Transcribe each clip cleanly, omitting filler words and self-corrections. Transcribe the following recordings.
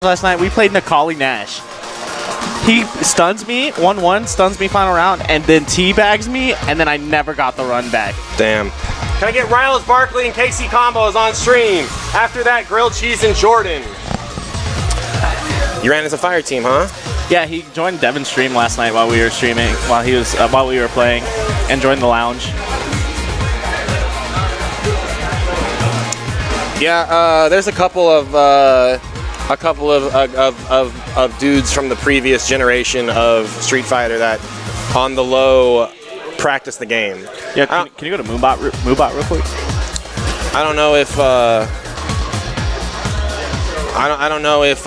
last night, we played Nikali Nash. He stuns me, 1-1, stuns me final round, and then teabags me, and then I never got the run back. Damn. Can I get Riles Barkley and KC combos on stream? After that, grilled cheese and Jordan. You ran as a fire team, huh? Yeah, he joined Devin's stream last night while we were streaming, while we were playing, and joined the lounge. Yeah, there's a couple of dudes from the previous generation of Street Fighter that, on the low, practice the game. Yeah, can you go to Moonbot real quick? I don't know if I don't know if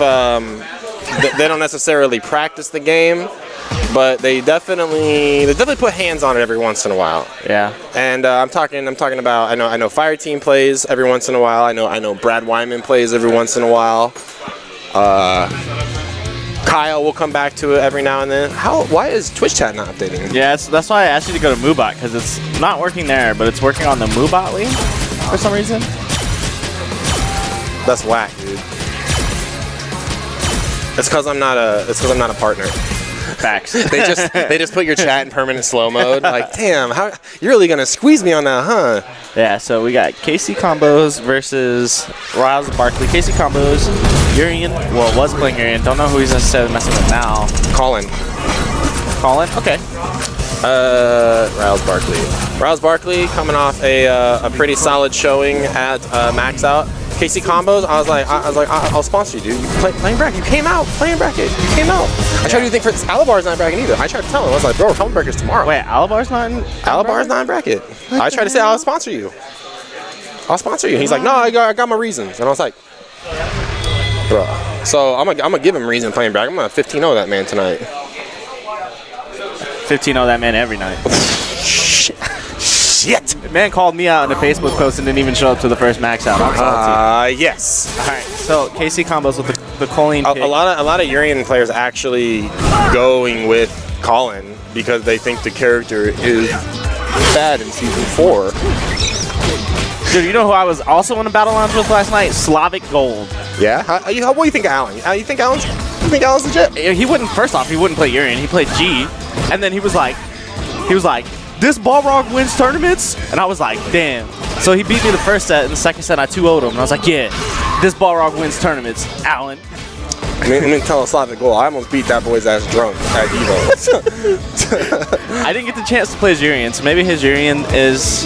they don't necessarily practice the game, but they definitely put hands on it every once in a while. Yeah. And I'm talking about I know Fire Team plays every once in a while. I know Brad Wyman plays every once in a while. Kyle will come back to it every now and then. Why is Twitch chat not updating? Yeah, that's why I asked you to go to Moobot, because it's not working there, but it's working on the Moobot link for some reason. That's whack, dude. It's because I'm not a partner. Facts. they just put your chat in permanent slow mode. Like, damn, you're really gonna squeeze me on that, huh? Yeah. So we got KC combos versus Riles Barkley. KC combos, Urian. Well, was playing Urian. Don't know who he's necessarily messing with now. Colin. Okay. Riles Barkley coming off a pretty solid showing at Max Out. KC combos, I was like, I'll sponsor you, dude. You playing bracket. You came out playing bracket. You came out. I tried to do the thing for this. Alabar's not in bracket either. I tried to tell him. I was like, bro, we're coming brackets tomorrow. Wait, Alabar's not in? Alabar's not in bracket. I tried to say I'll sponsor you. He's like, no, I got my reasons. And I was like, bro. So I'm gonna give him reason playing bracket. I'm gonna 15-0 that man tonight. 15-0 that man every night. Shit. The man called me out in a Facebook post and didn't even show up to the first Max Out. Yes. All right. So KC combos with the Colleen pick. A lot of Urian players actually going with Colin because they think the character is bad in season 4. Dude, you know who I was also in a battle lounge with last night? Slavic Gold. Yeah. What do you think of Alan? You think Alan's legit? He wouldn't. First off, he wouldn't play Urian. He played G, and then he was like, this Balrog wins tournaments? And I was like, damn. So he beat me the first set, and the second set I 2-0'd him. And I was like, yeah, this Balrog wins tournaments, Alan. I didn't tell a Slavic goal. I almost beat that boy's ass drunk at Evo. I didn't get the chance to play his Urian, so maybe his Urian is...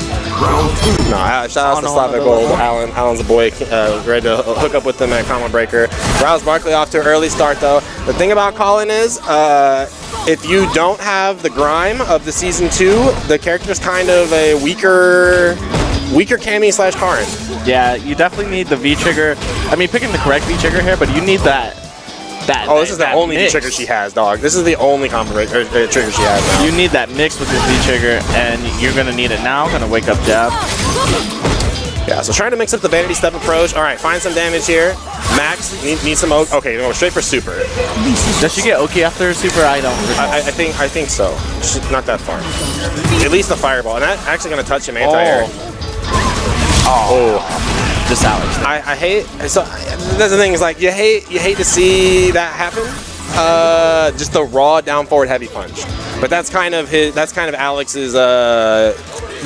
No, shout out to Slavic Gold. Alan's a boy. Ready to hook up with them at Combo Breaker. Riles Barkley off to an early start, though. The thing about Colin is, if you don't have the grime of the season 2, the character's kind of a weaker Cammy / Karin. Yeah, you definitely need the V-trigger. I mean, picking the correct V-trigger here, but you need that. This is the only V-trigger she has, dog. This is the only trigger she has now. You need that mix with your V-trigger, and you're going to need it now. Going to wake up jab. Yeah, so trying to mix up the vanity step approach. All right, find some damage here. Max, need some Oki. Okay, go straight for super. Does she get Oki after super? I don't recall. I think so. She's not that far. At least the fireball. And that's actually going to touch him anti-air. Oh. Just Alex. I hate. So that's the thing is like you hate to see that happen. Just the raw down forward heavy punch. But that's kind of Alex's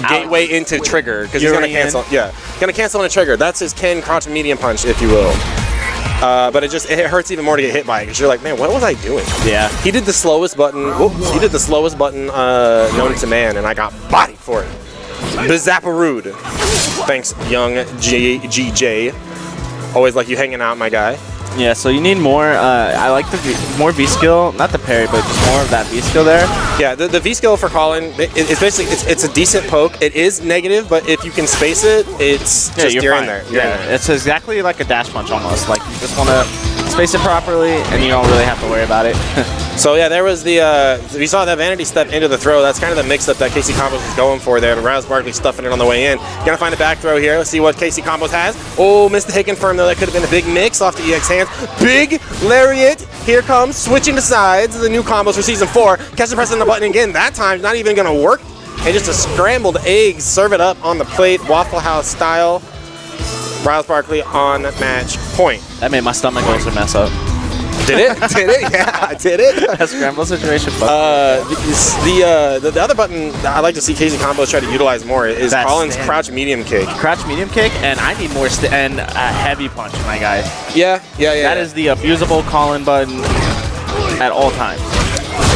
gateway into trigger because he's gonna cancel. Yeah, gonna cancel on a trigger. That's his Ken crouch medium punch, if you will. But it hurts even more to get hit by it because you're like, man, what was I doing? Yeah. He did the slowest button. Whoops. He did the slowest button known to man, and I got bodied for it. Bizapparude. Thanks, young GJ. Always like you hanging out, my guy. Yeah, so you need more. I like more V skill, not the parry, but just more of that V skill there. Yeah, the V skill for Colin, it's basically it's a decent poke. It is negative, but if you can space it, it's just you're in there. It's exactly like a dash punch almost. Like you just want to space it properly, and you don't really have to worry about it. So yeah, there was we saw that vanity step into the throw. That's kind of the mix-up that KC Combos was going for there. Riles Barkley stuffing it on the way in. Gonna find a back throw here. Let's see what KC Combos has. Oh, missed the hit confirm though. That could have been a big mix off the EX hands. Big lariat. Here comes switching to sides. The new combos for season 4. Catching pressing the button again. That time not even gonna work. And just a scrambled egg. Serve it up on the plate, Waffle House style. Riles Barkley on match point. That made my stomach also mess up. Did it? Did it? Yeah, did it? That scramble situation. The other button that I like to see Casey Combos try to utilize more is That's Colin's standard. crouch medium kick. Crouch medium kick, and I need more and a heavy punch, my guy. Yeah. That is the abusable Colin button at all times.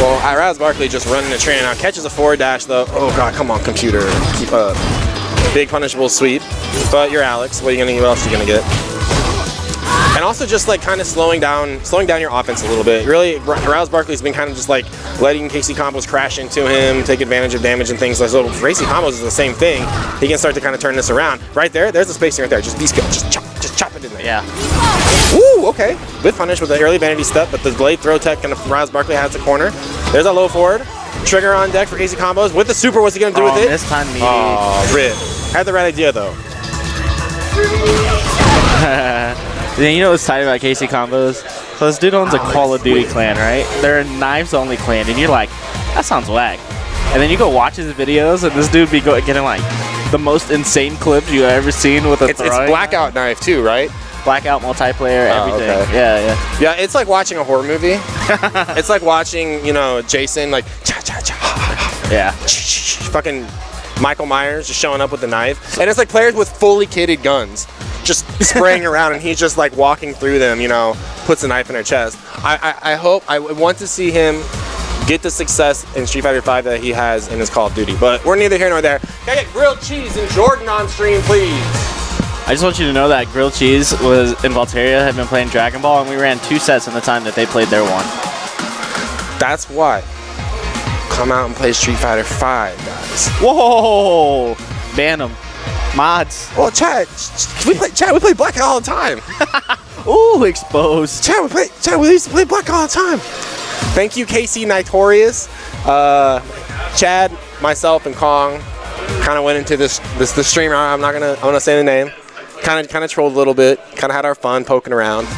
Well, Iraz Barkley just running the train now. Catches a forward dash though. Oh god, come on, computer, keep up. Big punishable sweep, but you're Alex. What else are you gonna get? And also just like kind of slowing down your offense a little bit. Really, Iraz Barkley's been kind of just like letting Casey Combos crash into him, take advantage of damage and things like that. So Casey Combos is the same thing. He can start to kind of turn this around. Right there, there's the spacing right there. Just chop it in there. Yeah. Ooh, okay. Good punish with the early vanity step, but the blade throw tech kind of Iraz Barkley has the corner. There's a low forward. Trigger on deck for Casey Combos. With the super, what's he gonna do with it? This time, oh, rip. Had the right idea though. You know what's tight about Casey Combos? So this dude owns a Call of Duty clan, right? They're a knives-only clan, and you're like, that sounds whack. And then you go watch his videos, and this dude be getting like the most insane clips you ever seen with a It's blackout knife too, right? Blackout multiplayer, everything. Okay. Yeah. Yeah, it's like watching a horror movie. It's like watching, Jason like cha-cha-cha. Yeah. Fucking Michael Myers just showing up with the knife. And it's like players with fully kitted guns just spraying around, and he's just like walking through them, puts a knife in their chest. I want to see him get the success in Street Fighter V that he has in his Call of Duty. But we're neither here nor there. Can I get grilled cheese and Jordan on stream, please? I just want you to know that Grilled Cheese was in Valteria, had been playing Dragon Ball, and we ran 2 sets in the time that they played their one. That's why. Come out and play Street Fighter V, guys. Whoa! Ban them. Mods. Well, Chad, we play Blackout all the time. Ooh, exposed. Chad, we used to play Blackout all the time. Thank you, Casey Nitorious. Chad, myself, and Kong kind of went into this stream. I'm gonna say the name. Kind of trolled a little bit. Kind of had our fun poking around.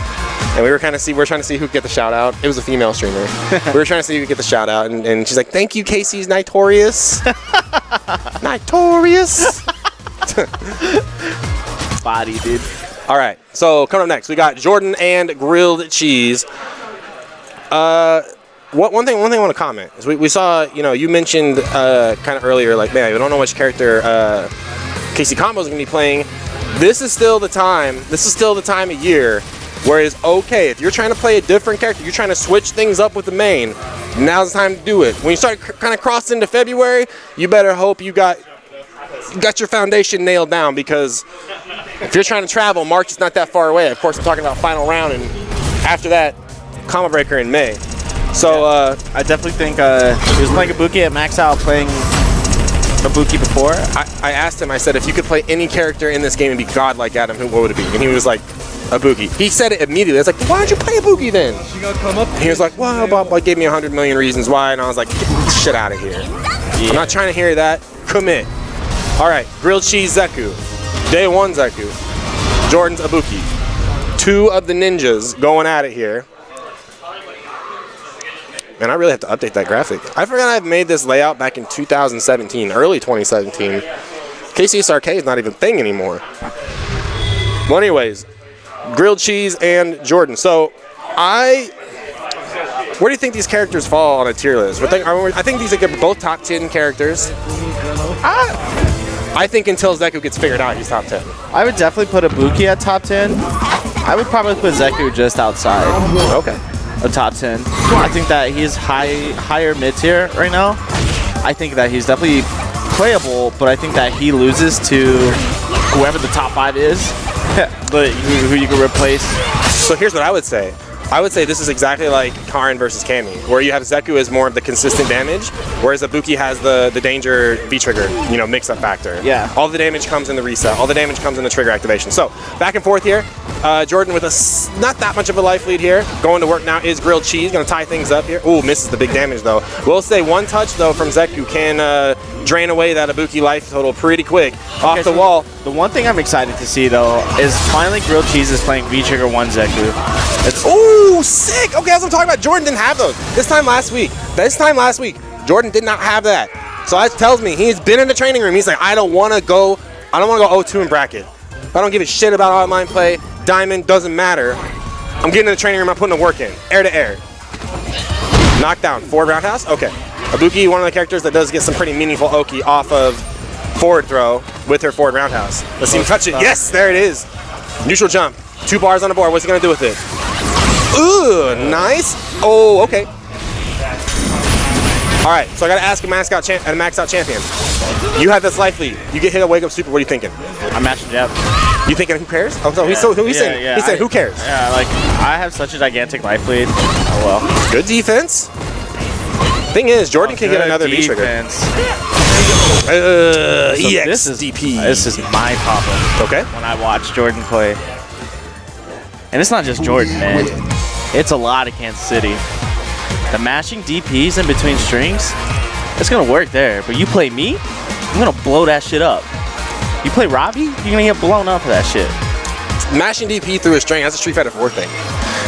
And we were trying to see who could get the shout out. It was a female streamer. We were trying to see who could get the shout out, and she's like, "Thank you, Casey's Nitorious." Nitorious. Body, dude. All right. So coming up next, we got Jordan and grilled cheese. One thing I want to comment is we saw, you mentioned kind of earlier, like, man, we don't know which character Casey Combos is going to be playing. This is still the time of year where it's okay. If you're trying to play a different character, you're trying to switch things up with the main, now's the time to do it. When you start kind of crossing into February, you better hope you got your foundation nailed down, because if you're trying to travel, March is not that far away. Of course, I'm talking about final round, and after that, combo breaker in May. So I definitely think he was playing Ibuki at max out, playing Ibuki before. I asked him, I said, if you could play any character in this game and be godlike Adam, what would it be? And he was like, Ibuki. He said it immediately. I was like, why don't you play Ibuki then? And he was like, well, Bob gave me 100 million reasons why, and I was like, get the shit out of here. Yeah. I'm not trying to hear that. Commit. All right, grilled cheese Zeku. Day 1 Zeku. Jordan's Ibuki. 2 of the ninjas going at it here. Man, I really have to update that graphic. I forgot I've made this layout back in 2017, early 2017. KCS Arcade is not even a thing anymore. Well, anyways, grilled cheese and Jordan. So, where do you think these characters fall on a tier list? I think these are both top 10 characters. I think until Zeku gets figured out, he's top 10. I would definitely put Ibuki at top 10. I would probably put Zeku just outside. Okay. A top 10. I think that he's higher mid-tier right now. I think that he's definitely playable, but I think that he loses to whoever the top 5 is, but who you can replace. So here's what I would say. I would say this is exactly like Karin versus Cammy, where you have Zeku as more of the consistent damage, whereas Ibuki has the danger V-trigger, mix-up factor. Yeah. All the damage comes in the reset. All the damage comes in the trigger activation. So, back and forth here. Jordan with not that much of a life lead here. Going to work now is grilled cheese. Going to tie things up here. Ooh, misses the big damage, though. We'll say one touch, though, from Zeku can drain away that Ibuki life total pretty quick. Off the wall. The one thing I'm excited to see, though, is finally grilled cheese is playing V-trigger 1 Zeku. Ooh, sick! Okay, as I'm talking about, Jordan didn't have those. This time last week, Jordan did not have that. So that tells me he's been in the training room. He's like, I don't want to go 0-2 in bracket. I don't give a shit about online play. Diamond doesn't matter. I'm I'm getting in the training room. I'm putting the work in. Air to air. Knockdown. Forward roundhouse. Okay. Ibuki, one of the characters that does get some pretty meaningful Oki off of forward throw with her forward roundhouse. Let's see him touch it. Yes, there it is. Neutral jump. 2 bars on the board. What's he gonna do with it? Ooh, nice. Oh, okay. All right, so I gotta ask a max out champion. You have this life lead. You get hit a wake up super. What are you thinking? I'm matching Jeb. You thinking who cares? Oh, so he's saying. Yeah. He said who cares? Yeah, like I have such a gigantic life lead. Oh well. Good defense. Thing is, Jordan can get another V trigger. EX DP. This is my problem. Okay. When I watch Jordan play, and it's not just Jordan, man. It's a lot of Kansas City. The mashing DPs in between strings, it's gonna work there. But you play me, I'm gonna blow that shit up. You play Robbie, you're gonna get blown up for that shit. Mashing DP through a string, that's a Street Fighter 4 thing.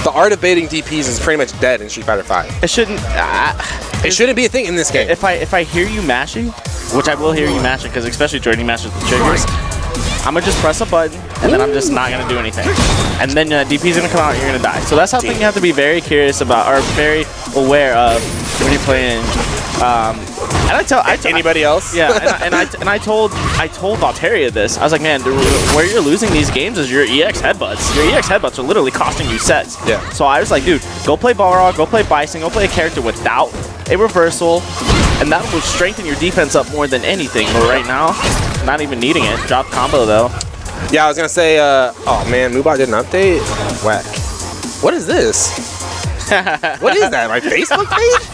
The art of baiting DPs is pretty much dead in Street Fighter 5. It shouldn't. It shouldn't be a thing in this game. If I hear you mashing, which I will hear you mashing, because especially Jordan mashes the triggers, I'm gonna just press a button and then I'm just not gonna do anything. And then DP's gonna come out and you're gonna die. So that's something you have to be very curious about or very aware of when you're playing. And I tell anybody else? Yeah, and I told Valteria this. I was like, man, where you're losing these games is your EX headbutts. Your EX headbutts are literally costing you sets. Yeah. So I was like, dude, go play Balrog, go play Bison, go play a character without a reversal, and that will strengthen your defense up more than anything. But right now, not even needing it. Drop combo though. Yeah, I was gonna say, oh man, Mubot did an update. Whack. What is this? What is that? My Facebook page?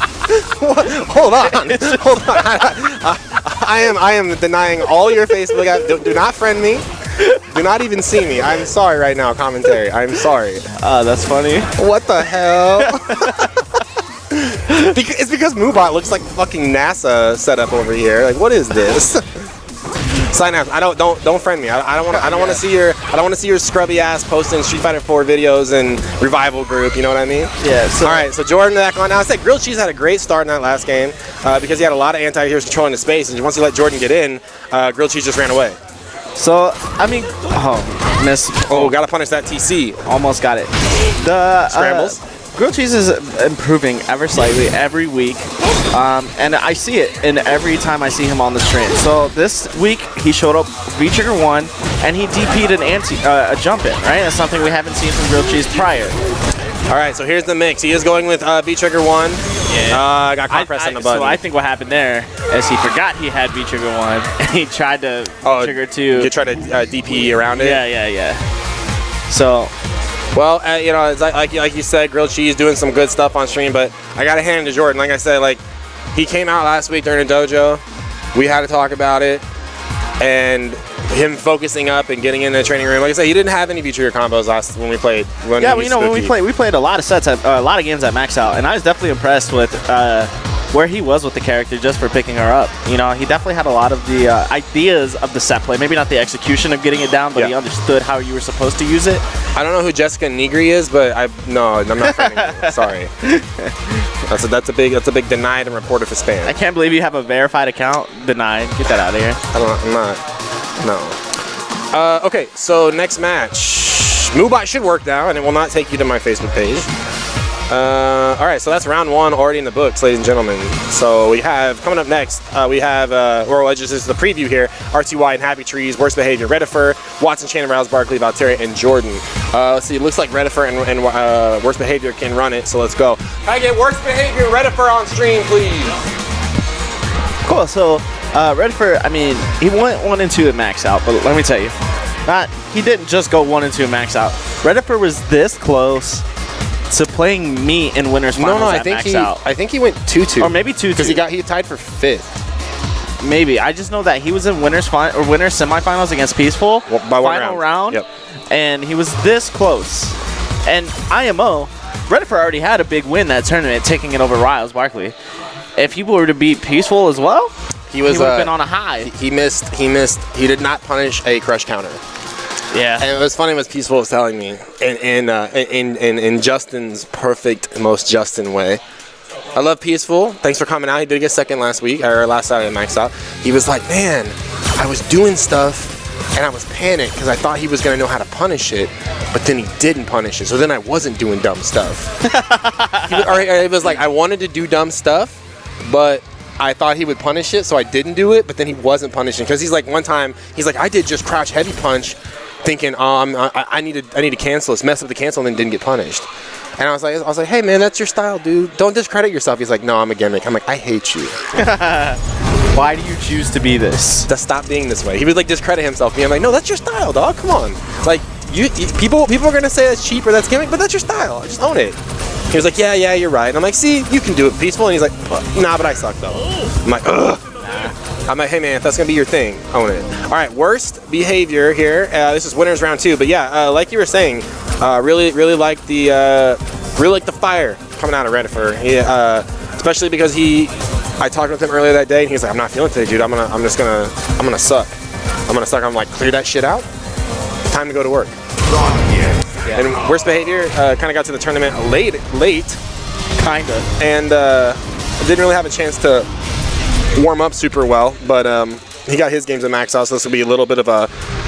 Hold on. I am denying all your Facebook. Do not friend me. Do not even see me. I'm sorry right now, commentary. I'm sorry. That's funny. What the hell? It's because Mubot looks like fucking NASA setup over here. Like, what is this? Sign up. Don't friend me. I don't want to see your scrubby ass posting Street Fighter 4 videos and revival group. You know what I mean? Yeah. So all right. So Jordan back on. Now I said Grilled Cheese had a great start in that last game because he had a lot of anti-heroes controlling the space, and once he let Jordan get in, Grilled Cheese just ran away. So I mean, miss. Oh, gotta punish that TC. Almost got it. The scrambles. Grilled Cheese is improving ever slightly every week, and I see it in every time I see him on the stream. So this week he showed up V-Trigger 1, and he DP'd a jump in, right? That's something we haven't seen from Grilled Cheese prior. All right, so here's the mix. He is going with V-Trigger 1. Yeah. Got caught pressing the button. So I think what happened there is he forgot he had V-Trigger 1, and he tried to trigger 2. You try to DP around it? Yeah. So... Well, you know, it's like you said, Grilled Cheese doing some good stuff on stream, but I got to hand it to Jordan. Like I said, like he came out last week during the dojo. We had to talk about it, and him focusing up and getting in the training room. Like I said, he didn't have any V-Trigger combos last when we played. When we played a lot of sets, a lot of games at Max Out, and I was definitely impressed with where he was with the character just for picking her up. You know, he definitely had a lot of the ideas of the set play. Maybe not the execution of getting it down, but he understood how you were supposed to use it. I don't know who Jessica Negri is, but I'm not friending you. Sorry. That's a big denied and reported for spam. I can't believe you have a verified account. Denied. Get that out of here. I'm not. No. Okay, so next match. Mubot should work now, and it will not take you to my Facebook page. All right, so that's round 1 already in the books, ladies and gentlemen. So we have, coming up next, we have Royal Edges. This is the preview here. RTY and Happy Trees, Worst Behavior, Redifer, Watson, Shannon, Rouse, Barkley, Valteria, and Jordan. Let's see, it looks like Redifer and Worst Behavior can run it, so let's go. Can I get Worst Behavior and Redifer on stream, please? Cool, so Redifer, I mean, he went 1 and 2 at Max Out, but let me tell you, he didn't just go 1 and 2 at Max Out. Redifer was this close to playing me in winners finals at Max Out. I think he went 2-2. Or maybe 2-2. Because he tied for 5th. Maybe. I just know that he was in winners semifinals against Peaceful. Well, by one final round. Yep. And he was this close. And IMO, Redifer already had a big win that tournament, taking it over Riles Barkley. If he were to beat Peaceful as well, he would have been on a high. He missed. He did not punish a crush counter. Yeah. And it was funny what Peaceful was telling me in Justin's perfect, most Justin way. I love Peaceful. Thanks for coming out. He did get second last week, or last Saturday at Max Out. He was like, man, I was doing stuff and I was panicked because I thought he was gonna know how to punish it, but then he didn't punish it. So then I wasn't doing dumb stuff. It was like I wanted to do dumb stuff, but I thought he would punish it, so I didn't do it. But then he wasn't punishing because he's like one time he's like I did just crouch heavy punch, thinking I need to cancel this, mess up the cancel, and then didn't get punished. And I was like, hey man, that's your style, dude. Don't discredit yourself. He's like, no, I'm a gimmick. I'm like, I hate you. Why do you choose to be this? To stop being this way. He would like discredit himself. Me, I'm like, no, that's your style, dog. Come on. Like people are gonna say that's cheap or that's gimmick, but that's your style. Just own it. He was like, yeah, you're right. And I'm like, see, you can do it peaceful. And he's like, nah, but I suck though. I'm like, ugh. I'm like, hey man, if that's gonna be your thing, own it. All right, worst behavior here. This is winners round 2, but yeah, like you were saying, really like the fire coming out of Redifer. Especially because I talked with him earlier that day, and he's like, I'm not feeling today, dude. I'm gonna suck. I'm like, clear that shit out. Time to go to work. Yeah. And worst behavior, kind of got to the tournament late, Kinda. and didn't really have a chance to warm up super well, but he got his games at max out, so this will be a little bit of a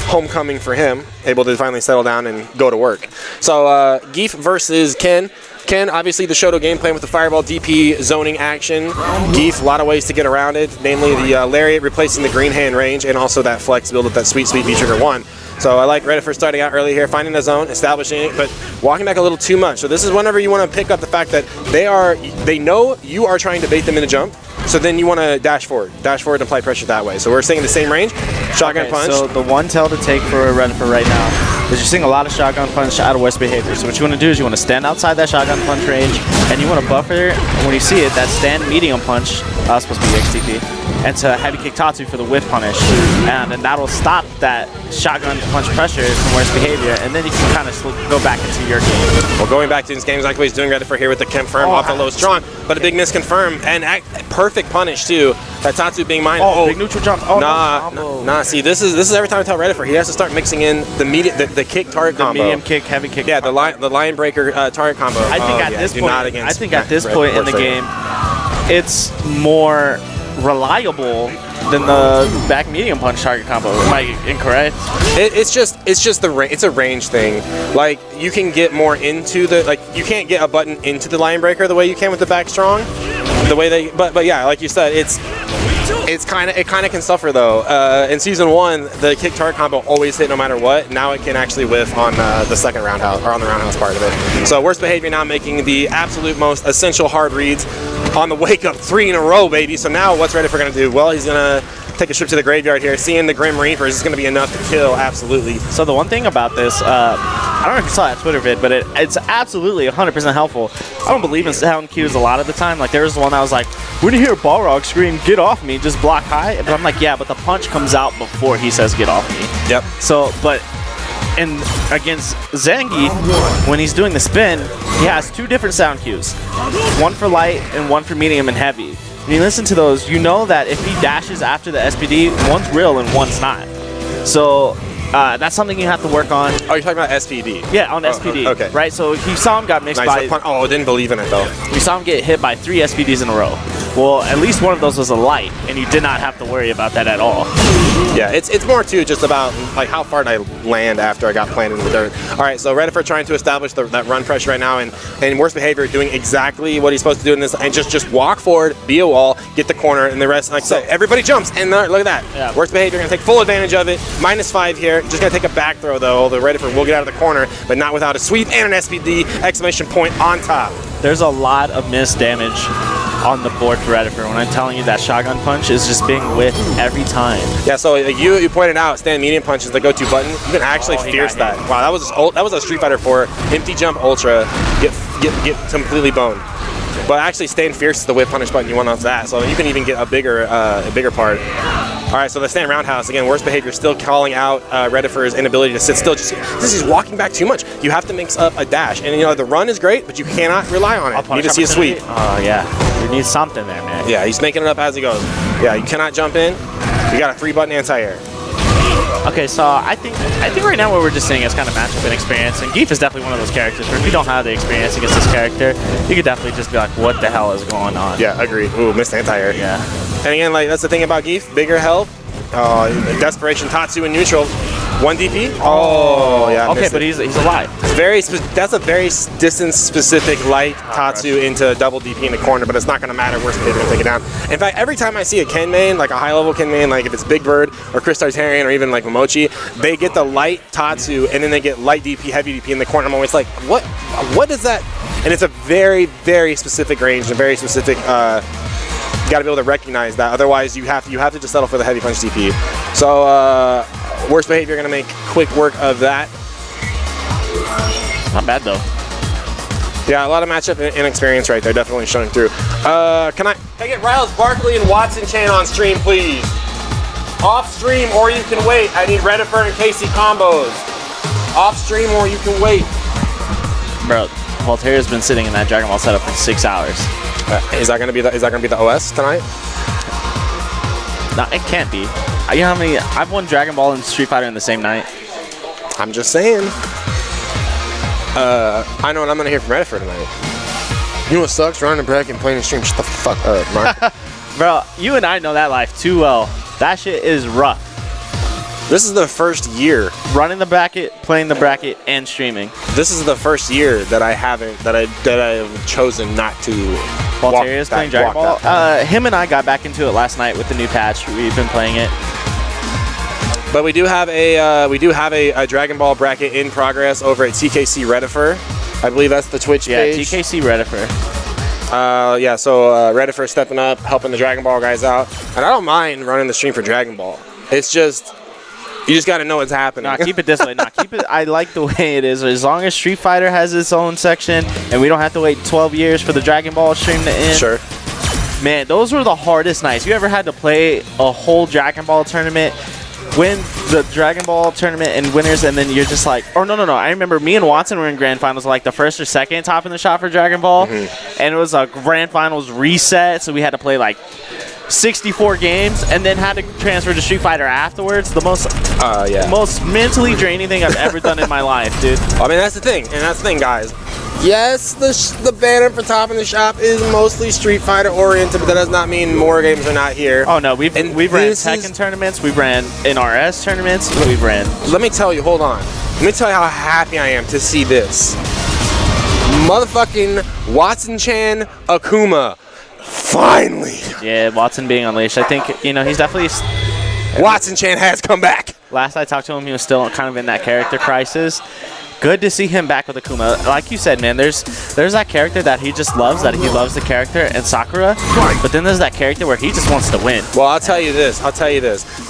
homecoming for him, able to finally settle down and go to work. So Geef versus Ken. Ken, obviously the Shoto game plan with the Fireball DP zoning action. Geef, a lot of ways to get around it, namely the Lariat replacing the green hand range, and also that flex build with that sweet V-Trigger 1. So I like Redifer starting out early here, finding the zone, establishing it, but walking back a little too much. So this is whenever you want to pick up the fact that they know you are trying to bait them in a jump, so then you want to dash forward and apply pressure that way. So we're staying in the same range, shotgun punch. So the one tell to take for Redifer right now is you're seeing a lot of shotgun punch out of West behavior. So what you want to do is you want to stand outside that shotgun punch range, and you want to buffer, and when you see it, that stand medium punch, supposed to be XTP, and to heavy kick Tatsu for the whiff punish, and then that'll stop that shotgun punch pressure from worst behavior, and then you can kind of go back into your game. Well, going back to his games like what he's doing Redifer here with the confirm off the low strong, but a big misconfirm and perfect punish too. That Tatsu being mine. Big neutral jump. Nah. See, this is every time I tell Redifer, he has to start mixing in the kick target combo. Medium kick, heavy kick. Yeah, the line breaker target combo. I think at this point in the game, it's more reliable than the back medium punch target combo. Am I incorrect? It's a range thing. Like you can get more into you can't get a button into the line breaker the way you can with the back strong. The way but yeah, like you said, it kind of can suffer though. In season 1, the kick target combo always hit no matter what. Now it can actually whiff on the second roundhouse or on the roundhouse part of it. So worst behavior now making the absolute most essential hard reads on the wake up 3 in a row, baby. So now what's Redifer gonna do? Well, he's gonna take a trip to the graveyard here. Seeing the Grim Reapers is gonna be enough to kill, absolutely. So the one thing about this, I don't know if you saw that Twitter vid, but it's absolutely 100% helpful. I don't believe in sound cues a lot of the time. Like there was one that was like, when you hear Balrog scream, get off me, just block high. But I'm like, yeah, but the punch comes out before he says get off me. Yep. So, but and against Zangief, when he's doing the spin, he has 2 different sound cues. One for light and one for medium and heavy. When you listen to those, you know that if he dashes after the SPD, one's real and one's not. So that's something you have to work on. Oh, you're talking about SPD? Yeah, on SPD. Okay. Right, so he saw him got mixed by... didn't believe in it though. You saw him get hit by 3 SPDs in a row. Well, at least one of those was a light, and you did not have to worry about that at all. Yeah, it's more too just about like how far did I land after I got planted in the dirt. All right, so Redifer trying to establish that run pressure right now, and worst behavior doing exactly what he's supposed to do in this, and just walk forward, be a wall, get the corner, and the rest. Like so, everybody jumps, and look at that. Yeah. Worst behavior, gonna take full advantage of it. -5 here, just gonna take a back throw though. The Redifer will get out of the corner, but not without a sweep and an SPD exclamation point on top. There's a lot of missed damage on the board for Redifer. When I'm telling you that shotgun punch is just being whiffed every time. Yeah, so you pointed out stand medium punch is the go-to button. You can actually fierce that. Wow, that was a Street Fighter 4 empty jump ultra. Get completely boned. But actually staying fierce is the whip punish button you want off that. So you can even get a bigger part. All right, so the stand roundhouse, again, worst behavior, still calling out Redifer's inability to sit still. Just this is walking back too much. You have to mix up a dash. And, the run is great, but you cannot rely on it. You need to see a sweep. Oh, yeah. You need something there, man. Yeah, he's making it up as he goes. Yeah, you cannot jump in. You got a 3-button anti-air. Okay, so I think right now what we're just seeing is kind of matchup and experience, and Geef is definitely one of those characters where if you don't have the experience against this character, you could definitely just be like, what the hell is going on? Yeah, agreed. Ooh, missed anti-air. Yeah. And again, like that's the thing about Geef, bigger health, Desperation Tatsu in neutral. 1 DP? Oh, yeah. Okay, but he's alive. That's a very distance-specific light Tatsu into double DP in the corner, but it's not going to matter. Worst case, going to take it down. In fact, every time I see a Ken main, like a high-level Ken main, like if it's Big Bird or Chris Tartarian or even like Momochi, they get the light Tatsu and then they get light DP, heavy DP in the corner. I'm always like, what is that? And it's a very, very specific range and a very specific. You got to be able to recognize that. Otherwise, you have to just settle for the heavy punch DP. So. Worst behavior, going to make quick work of that. Not bad, though. Yeah, a lot of matchup inexperience right there, definitely showing through. Can I get Riles Barkley and Watson Chan on stream, please? Off stream, or you can wait. I need Redifer and Casey combos. Off stream, or you can wait. Bro, Voltaire's been sitting in that Dragon Ball setup for 6 hours. Is that going to be the OS tonight? No, it can't be. You know how many? I've won Dragon Ball and Street Fighter in the same night. I'm just saying. I know what I'm gonna hear from Redifer tonight. You know what sucks? Running a bracket and playing the stream. Shut the fuck up, Mark. Bro, you and I know that life too well. That shit is rough. This is the first year running the bracket, playing the bracket, and streaming. This is the first year that I haven't that I've chosen not to. Voltaire is playing Dragon Ball. Him and I got back into it last night with the new patch. We've been playing it. But we do have a Dragon Ball bracket in progress over at TKC Redifer. I believe that's the Twitch page. Yeah, TKC Redifer. So Redifer stepping up, helping the Dragon Ball guys out. And I don't mind running the stream for Dragon Ball. It's just, you just got to know what's happening. Nah, keep it this way. Keep it. I like the way it is. As long as Street Fighter has its own section and we don't have to wait 12 years for the Dragon Ball stream to end. Sure. Man, those were the hardest nights. You ever had to play a whole Dragon Ball tournament, win the Dragon Ball tournament and winners, and then you're just like, or no. I remember me and Watson were in grand finals, like the first or second top in the shot for Dragon Ball, and it was a grand finals reset, so we had to play like 64 games and then had to transfer to Street Fighter afterwards. The most mentally draining thing I've ever done in my life, dude. I mean, that's the thing, guys. Yes, the banner for top in the shop is mostly Street Fighter oriented, but that does not mean more games are not here. Oh no, we've ran Tekken tournaments, we've ran NRS tournaments, we've ran. Let me tell you, hold on. Let me tell you how happy I am to see this. Motherfucking Watson-chan Akuma. Finally. Yeah, Watson being unleashed. I think, he's definitely. Watson-chan has come back. Last I talked to him, he was still kind of in that character crisis. Good to see him back with Akuma. Like you said, man, there's that character that he just loves, that he loves the character, and Sakura. But then there's that character where he just wants to win. Well, I'll tell you this.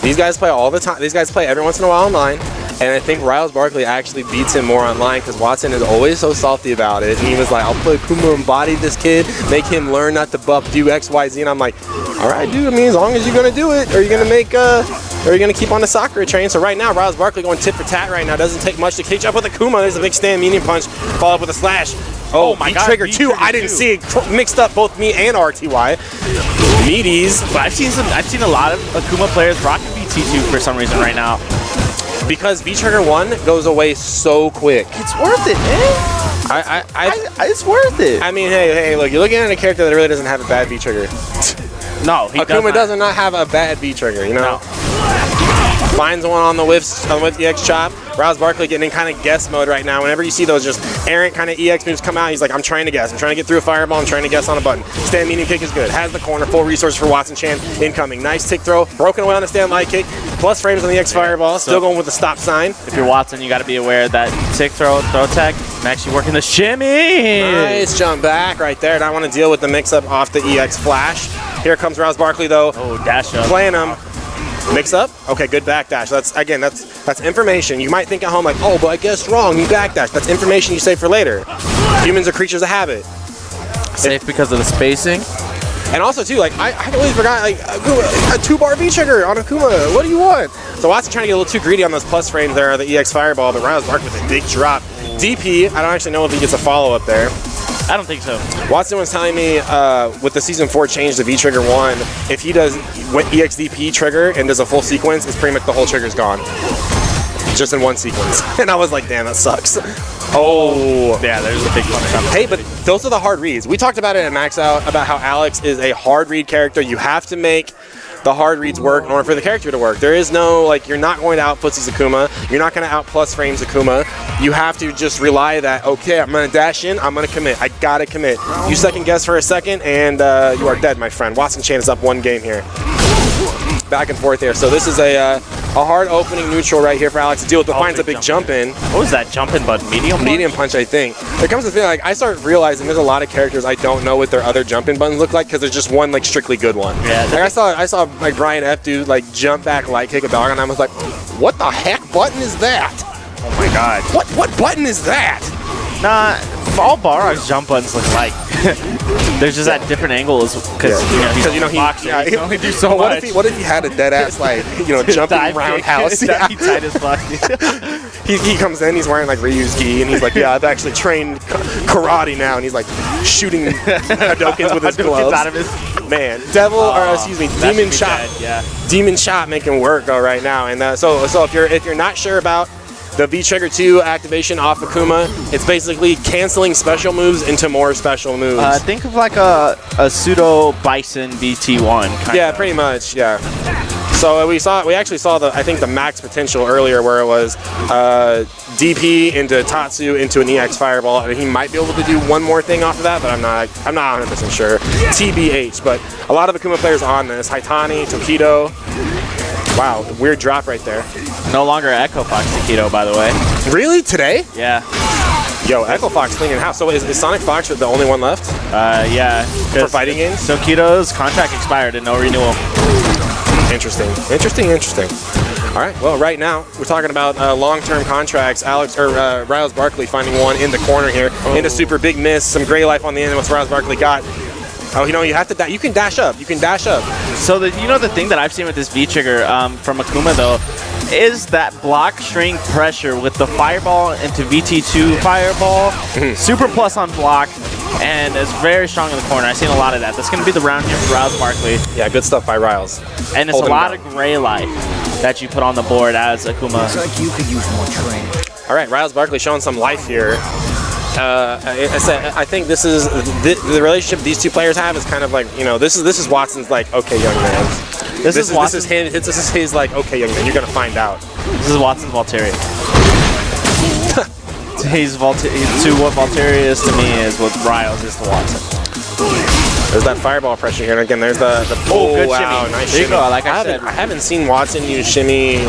These guys play all the time. These guys play every once in a while online. And I think Riles Barkley actually beats him more online because Watson is always so salty about it. And he was like, I'll play Akuma and body this kid, make him learn not to buff, do X, Y, Z. And I'm like, all right, dude, I mean, as long as you're going to do it, or you're going to make, or you're going to keep on the Sakura train. So right now, Riles Barkley going tit for tat right now. Doesn't take much to catch up with Akuma. There's a big stand medium punch, follow up with a slash. Oh my God, trigger two. I didn't see it mixed up both me and RTY. Meaties. But I've seen a lot of Akuma players rocking BT2 for some reason right now. Because V-Trigger 1 goes away so quick. It's worth it, man. It's worth it. I mean, hey, look, you're looking at a character that really doesn't have a bad V-Trigger. No, Akuma does not have a bad V-Trigger, you know? No. Finds one on the whiffs, on the whiff EX chop. Riles Barkley getting in kind of guess mode right now. Whenever you see those just errant kind of EX moves come out, he's like, I'm trying to guess. I'm trying to get through a fireball. I'm trying to guess on a button. Stand medium kick is good. Has the corner. Full resource for Watson-chan. Incoming. Nice tick throw. Broken away on the stand light kick. Plus frames on the EX fireball. Still going with the stop sign. If you're Watson, you got to be aware that tick throw tech, and actually working the shimmy. Nice jump back right there. Don't want to deal with the mix-up off the EX flash. Here comes Riles Barkley, though. Oh, dash up. Playing him. Mix up? Okay, good backdash. That's information. You might think at home like, oh, but I guessed wrong. You backdash. That's information you save for later. Humans are creatures of habit. Safe because of the spacing. And also, too, like, I completely forgot, like, a 2-bar V-Trigger on Akuma. What do you want? So Watson trying to get a little too greedy on those plus frames there, the EX Fireball, but Riles Barkley with a big drop. DP, I don't actually know if he gets a follow-up there. I don't think so. Watson was telling me with the Season 4 change to V-Trigger 1, if he does EXDP trigger and does a full sequence, it's pretty much the whole trigger's gone. Just in one sequence. And I was like, damn, that sucks. Oh. Yeah, there's a big punish on that. Hey, but those are the hard reads. We talked about it at Max Out, about how Alex is a hard read character. You have to make the hard reads work in order for the character to work. There is no, like, you're not going to out pussy Akuma. You're not going to out plus frames Akuma. You have to just rely that, okay, I'm going to dash in, I'm going to commit. I got to commit. You second guess for a second, and you are dead, my friend. Watson Chan is up 1 game here. Back and forth here. So this is a hard opening neutral right here for Alex to deal with, but finds a big jump in. What was that jump in button? Medium punch? Medium punch, I think. There comes a thing, like, I start realizing there's a lot of characters I don't know what their other jump in buttons look like because there's just one, like, strictly good one. Yeah. Like, I saw like Brian F do like jump back light kick a dog, and I was like, what the heck button is that? Oh my god. What button is that? Nah, all Balrog's jump buttons look like. There's just at different angles because he's a boxer. He can only do so much. What if he had a dead ass like jumping roundhouse? That'd be tight as fuck. He comes in, he's wearing like Ryu's gi, and he's like, yeah, I've actually trained karate now, and he's like shooting Hadokens with his gloves. Out of his Demon Shot. Yeah. Demon Shot making work right now, and so if you're not sure about the V-Trigger 2 activation off Akuma, it's basically canceling special moves into more special moves. Think of like a pseudo Bison BT1 Yeah, pretty much, yeah. So we actually saw I think the max potential earlier where it was DP into Tatsu into an EX Fireball, and he might be able to do one more thing off of that, but I'm not 100% sure. TBH, but a lot of Akuma players on this. Haitani, Tokido. Wow, weird drop right there. No longer Echo Fox Tokido, by the way. Really? Today? Yeah. Yo, Echo Fox cleaning house. So is Sonic Fox the only one left? Yeah. For fighting games? Tokido's contract expired and no renewal. Interesting. All right, well, right now, we're talking about long-term contracts. Riles Barkley finding one in the corner here. Into super big miss, some gray life on the end. What's Riles Barkley got? Oh, you have to. You can dash up. So the thing that I've seen with this V-Trigger from Akuma though is that block string pressure with the fireball into VT2 fireball, super plus on block, and it's very strong in the corner. I've seen a lot of that. That's going to be the round here for Riles Barkley. Yeah, good stuff by Riles. And it's a lot of gray life that you put on the board as Akuma. Looks like you could use more training. All right, Riles Barkley showing some life here. I think this is the relationship these two players have is kind of like, this is Watson's like, okay, young man. This is his like, okay, young man, you're gonna find out. This is Watson's Valteria. To what Valteria is to me is what Riles is to Watson. There's that fireball pressure here, and again, there's the good wow, shimmy. nice There you shimmy. go, like I said. I haven't seen Watson use shimmy.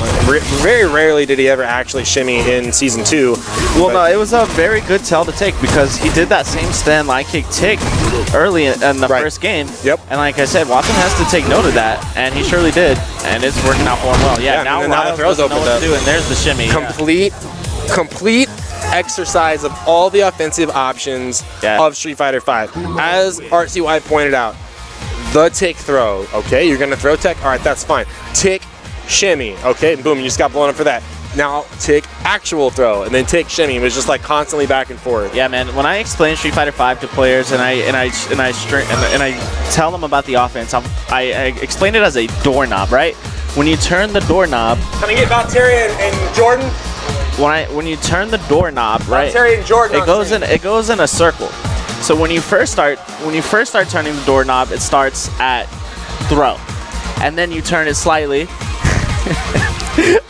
Very rarely did he ever actually shimmy in Season 2. Well, no, it was a very good tell to take because he did that same stand light kick tick early in the first game. Yep. And like I said, Watson has to take note of that, and he surely did, and it's working out for him well. Yeah, now the throws doesn't know opened what up. to do, and there's the shimmy. Complete exercise of all the offensive options of Street Fighter V. As RCY pointed out, the tick throw, okay, you're gonna throw tech, all right, that's fine. Tick, shimmy, okay, boom, you just got blown up for that. Now tick, actual throw, and then tick, shimmy. It was just like constantly back and forth. Yeah, man. When I explain Street Fighter V to players and I tell them about the offense, I explain it as a doorknob, right? When you turn the doorknob, Can I get Valteria and Jordan? when you turn the doorknob, right? Valteria and Jordan. It goes in a circle. So when you first start turning the doorknob, it starts at throw, and then you turn it slightly,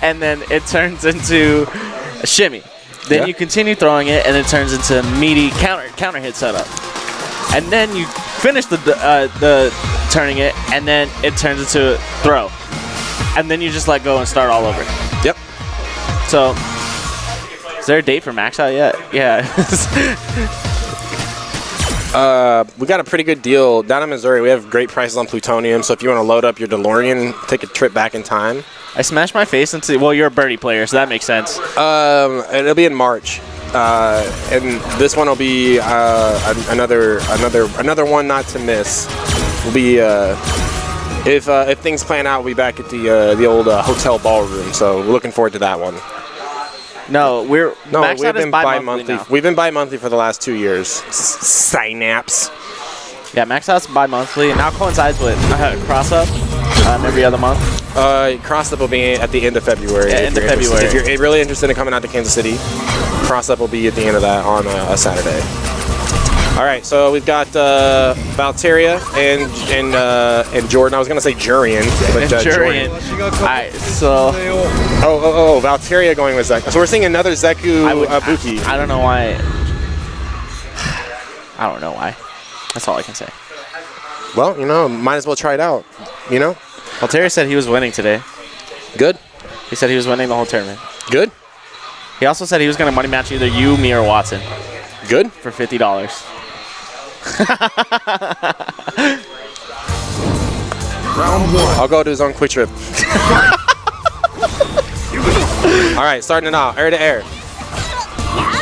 and then it turns into a shimmy. Then you continue throwing it, and it turns into meaty counter hit setup, and then you finish the turning it, and then it turns into a throw, and then you just let go and start all over. Yep. So, is there a date for Max Out yet? Yeah. We got a pretty good deal down in Missouri. We have great prices on plutonium, so if you want to load up your DeLorean, take a trip back in time. I smashed my face into. Well, you're a birdie player, so that makes sense. It'll be in March, and this one will be another one not to miss. Will be if things plan out, we'll be back at the old hotel ballroom. So we're looking forward to that one. No, we've been bi-monthly. We've been bi-monthly for the last 2 years. Synapse. Yeah, Max Out's bi-monthly, and now coincides with Cross Up every other month. Cross Up will be at the end of February. Yeah, end of February. If you're really interested in coming out to Kansas City, Cross Up will be at the end of that on a Saturday. All right, so we've got Valteria and Jordan. I was gonna say Jurian, but Jurian. Jordan. All right, so Valteria going with Zeku. So we're seeing another Zeku Buki. I don't know why. I don't know why. That's all I can say. Well, you know, might as well try it out. You know. Valteria said he was winning today. Good. He said he was winning the whole tournament. Good. He also said he was going to money match either you, me, or Watson. Good. For $50. Round one. I'll go to his own quick trip. All right, starting it out, air to air.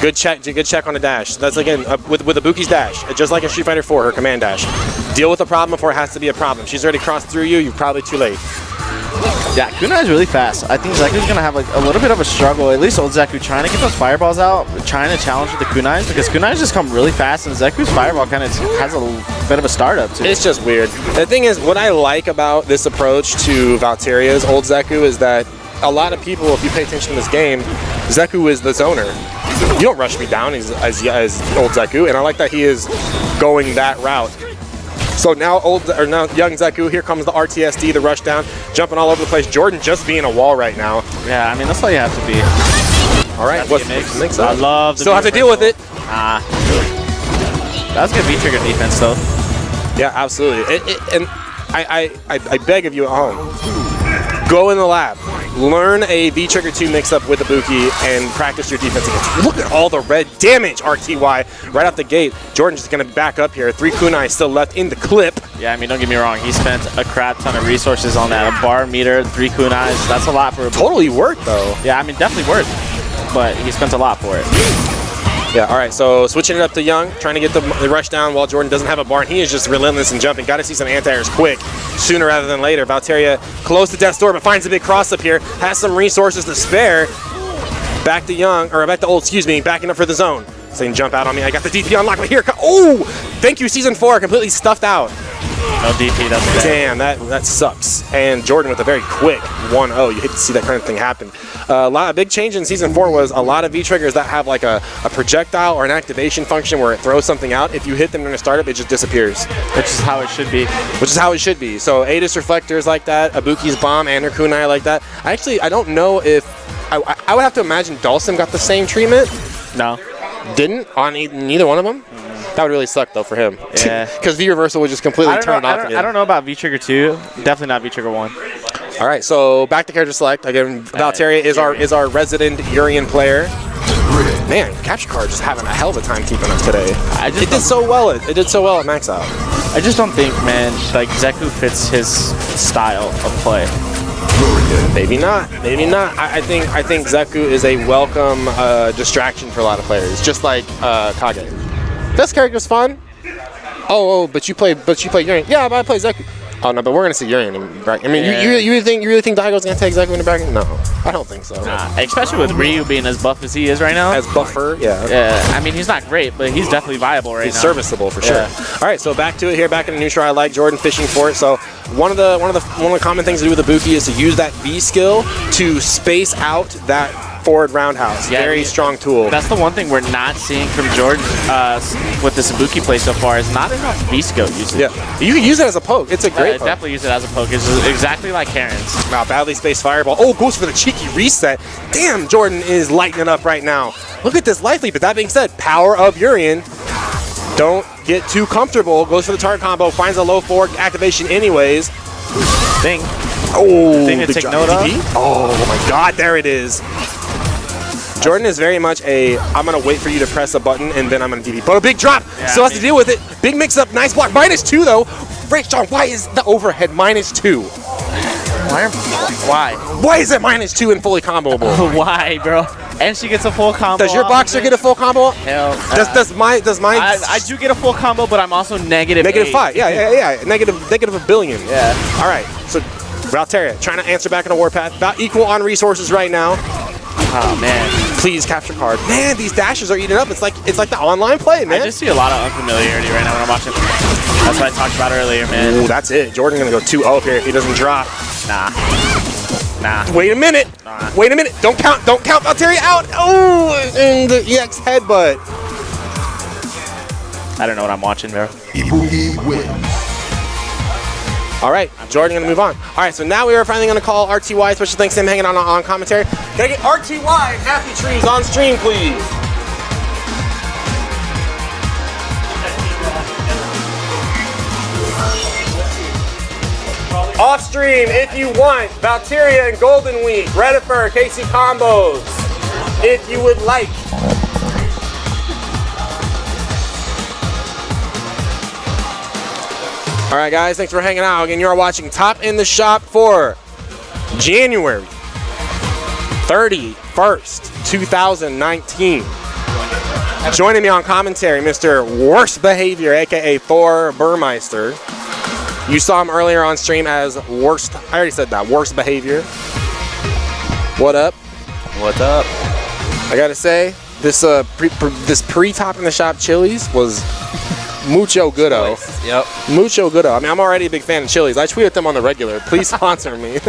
Good check on the dash. That's again with Ibuki's dash, just like in Street Fighter 4, her command dash. Deal with the problem before it has to be a problem. She's already crossed through you. You're probably too late. Yeah, Kunai is really fast. I think Zeku's going to have like a little bit of a struggle, at least old Zeku, trying to get those fireballs out, trying to challenge with the Kunais, because Kunais just come really fast, and Zeku's fireball kind of has a bit of a startup too. It's just weird. The thing is, what I like about this approach to Valteria's old Zeku is that a lot of people, if you pay attention to this game, Zeku is the zoner. You don't rush me down as old Zeku, and I like that he is going that route. So now young Zeku, here comes the RTSD, the rush down, jumping all over the place. Jordan just being a wall right now. Yeah, I mean, that's all you have to be. All right, what's mix up? I love the Still have to deal with it. That was good V-trigger defense, though. Yeah, absolutely. And I beg of you at home, go in the lab. Learn a V-Trigger 2 mix-up with Ibuki and practice your defense against. Look at all the red damage, RTY, right out the gate. Jordan's just going to back up here. 3 kunai still left in the clip. Yeah, I mean, don't get me wrong. He spent a crap ton of resources on that. A bar meter, 3 kunais. That's a lot for Ibuki. Totally worth, though. Yeah, I mean, definitely worth. But he spent a lot for it. Yeah, all right, so switching it up to Young, trying to get the rush down while Jordan doesn't have a bar, and he is just relentless and jumping. Got to see some anti-airs quick, sooner rather than later. Valteria close to death's door, but finds a big cross up here, has some resources to spare. Back to Young, or back to old, excuse me, backing up for the zone. Saying jump out on me, I got the DP unlocked, but here, oh! Thank you, Season 4, completely stuffed out. No DP, that's bad. Damn, that sucks. And Jordan with a very quick 1-0. You hate to see that kind of thing happen. A big change in Season 4 was a lot of V-triggers that have like a projectile or an activation function where it throws something out. If you hit them during a startup, it just disappears. Which is how it should be. Which is how it should be. So Ada's reflectors like that, Ibuki's bomb and her kunai like that. I don't know if... I would have to imagine Dhalsim got the same treatment. No. Didn't? On neither one of them? That would really suck, though, for him. Yeah. Because V-Reversal would just completely turn it off again. I don't know about V-Trigger 2. Definitely not V-Trigger 1. All right, so back to character select. Again, Valteria is our resident Urian player. Man, Capture Card just having a hell of a time keeping us today. It did so well. It did so well at Max Out. I just don't think, man, like Zeku fits his style of play. Maybe not. Maybe not. I think Zeku is a welcome distraction for a lot of players, just like Kage. This character's fun. Oh, but you play Urian. Yeah, but I play Zeku. Oh no, but we're gonna see Urian, right? I mean, Yeah. you really think Daigo's gonna take Zeku in the back? No, I don't think so. Especially with Ryu being as buff as he is right now. As buffer, yeah. Yeah, I mean, he's not great, but he's definitely viable right now. He's serviceable for sure. Yeah. All right, so back to it here, back in the neutral. I like Jordan fishing for it. So one of the common things to do with Ibuki is to use that V skill to space out that forward roundhouse. Yeah, very strong tool. That's the one thing we're not seeing from Jordan with this Ibuki play so far is not enough V-skill usage. Yeah, you can use it as a poke. It's a great poke. Definitely use it as a poke. It's exactly like Karen's. Wow, badly spaced fireball. Oh, goes for the cheeky reset. Damn, Jordan is lighting it up right now. Look at this life leap. But that being said, power of Urian. Don't get too comfortable. Goes for the target combo. Finds a low forward activation anyways. Thing. Oh, Thing to take note of. Oh my God, there it is. Jordan is very much I'm going to wait for you to press a button and then I'm going to DP. But a big drop. Yeah, Still has to deal with it. Big mix up. Nice block. -2 though. Great Sean, why is the overhead -2? Why? Why is it -2 and fully comboable? Why, bro? And she gets a full combo. Does your boxer get a full combo? Hell. Does my I do get a full combo, but I'm also negative -5. Yeah. Negative a billion. Yeah. All right. So Valteria trying to answer back in a warpath. About equal on resources right now. Oh man. Please capture card. Man, these dashes are eating up. It's like the online play, man. I just see a lot of unfamiliarity right now when I'm watching. That's what I talked about earlier, man. Ooh, that's it. Jordan gonna go 2-0 here if he doesn't drop. Nah. Wait a minute. Nah. Wait a minute. Don't count Valteria out. Oh, and the EX headbutt. I don't know what I'm watching, bro. Ibuki wins. All right, Jordan, gonna move on. All right, so now we are finally gonna call RTY. Special thanks to him hanging on commentary. Can I get RTY and Happy Trees on stream, please? Off stream, if you want, Valkyria and Golden Week, Redifer, KC combos, if you would like. All right, guys, thanks for hanging out. Again, you are watching Top in the Shop for January 31st, 2019. Joining me on commentary, Mr. Worst Behavior, aka Thor Burmeister. You saw him earlier on stream as Worst. I already said that. Worst Behavior. What up? What's up? I gotta say, this pre-Top in the Shop Chili's was mucho goodo. Yep. Mucho goodo. I mean, I'm already a big fan of Chili's. I tweet at them on the regular. Please sponsor me.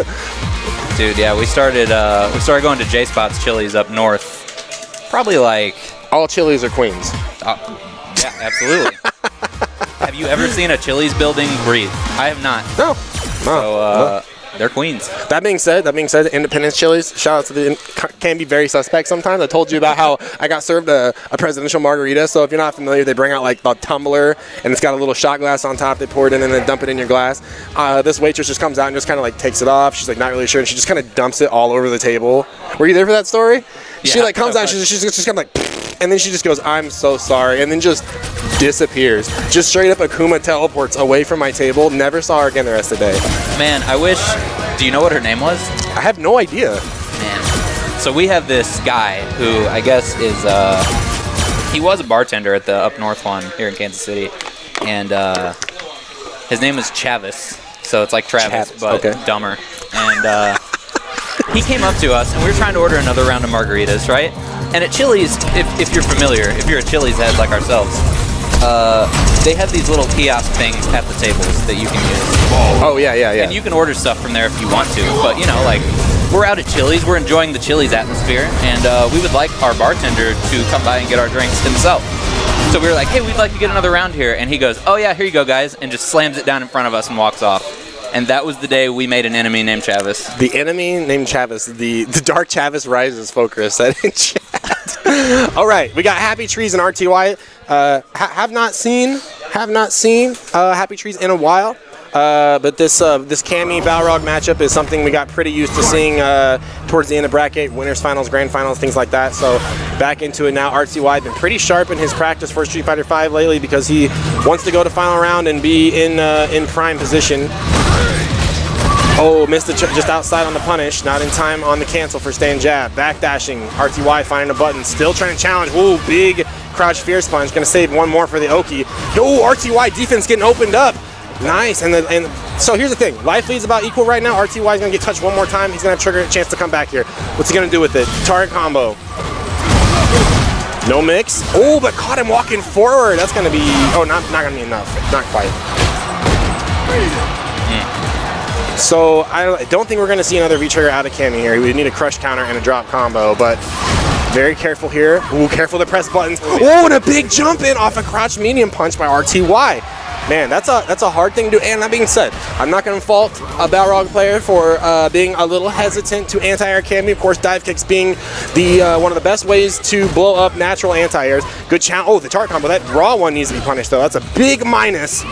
Dude, yeah, we started going to J Spot's Chili's up north. Probably like All Chili's are queens. yeah, absolutely. Have you ever seen a Chili's building breathe? I have not. No. So they're queens. That being said, Independence Chili's, shout out to can be very suspect sometimes. I told you about how I got served a presidential margarita. So if you're not familiar, they bring out like a tumbler and it's got a little shot glass on top. They pour it in and then dump it in your glass. This waitress just comes out and just kind of like takes it off. She's like not really sure, and she just kind of dumps it all over the table. Were you there for that story? She like comes out, she's just kind of like, and then she just goes, "I'm so sorry," and then just disappears. Just straight up Akuma teleports away from my table. Never saw her again the rest of the day. Man, I wish. Do you know what her name was? I have no idea. Man. So we have this guy who I guess is he was a bartender at the up north one here in Kansas City, and his name is Chavis. So it's like Travis, but dumber. And he came up to us, and we were trying to order another round of margaritas, right? And at Chili's, if you're familiar, if you're a Chili's head like ourselves, they have these little kiosk things at the tables that you can use. Oh, yeah. And you can order stuff from there if you want to. But, you know, like, we're out at Chili's. We're enjoying the Chili's atmosphere. And we would like our bartender to come by and get our drinks himself. So we were like, hey, we'd like to get another round here. And he goes, oh, yeah, here you go, guys. And just slams it down in front of us and walks off. And that was the day we made an enemy named Chavis. The enemy named Chavis. The Dark Chavis Rises, Focus said in chat. All right, we got Happy Trees and RTY. Have not seen Happy Trees in a while. But this Cammy Balrog matchup is something we got pretty used to seeing towards the end of bracket, winners finals, grand finals, things like that. So back into it now. RTY been pretty sharp in his practice for Street Fighter V lately because he wants to go to final round and be in prime position. Oh, missed it just outside on the punish. Not in time on the cancel for stand jab. Backdashing. RTY finding a button. Still trying to challenge. Ooh, big crouch fear sponge. Going to save one more for the Oki. Oh, RTY defense getting opened up. Nice. And so here's the thing. Life leads about equal right now. RTY is going to get touched one more time. He's going to have trigger a chance to come back here. What's he going to do with it? Target combo. No mix. Oh, but caught him walking forward. That's going to be... Oh, not going to be enough. Not quite. So I don't think we're going to see another V-trigger out of Cammy here. We need a crush counter and a drop combo, but very careful here. Ooh, careful to press buttons. Oh, and a big jump in off a crouch medium punch by RTY. Man, that's a hard thing to do. And that being said, I'm not going to fault a Balrog player for being a little hesitant to anti-air Cammy. Of course, dive kicks being the one of the best ways to blow up natural anti-airs. Good challenge. Oh, the chart combo. That raw one needs to be punished, though. That's a big minus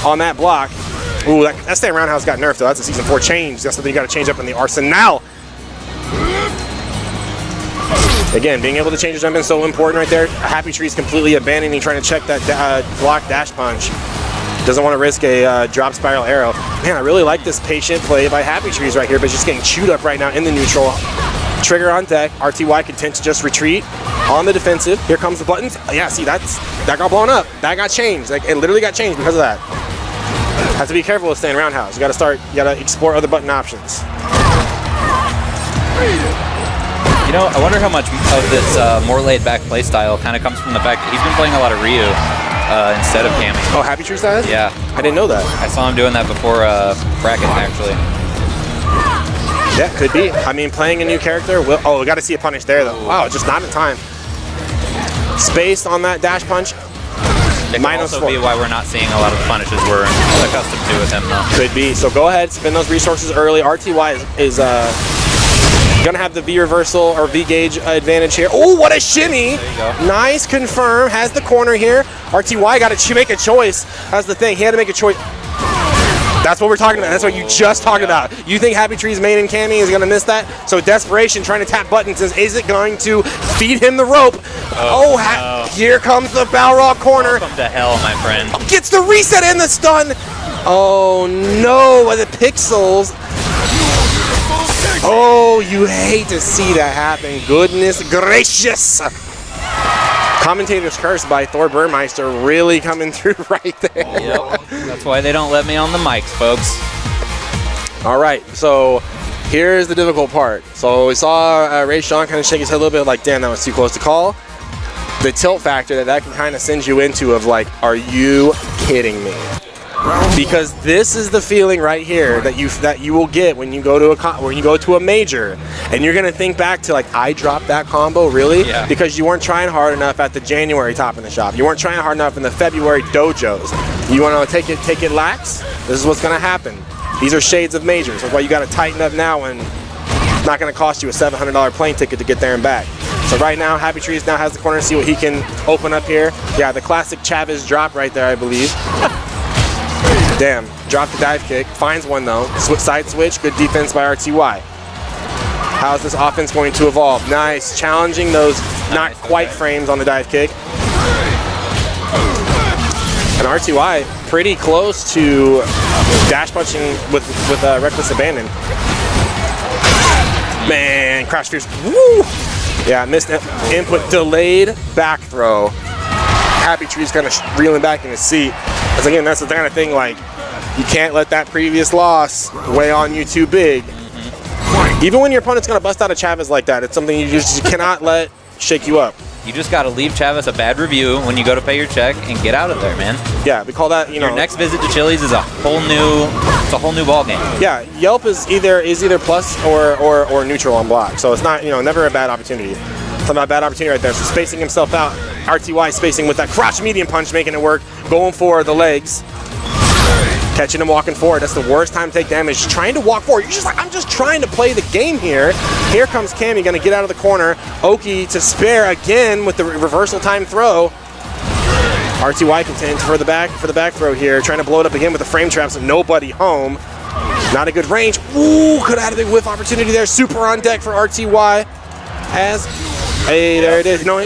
on that block. Ooh, that stand roundhouse got nerfed, though. That's a Season 4 change. That's something you got to change up in the arsenal. Again, being able to change your jump in is so important right there. Happy Tree's completely abandoning trying to check that block dash punch. Doesn't want to risk a drop spiral arrow. Man, I really like this patient play by Happy Trees right here, but just getting chewed up right now in the neutral. Trigger on deck. RTY content to just retreat on the defensive. Here comes the buttons. Yeah, see, that got blown up. That got changed. Like, it literally got changed because of that. Have to be careful with staying roundhouse. You gotta explore other button options. You know, I wonder how much of this more laid-back play style kind of comes from the fact that he's been playing a lot of Ryu instead of Cammy. Oh, Happy Tree style? Yeah. I didn't know that. I saw him doing that before bracket, actually. Yeah, could be. I mean, playing a new character. Oh, we got to see a punish there, though. Wow, just not in time. Spaced on that dash punch. It could Minus also 4. be why we're not seeing a lot of the punishes we're accustomed to with him, though. Could be. So go ahead, spend those resources early. RTY is gonna have the V reversal or V gauge advantage here. Oh, what a shimmy! There you go. Nice, confirm. Has the corner here. RTY got to make a choice. That's the thing. He had to make a choice. That's what we're talking about. That's what you just talked about. You think Happy Tree's main and Cammy is gonna miss that? So desperation, trying to tap buttons. Is it going to feed him the rope? No. Here comes the Balrog corner. Welcome to hell, my friend. Gets the reset and the stun. Oh no, the pixels. Oh, you hate to see that happen. Goodness gracious. Commentator's curse by Thor Burmeister really coming through right there. Yep. That's why they don't let me on the mics, folks. All right, so here's the difficult part. So we saw Ray Sean kind of shake his head a little bit like, damn, that was too close to call. The tilt factor that can kind of send you into of like, are you kidding me? Because this is the feeling right here that you will get when you go to a major, and you're gonna think back to like, I dropped that combo, really? Yeah. Because you weren't trying hard enough at the January top in the shop. You weren't trying hard enough in the February dojos. You want to take it lax? This is what's gonna happen. These are shades of majors. That's why you got to tighten up now, and it's not gonna cost you a $700 plane ticket to get there and back. So right now, Happy Trees now has the corner to see what he can open up here. Yeah, the classic Chavez drop right there, I believe. Damn, dropped the dive kick, finds one though. Side switch, good defense by RTY. How's this offense going to evolve? Nice, challenging those not quite frames on the dive kick. And RTY pretty close to dash punching with reckless abandon. Man, crash fierce, woo! Yeah, missed input, delayed back throw. Happy Tree's kind of reeling back in his seat. Because again, that's the kind of thing, like, you can't let that previous loss weigh on you too big. Even when your opponent's going to bust out a Chavez like that, it's something you just cannot let shake you up. You just got to leave Chavez a bad review when you go to pay your check and get out of there, man. Yeah, we call that, Your next visit to Chili's is a whole new ball game. Yeah, Yelp is either plus or neutral on block. So it's not, never a bad opportunity. It's not a bad opportunity right there. So spacing himself out. RTY spacing with that crotch medium punch, making it work. Going for the legs. Catching him walking forward. That's the worst time to take damage. Just trying to walk forward. You're just like, I'm just trying to play the game here. Here comes Cammy, gonna get out of the corner. Oki to spare again with the reversal time throw. RTY contends for the back throw here. Trying to blow it up again with the frame traps and nobody home. Not a good range. Ooh, could have had a big whiff opportunity there. Super on deck for RTY. Hey, there it is. No,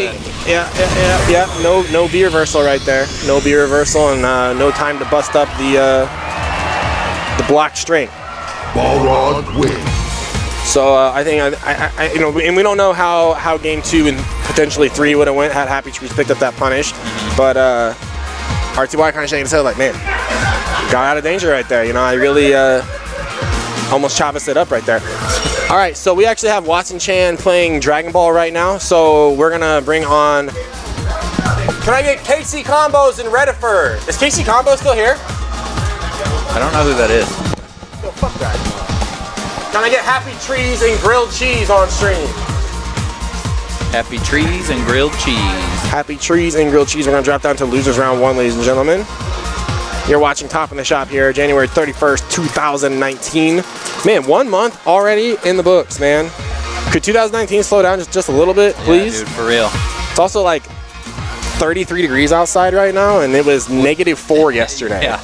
no B reversal right there. No B reversal and no time to bust up the blocked straight. Balrog wins. So I think and we don't know how game 2 and potentially 3 would have went had Happy Trees picked up that punish, but RTY kind of shaking his head like, man, got out of danger right there. I really almost Chavez it up right there. All right, so we actually have Watson Chan playing Dragon Ball right now, so we're gonna bring on. Can I get KC Combos in Rediford? Is KC Combo still here? I don't know who that is. Yo, fuck that. Can I get Happy Trees and Grilled Cheese on stream? Happy Trees and Grilled Cheese. Happy Trees and Grilled Cheese. We're gonna drop down to losers round 1, ladies and gentlemen. You're watching Top in the Shop here, January 31st, 2019. Man, 1 month already in the books, man. Could 2019 slow down just a little bit, please? Yeah, dude, for real. It's also like 33 degrees outside right now, and it was -4 yesterday. Yeah.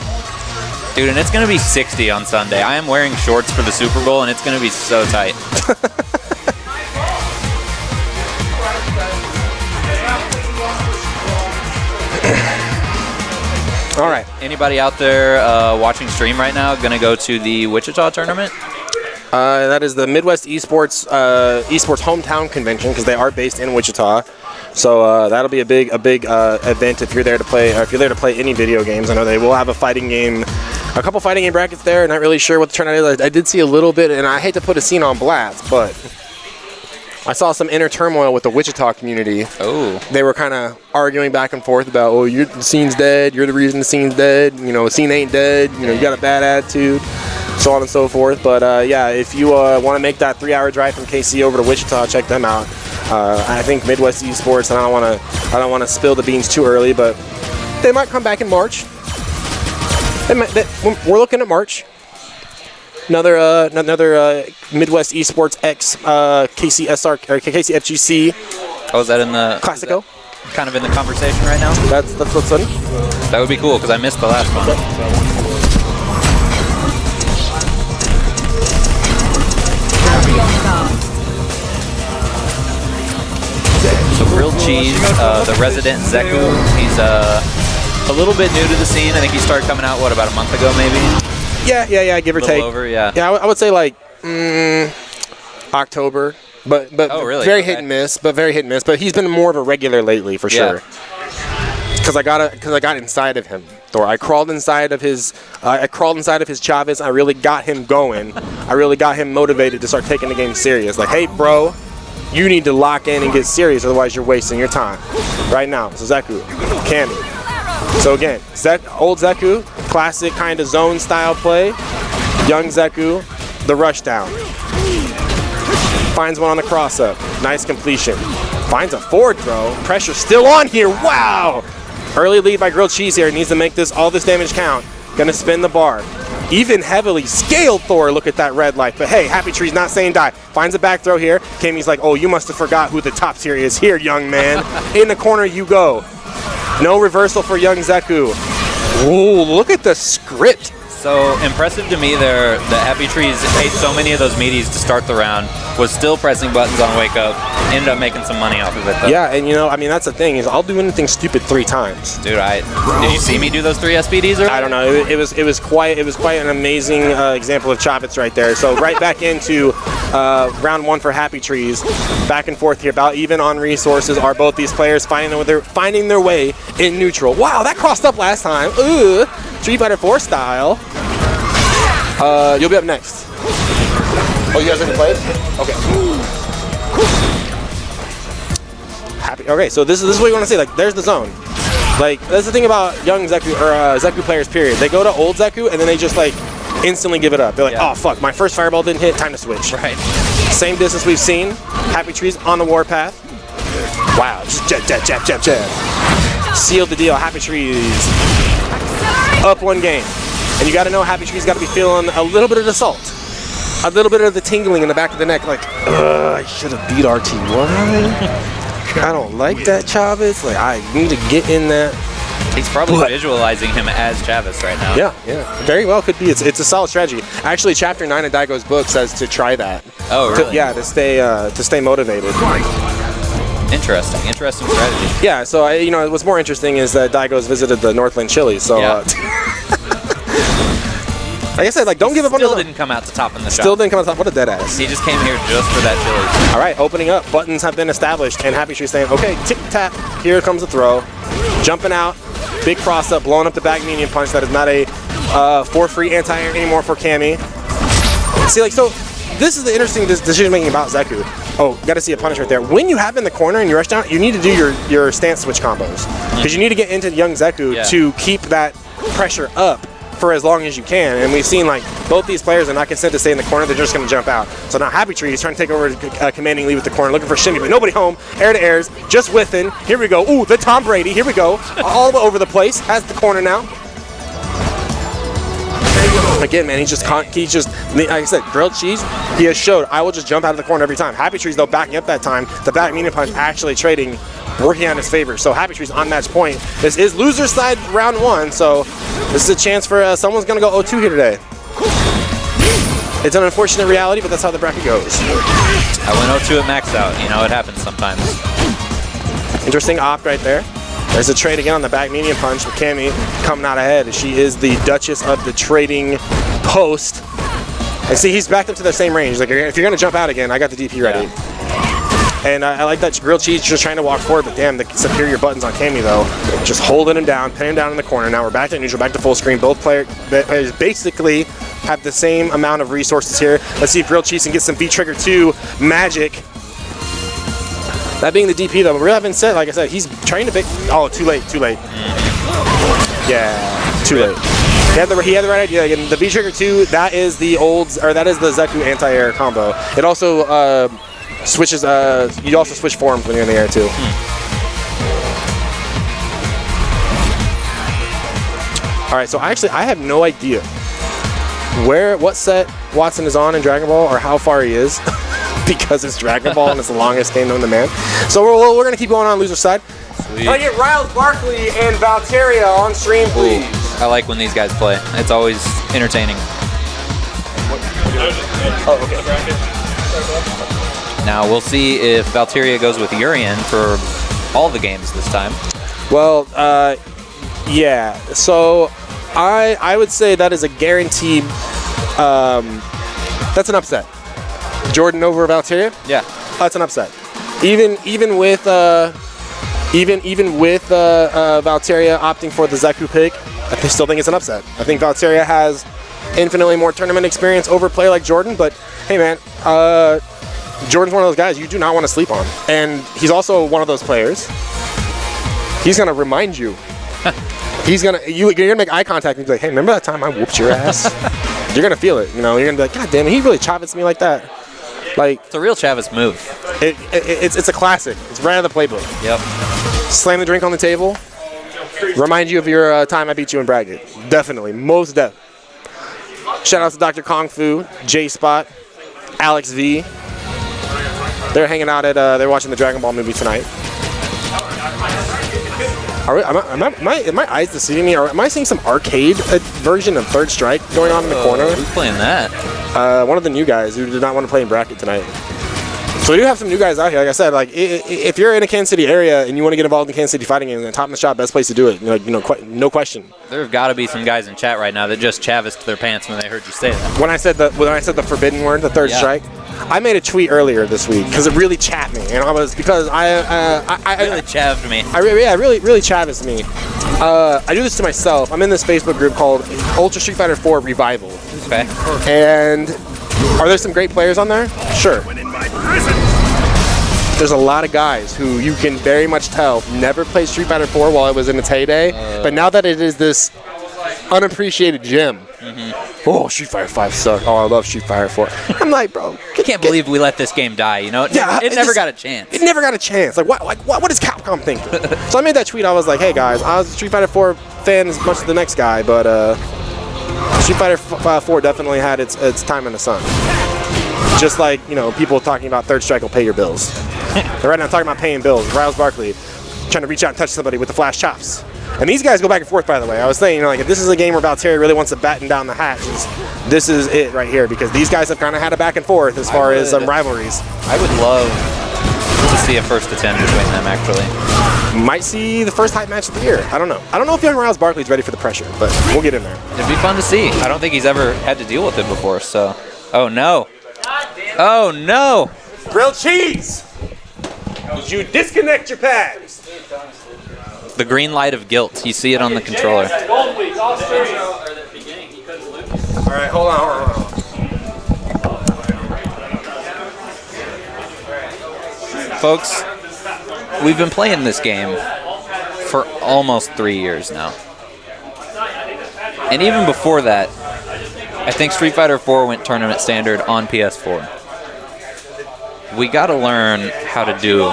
Dude, and it's going to be 60 on Sunday. I am wearing shorts for the Super Bowl, and it's going to be so tight. All right. Anybody out there watching stream right now going to go to the Wichita tournament? That is the Midwest Esports hometown convention because they are based in Wichita. So that'll be a big event if you're there to play. If you're there to play any video games, I know they will have a couple fighting game brackets there. Not really sure what the turnout is. I did see a little bit, and I hate to put a scene on blast, but I saw some inner turmoil with the Wichita community. Oh. They were kind of arguing back and forth about, oh, the scene's dead. You're the reason the scene's dead. The scene ain't dead. You got a bad attitude. So on and so forth. But yeah, if you want to make that 3-hour drive from KC over to Wichita, check them out. I think Midwest Esports. And I don't want to spill the beans too early, but They might come back in March. We're looking at March. Another Midwest Esports X KCSR or KCFGC. Oh, is that in the Classico? Kind of in the conversation right now? That's what's funny. That would be cool because I missed the last one. So Grilled Cheese, the resident Zeku, he's a little bit new to the scene. I think he started coming out, what, about a month ago maybe? Yeah, give or take. Over, yeah. Yeah, I would say like October, but Oh, really? very Okay. hit and miss. But he's been more of a regular lately for sure. Because I got inside of him, Thor. I crawled inside of his Chavez. I really got him going. I really got him motivated to start taking the game serious. Like, hey, bro, you need to lock in and get serious, otherwise you're wasting your time. Right now, so Zeku, Cammy. So again, old Zeku, classic kind of zone style play. Young Zeku, the rush down. Finds one on the cross up. Nice completion. Finds a forward throw. Pressure still on here. Wow! Early lead by Grilled Cheese here. Needs to make all this damage count. Gonna spin the bar. Even heavily scaled Thor. Look at that red light. But hey, Happy Tree's not saying die. Finds a back throw here. Kami's like, oh, you must have forgot who the top tier is here, young man. In the corner you go. No reversal for young Zeku. Ooh, look at the script. So impressive to me there. The Happy Trees ate so many of those meaties to start the round, was still pressing buttons on wake up, ended up making some money off of it though. Yeah, and that's the thing is I'll do anything stupid 3 times. Dude, did you see me do those 3 SPDs earlier? I don't know. It was quite an amazing example of Chavez right there. So right back into round 1 for Happy Trees. Back and forth here, about even on resources. Are both these players finding their way in neutral? Wow, that crossed up last time. Ooh, Street Fighter 4 style. You'll be up next. Oh, you guys already played? Okay. Happy. Okay, so this is what you want to say. Like, there's the zone. Like, that's the thing about young Zeku or Zeku players. Period. They go to old Zeku and then they just like instantly give it up. They're like, oh fuck, my first fireball didn't hit. Time to switch. Right. Same distance we've seen. Happy Trees on the warpath. Wow, just jab. Sealed the deal. Happy Trees up 1 game. And you got to know Happy Tree's got to be feeling a little bit of the salt. A little bit of the tingling in the back of the neck. Like, I should have beat RT1. I don't like that Chavez. Like, I need to get in that. He's probably visualizing him as Chavez right now. Yeah. Very well could be. It's a solid strategy. Actually, Chapter 9 of Daigo's book says to try that. Oh, really? To stay motivated. Interesting strategy. Yeah, so what's more interesting is that Daigo's visited the Northland Chili, so like I said, like, don't give up on the Still didn't come out to top in the shop. Still didn't come on top. What a dead ass. He just came here just for that chili. All right, opening up. Buttons have been established, and Happy Tree saying, okay, tick tap. Here comes the throw. Jumping out. Big cross up, blowing up the back medium punch. That is not a for free anti-air anymore for Cammy. See, like, so this is the interesting decision making about Zeku. Oh, got to see a punish right there. When you have in the corner and you rush down, you need to do your stance switch combos. Because you need to get into young Zeku to keep that pressure up for as long as you can. And we've seen, like, both these players are not content to stay in the corner. They're just going to jump out. So now Happy Tree is trying to take over commanding lead with the corner, looking for Shimmy, but nobody home. Air to airs, just within. Here we go. Ooh, the Tom Brady. Here we go. All over the place. Has the corner now. Again, man, he's just, like I said, Grilled Cheese, he has showed, I will just jump out of the corner every time. Happy Tree's, though, backing up that time. The back medium punch actually trading, working on his favor. So Happy Tree's on match point. This is loser side round 1, so this is a chance for someone's going to go 0-2 here today. It's an unfortunate reality, but that's how the bracket goes. I went 0-2 at max out. You know, it happens sometimes. Interesting op right there. There's a trade again on the back medium punch with Cammy coming out ahead. She is the Duchess of the trading post. And see, he's backed up to the same range. Like, if you're going to jump out again, I got the DP ready. Yeah. And I like that Grilled Cheese just trying to walk forward, but damn, the superior buttons on Cammy, though. Just holding him down, pinning him down in the corner. Now we're back to neutral, back to full screen. Both players basically have the same amount of resources here. Let's see if Grilled Cheese can get some V-Trigger 2 magic. That being the DP, though, but really haven't said, like I said, he's trying to pick. Oh, too late. Yeah, too late. He had the right idea. Again, the V-Trigger 2, that is the Zeku anti-air combo. It also switches, you also switch forms when you're in the air, too. All right, so I have no idea what set Watson is on in Dragon Ball or how far he is because it's Dragon Ball and it's the longest game known to man. So we're going to keep going on loser side. Can I get Riles Barkley and Valteria on stream, please? Ooh, I like when these guys play. It's always entertaining. Oh, okay. Now we'll see if Valteria goes with Urian for all the games this time. Well, yeah. So I would say that is a guaranteed. That's an upset. Jordan over Valteria. Yeah, That's an upset. Even with Valteria opting for the Zeku pick, I still think it's an upset. I think Valteria has infinitely more tournament experience over play like Jordan, but hey man, Jordan's one of those guys you do not want to sleep on. And he's also one of those players. He's gonna remind you. You're gonna make eye contact and be like, hey, remember that time I whooped your ass? You're gonna feel it, you know, you're gonna be like, God damn it, he really Chavitzed me like that. Like, it's a real Chavez move. it's a classic. It's right out of the playbook. Yep. Slam the drink on the table. Remind you of your time I beat you in bracket. Definitely, most definitely. Shout out to Dr. Kung Fu, J Spot, Alex V. They're hanging out they're watching the Dragon Ball movie tonight. Am my eyes deceiving me? Or am I seeing some arcade version of Third Strike going on in the corner? Who's playing that? One of the new guys who did not want to play in bracket tonight. So we do have some new guys out here. Like I said, like if you're in a Kansas City area and you want to get involved in Kansas City fighting games, then Top in the Shop, best place to do it. Like, no question. There have got to be some guys in chat right now that just Chavezed their pants when they heard you say that. When I said the forbidden word, the Third Strike, I made a tweet earlier this week because it really chapped me, and I really chaved me. Really chaves me. I do this to myself. I'm in this Facebook group called Ultra Street Fighter 4 Revival. Okay. And are there some great players on there? Sure. There's a lot of guys who you can very much tell never played Street Fighter 4 while it was in its heyday, but now that it is this unappreciated gem. Oh, Street Fighter 5 sucks. Oh, I love Street Fighter 4. I'm like, bro, I can't believe we let this game die. You know, it never got a chance. It never got a chance. Like, what is Capcom thinking? So I made that tweet. I was like, hey guys, I was a Street Fighter 4 fan as much as the next guy, but Street Fighter 4 definitely had its time in the sun. Just like, people talking about Third Strike will pay your bills. And right now, I'm talking about paying bills. Riles Barkley trying to reach out and touch somebody with the flash chops. And these guys go back and forth, by the way. I was saying, like, if this is a game where Valtteri really wants to batten down the hatches, this is it right here, because these guys have kind of had a back and forth as far as rivalries. I would love to see a first attempt between them, actually. Might see the first hype match of the year. I don't know. I don't know if young Riles Barkley's ready for the pressure, but we'll get in there. It'd be fun to see. I don't think he's ever had to deal with it before, so. Oh, no. Oh, no. Grilled cheese! Did you disconnect your pads? The green light of guilt. You see it on the controller. All right, hold on. Folks, we've been playing this game for almost 3 years now. And even before that, I think Street Fighter 4 went tournament standard on PS4. We gotta learn how to do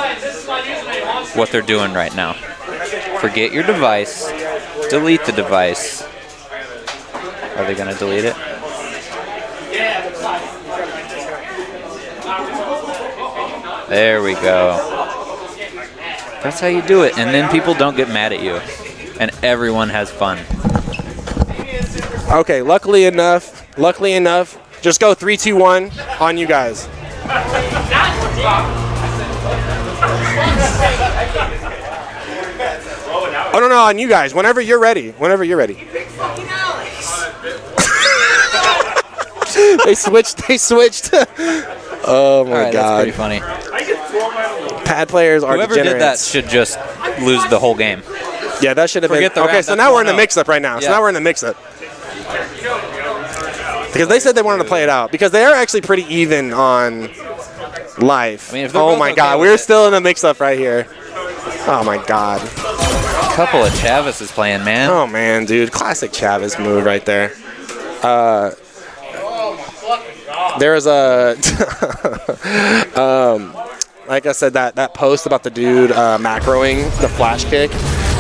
what they're doing right now. Forget your device, delete the device. Are they gonna delete it? There we go. That's how you do it, and then people don't get mad at you, and everyone has fun. Okay, luckily enough, just go 3, 2, 1 on you guys. Oh no, on you guys. Whenever you're ready. They switched. Oh my God. God. That's pretty funny. Pad players are Whoever degenerates. did that should just lose the whole game. Yeah, that should have been. Forget the Okay, round, so that's now we're in the 1-0. mix-up right now. So Yeah. now we're in the mix-up. Because they said they wanted to play it out. Because they are actually pretty even on life. I mean, if they're oh both my okay God, with we're it. still in the mix-up right here. Oh my God. A couple of Chavez is playing, man. Oh man, dude, classic Chavez move right there. There's a, like I said, that post about the dude macroing the flash kick.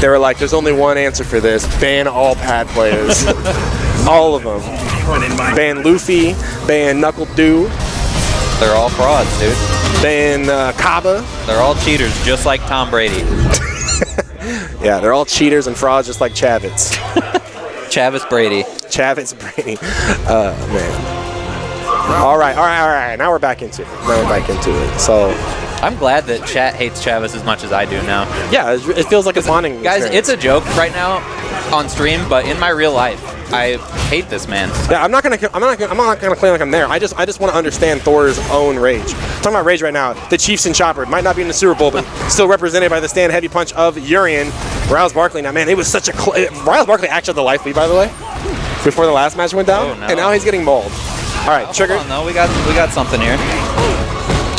They were like, there's only one answer for this. Ban all pad players. All of them. Ban Luffy, ban Knuckle Dew. They're all frauds, dude. Ban Kaba. They're all cheaters, just like Tom Brady. Yeah, they're all cheaters and frauds just like Chavez. Chavis Brady. Chavez Brady. Man. All right. Now we're back into it. So, I'm glad that chat hates Chavis as much as I do now. yeah, it feels like a bonding Guys, experience. it's a joke right now on stream, but in my real life, I hate this man. Yeah, I'm not gonna claim like I'm there. I just want to understand Thor's own rage. Talking about rage right now, the Chiefs and Chopper might not be in the Super Bowl, but still represented by the stand heavy punch of Urian. Riles Barkley. Now, man, it was such a Riles Barkley actually had the life lead, by the way, before the last match went down, and now he's getting mauled. All right, Trigger. Hold on, no, we got something here.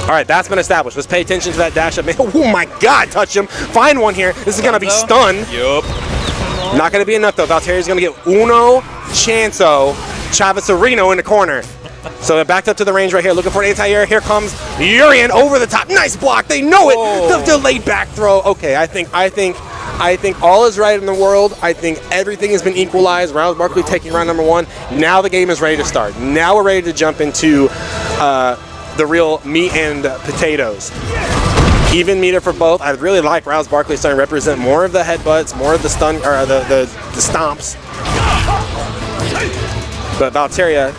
All right, that's been established. Let's pay attention to that dash up. Man, oh my God, touch him. Find one here. This is gonna be stun. Yup. Not gonna be enough though. Valteria's gonna get Uno Chanso Chavisarino in the corner. So they're backed up to the range right here, looking for an anti-air. Here comes Urian over the top. Nice block. They know it. The delayed back throw. Okay, I think all is right in the world. I think everything has been equalized. Riles Barkley taking round number 1. Now the game is ready to start. Now we're ready to jump into the real meat and potatoes. Even meter for both. I really like Riles Barkley starting to represent more of the headbutts, more of the stun, or the stomps. But Valteria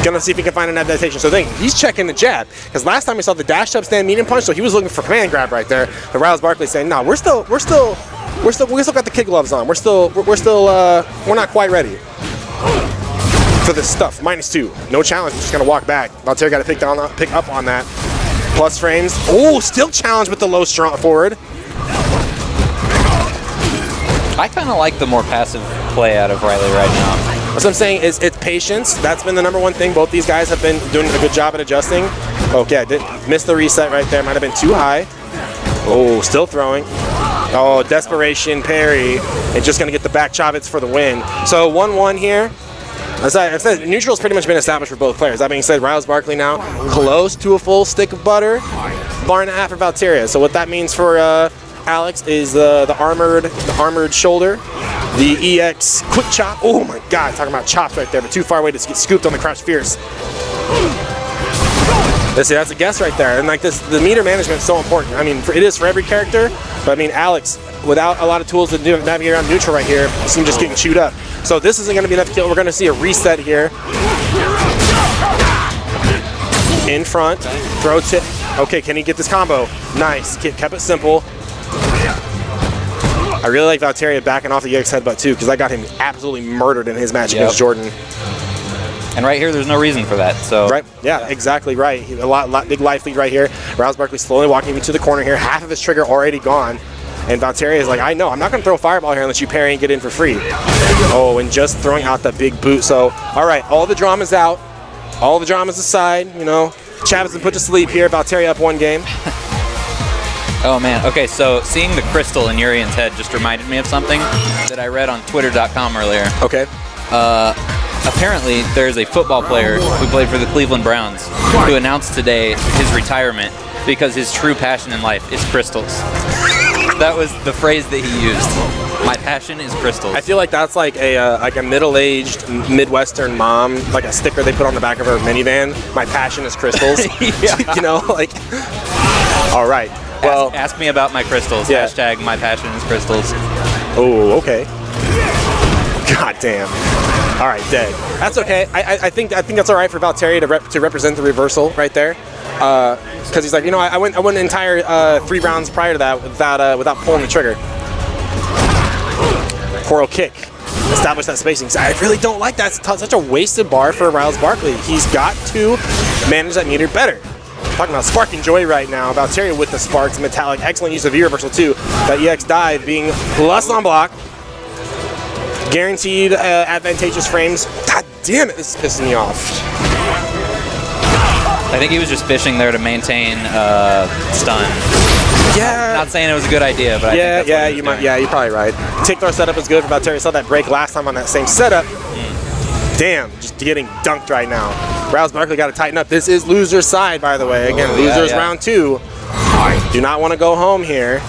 gonna see if he can find an adaptation. So he's checking the jab, because last time we saw the dash up stand medium punch, so he was looking for command grab right there. But Riles Barkley saying, "No, we still got the kid gloves on. We're not quite ready for this stuff." -2, no challenge. Just gonna walk back. Valteria got to pick up on that. Plus frames. Oh, still challenged with the low strong forward. I kind of like the more passive play out of Riley right now. What I'm saying is it's patience. That's been the number one thing. Both these guys have been doing a good job at adjusting. Okay, I did miss the reset right there. Might have been too high. Oh, still throwing. Oh, desperation parry. And just going to get the back Chavez for the win. So 1-1 here. As I said, neutral's pretty much been established for both players. That being said, Riles Barkley now close to a full stick of butter. Bar and a half for Valteria. So what that means for Alex is the armored shoulder, the EX quick chop. Oh my God, talking about chops right there, but too far away to get scooped on the crouch fierce. That's a guess right there, and like this, the meter management is so important. I mean, it is for every character, but I mean, Alex, without a lot of tools to navigate around neutral right here, seems just getting chewed up. So this isn't going to be enough to kill. We're going to see a reset here. In front, throw tip. Okay, can he get this combo? Nice, kept it simple. I really like Valteria backing off the EX headbutt too, because I got him absolutely murdered in his match against Jordan. And right here, there's no reason for that. So right, yeah, exactly right. A lot big life lead right here. Riles Barkley slowly walking into the corner here. Half of his trigger already gone. And Valteria is like, I know, I'm not going to throw a fireball here unless you parry and get in for free. Oh, and just throwing out the big boot. So, all right, all the drama's out. All the drama's aside, you know. Chavez been put to sleep here. Valteria up 1 game. Oh man, okay, so seeing the crystal in Urian's head just reminded me of something that I read on twitter.com earlier. Okay. Apparently, there's a football player who played for the Cleveland Browns who announced today his retirement because his true passion in life is crystals. That was the phrase that he used. My passion is crystals. I feel like that's like a middle-aged Midwestern mom, like a sticker they put on the back of her minivan. My passion is crystals. Yeah. You know, like. All right. Well, ask me about my crystals. Yeah. Hashtag my passion is crystals. Oh, okay. God damn. All right, dead. That's okay. I think that's all right for Valteria to represent the reversal right there, because he's like, you know, I went an entire 3 rounds prior to that without pulling the trigger. Coral kick. Establish that spacing. I really don't like that. It's such a wasted bar for Riles Barkley. He's got to manage that meter better. Talking about sparking joy right now. Valteria with the sparks, metallic, excellent use of E-reversal too. That EX dive being plus on block. Guaranteed advantageous frames. God damn it, this is pissing me off. I think he was just fishing there to maintain stun. Yeah. Not saying it was a good idea, but I think that's what he was doing. you're probably right. Tick throw setup is good for Valteria. Saw that break last time on that same setup. Damn, just getting dunked right now. Riles Barkley got to tighten up. This is loser's side, by the way. Again, losers round 2. Do not want to go home here.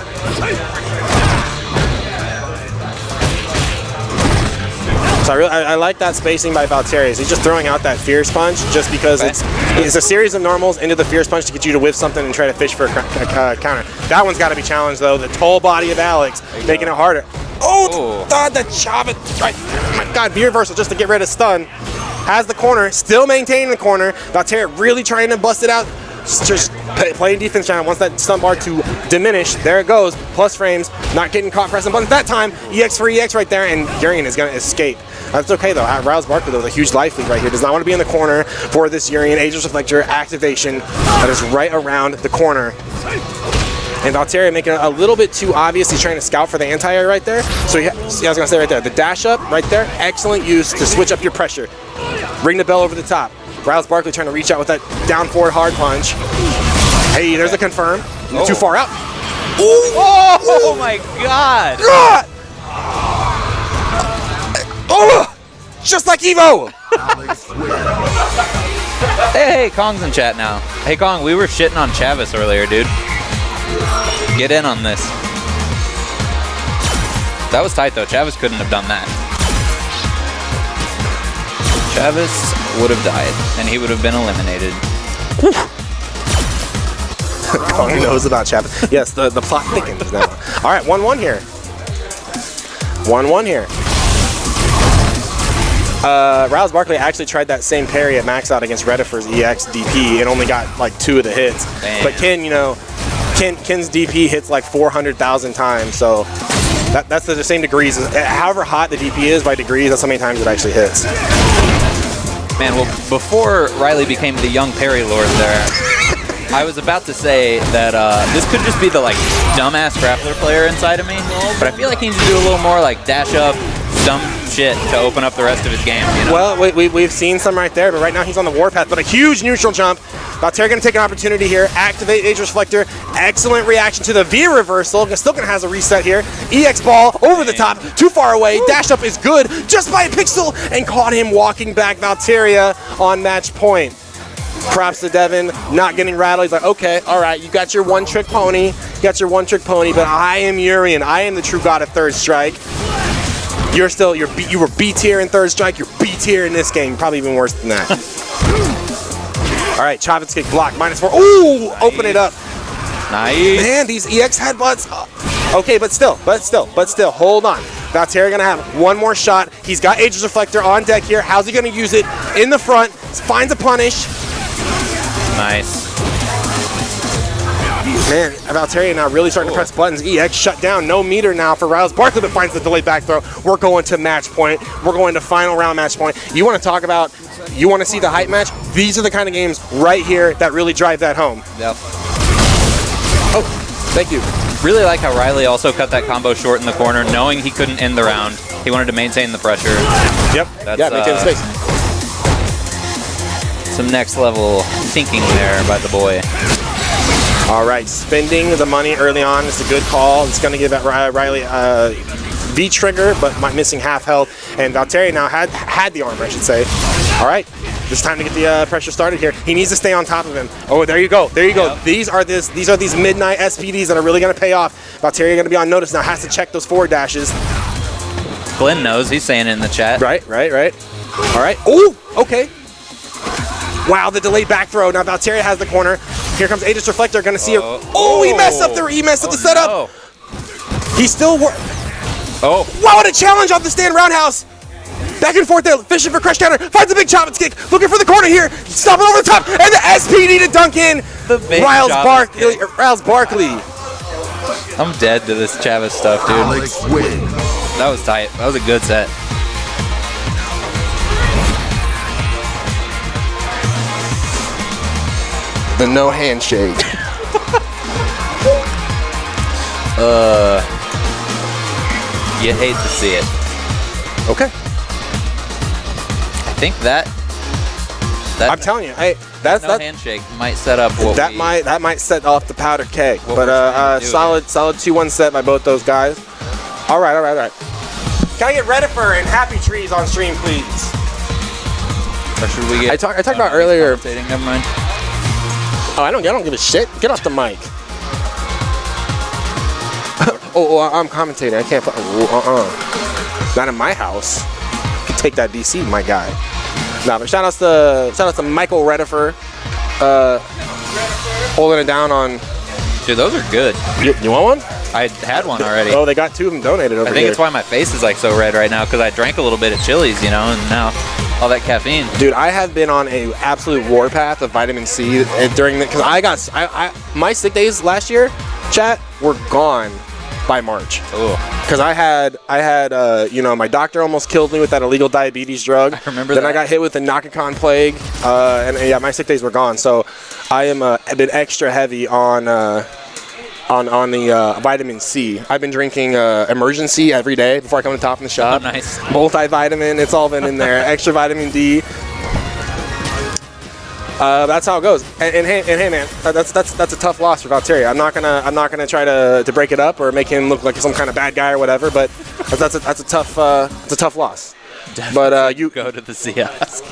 So I like that spacing by Valterius. He's just throwing out that Fierce Punch just because it's a series of normals into the Fierce Punch to get you to whiff something and try to fish for a counter. That one's got to be challenged, though. The tall body of Alex making it harder. Oh, God, that Chavez. Right. Oh, my God, V-reversal just to get rid of stun. Has the corner, still maintaining the corner. Valterius really trying to bust it out. Just playing defense channel. Wants that stun bar to diminish. There it goes. Plus frames. Not getting caught pressing buttons that time. EX for EX right there, and Urian is going to escape. That's okay, though. Rouse Barkley, though, with a huge life lead right here. Does not want to be in the corner for this Urian Ageless Reflector activation that is right around the corner. And Valterius making it a little bit too obvious. He's trying to scout for the anti-air right there. So I was going to say right there, the dash up right there, excellent use to switch up your pressure. Ring the bell over the top. Rouse Barkley trying to reach out with that down forward hard punch. Hey, there's a confirm. Too far out. Ooh. Oh my God. God. Oh, just like Evo. Hey, Kong's in chat now. Hey, Kong, we were shitting on Chavez earlier, dude. Get in on this. That was tight, though. Chavez couldn't have done that. Chavez would have died, and he would have been eliminated. Kong knows about Chavez. Yes, the plot thickens now. All right, 1-1 here. 1-1 here. Rouse Barkley actually tried that same parry at max out against Redifer's EX DP and only got like 2 of the hits. Damn. But Ken, you know, Ken's DP hits like 400,000 times, so that's the same degrees. However hot the DP is by degrees, that's how many times it actually hits. Man, well, before Riley became the young parry lord there, I was about to say that this could just be the like dumbass grappler player inside of me, but I feel like he needs to do a little more like dash up, dumb shit to open up the rest of his game, you know? Well, we've seen some right there, but right now he's on the warpath, but a huge neutral jump. Valterius going to take an opportunity here, activate Ageless Reflector, excellent reaction to the V-reversal, still going to has a reset here. EX ball over the top, too far away, dash up is good, just by a pixel, and caught him walking back. Valterius on match point. Props to Devin, not getting rattled. He's like, okay, all right, you got your one-trick pony, but I am Urian. I am the true god of third strike. You were B tier in third strike. You're B tier in this game. Probably even worse than that. All right, Chavez kick block, -4. Ooh, nice. Open it up. Nice. Man, these EX headbutts. Okay, but still, hold on. Valterius gonna have one more shot. He's got Ageless Reflector on deck here. How's he gonna use it? In the front, finds a punish. Nice. Man, Valterius now really starting to press buttons. EX shut down. No meter now for Rouse Barkley, but finds the delayed back throw. We're going to match point. We're going to final round match point. You want to talk about, you want to see the hype match? These are the kind of games right here that really drive that home. Yep. Oh, thank you. Really like how Riley also cut that combo short in the corner, knowing he couldn't end the round. He wanted to maintain the pressure. Yep. Maintain the space. Some next level thinking there by the boy. All right, spending the money early on is a good call. It's going to give Riley V-trigger, but missing half health. And Valterius now had the armor, I should say. All right, it's time to get the pressure started here. He needs to stay on top of him. Oh, there you go. Yep. These are these midnight SPDs that are really going to pay off. Valterius going to be on notice now. Has to check those forward dashes. Glenn knows. He's saying it in the chat. Right. All right. Oh, okay. Wow, the delayed back throw. Now Valterius has the corner. Here comes Aegis Reflector, gonna see her. Oh, he messed up the setup. No. He's still wow, what a challenge off the stand roundhouse. Back and forth there, fishing for crush counter. Finds a big Chavez kick, looking for the corner here. Stop it over the top, and the SPD to dunk in. Rouse Barkley. I'm dead to this Chavez stuff, dude. That was tight. That was a good set. The no handshake. You hate to see it. Okay. I think that I'm telling you, hey, that handshake might set up what that might set off the powder keg. But solid 2-1 set by both those guys. All right. Can I get Redifer and Happy Trees on stream, please? Or should we get? I talked about earlier. Never mind. Oh, I don't give a shit. Get off the mic. I'm commentating. I can't. Not in my house. take that DC, my guy. Nah, but shout outs to Michael Redifer, holding it down on. Dude, those are good. You want one? I had one already. Oh, they got 2 of them donated over I think here. it's why my face is like so red right now because I drank a little bit at Chili's, you know, and now all that caffeine. Dude, I have been on a absolute warpath of vitamin C during the, because my sick days last year, chat, were gone by March. Because I had my doctor almost killed me with that illegal diabetes drug. I remember then that. I got hit with the Nakakon plague, and yeah, my sick days were gone. So I am a bit extra heavy on the vitamin C. I've been drinking Emergency every day before I come to Top in the Shop. Oh, nice. Multivitamin, it's all been in there. Extra vitamin D. That's how it goes. And hey, man, that's a tough loss for Valtteri. I'm not gonna try to break it up or make him look like some kind of bad guy or whatever. But that's a tough loss. But you go to the kiosk.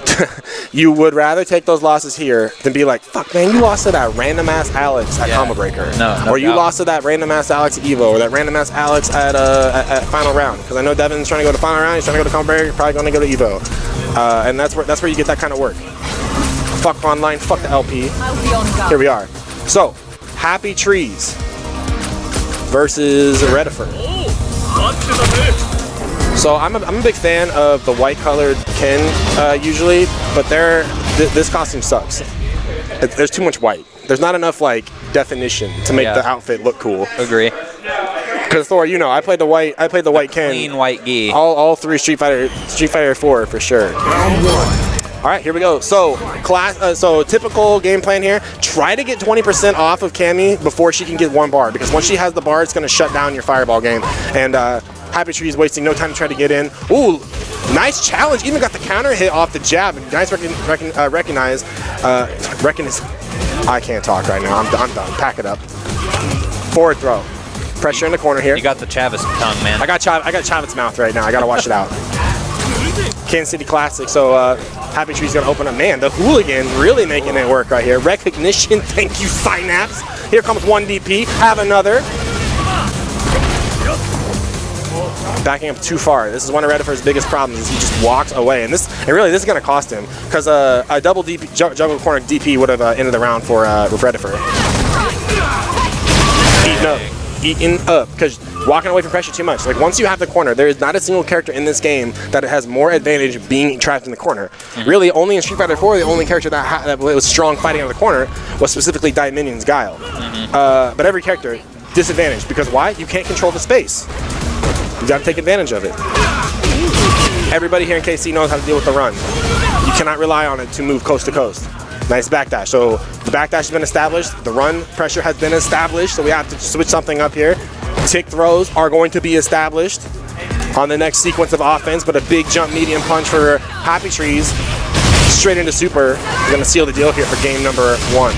You would rather take those losses here than be like, fuck, man, you lost to that random ass Alex at Combo Breaker, No or you doubt. lost to that random ass Alex at Evo, or that random ass Alex at Final Round. Because I know Devin's trying to go to Final Round, he's trying to go to Combo Breaker, probably going to go to Evo, and that's where you get that kind of work. Fuck online, fuck the LP. Here we are. So, Happy Trees versus Redifer. So I'm a big fan of the white colored Ken usually, but this costume sucks. There's too much white. There's not enough like definition to make the outfit look cool. Agree. Because Thor, you know, I played the white Ken. Clean white gi. All 3 Street Fighter 4 for sure. All right, here we go. So typical game plan here. Try to get 20% off of Cammy before she can get 1 bar, because once she has the bar, it's going to shut down your fireball game. And Happy Tree is wasting no time to try to get in. Ooh, nice challenge. Even got the counter hit off the jab. Nice recognize. I can't talk right now. I'm done. Pack it up. Forward throw. Pressure in the corner here. You got the Chavis tongue, man. I got Chavet's mouth right now. I got to wash it out. Kansas City Classic, so Happy Tree's gonna open up. Man, the hooligan really making it work right here. Recognition, thank you, Synapse. Here comes 1 DP, have another. Backing up too far. This is one of Redifer's biggest problems, is he just walks away. And this is gonna cost him, because a double DP, juggle corner DP would have ended the round for Redifer. Eaten up, because walking away from pressure too much. Like, once you have the corner, there is not a single character in this game that has more advantage being trapped in the corner. Really, only in Street Fighter 4, the only character that was strong fighting out of the corner was specifically Diminion's Guile. But every character, disadvantaged, because why? You can't control the space. You gotta take advantage of it. Everybody here in KC knows how to deal with the run. You cannot rely on it to move coast to coast. Nice backdash. So the backdash has been established. The run pressure has been established. So we have to switch something up here. Tick throws are going to be established on the next sequence of offense, but a big jump medium punch for Happy Trees. Straight into super. We're gonna seal the deal here for game number 1.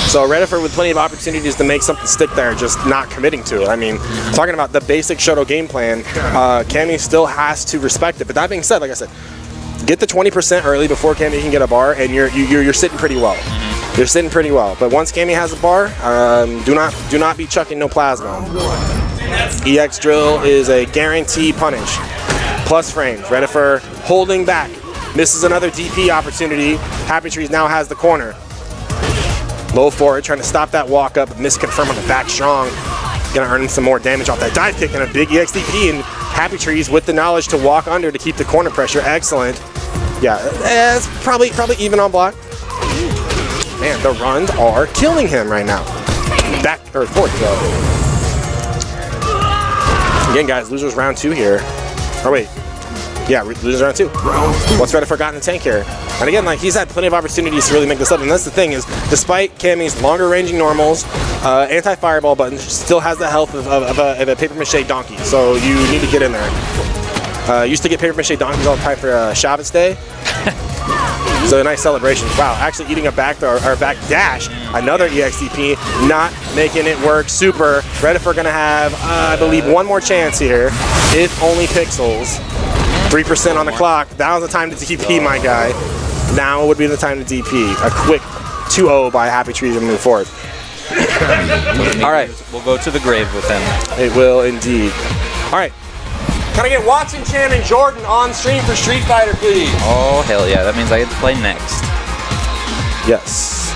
So Redifer with plenty of opportunities to make something stick there, just not committing to it. I mean, talking about the basic Shoto game plan, Cammy still has to respect it. But that being said, like I said, get the 20% early before Cammy can get a bar, and you're sitting pretty well. You're sitting pretty well. But once Cammy has a bar, do not be chucking no plasma. EX drill is a guarantee punish. Plus frames. Redifer holding back. Misses another DP opportunity. Happy Trees now has the corner. Low forward, trying to stop that walk up. Misconfirm on the back strong. Gonna earn him some more damage off that dive kick and a big EXDP. And Happy Trees with the knowledge to walk under to keep the corner pressure. Excellent. Yeah, it's probably even on block. Man, the runs are killing him right now. Back or forward throw. Again, guys, losers round 2 here. Or wait. Yeah, losers round 2. What's Redifer got in the tank here? And again, like, he's had plenty of opportunities to really make this up. And that's the thing is, despite Cammy's longer ranging normals, anti-fireball button still has the health of a paper-mache donkey. So you need to get in there. Used to get paper-mache donkeys all the time for Shavit's Day. So a nice celebration. Wow, actually eating a back dash. Another EXDP, not making it work. Super. Redifer gonna have, I believe, 1 more chance here. If only pixels. 3% on the clock. That was the time to DP, my guy. Now would be the time to DP. A quick 2-0 by Happy Tree to move forward. All right. We'll go to the grave with him. It will indeed. All right. Can I get Watson, Chan, and Jordan on stream for Street Fighter, please? Oh, hell yeah. That means I get to play next. Yes.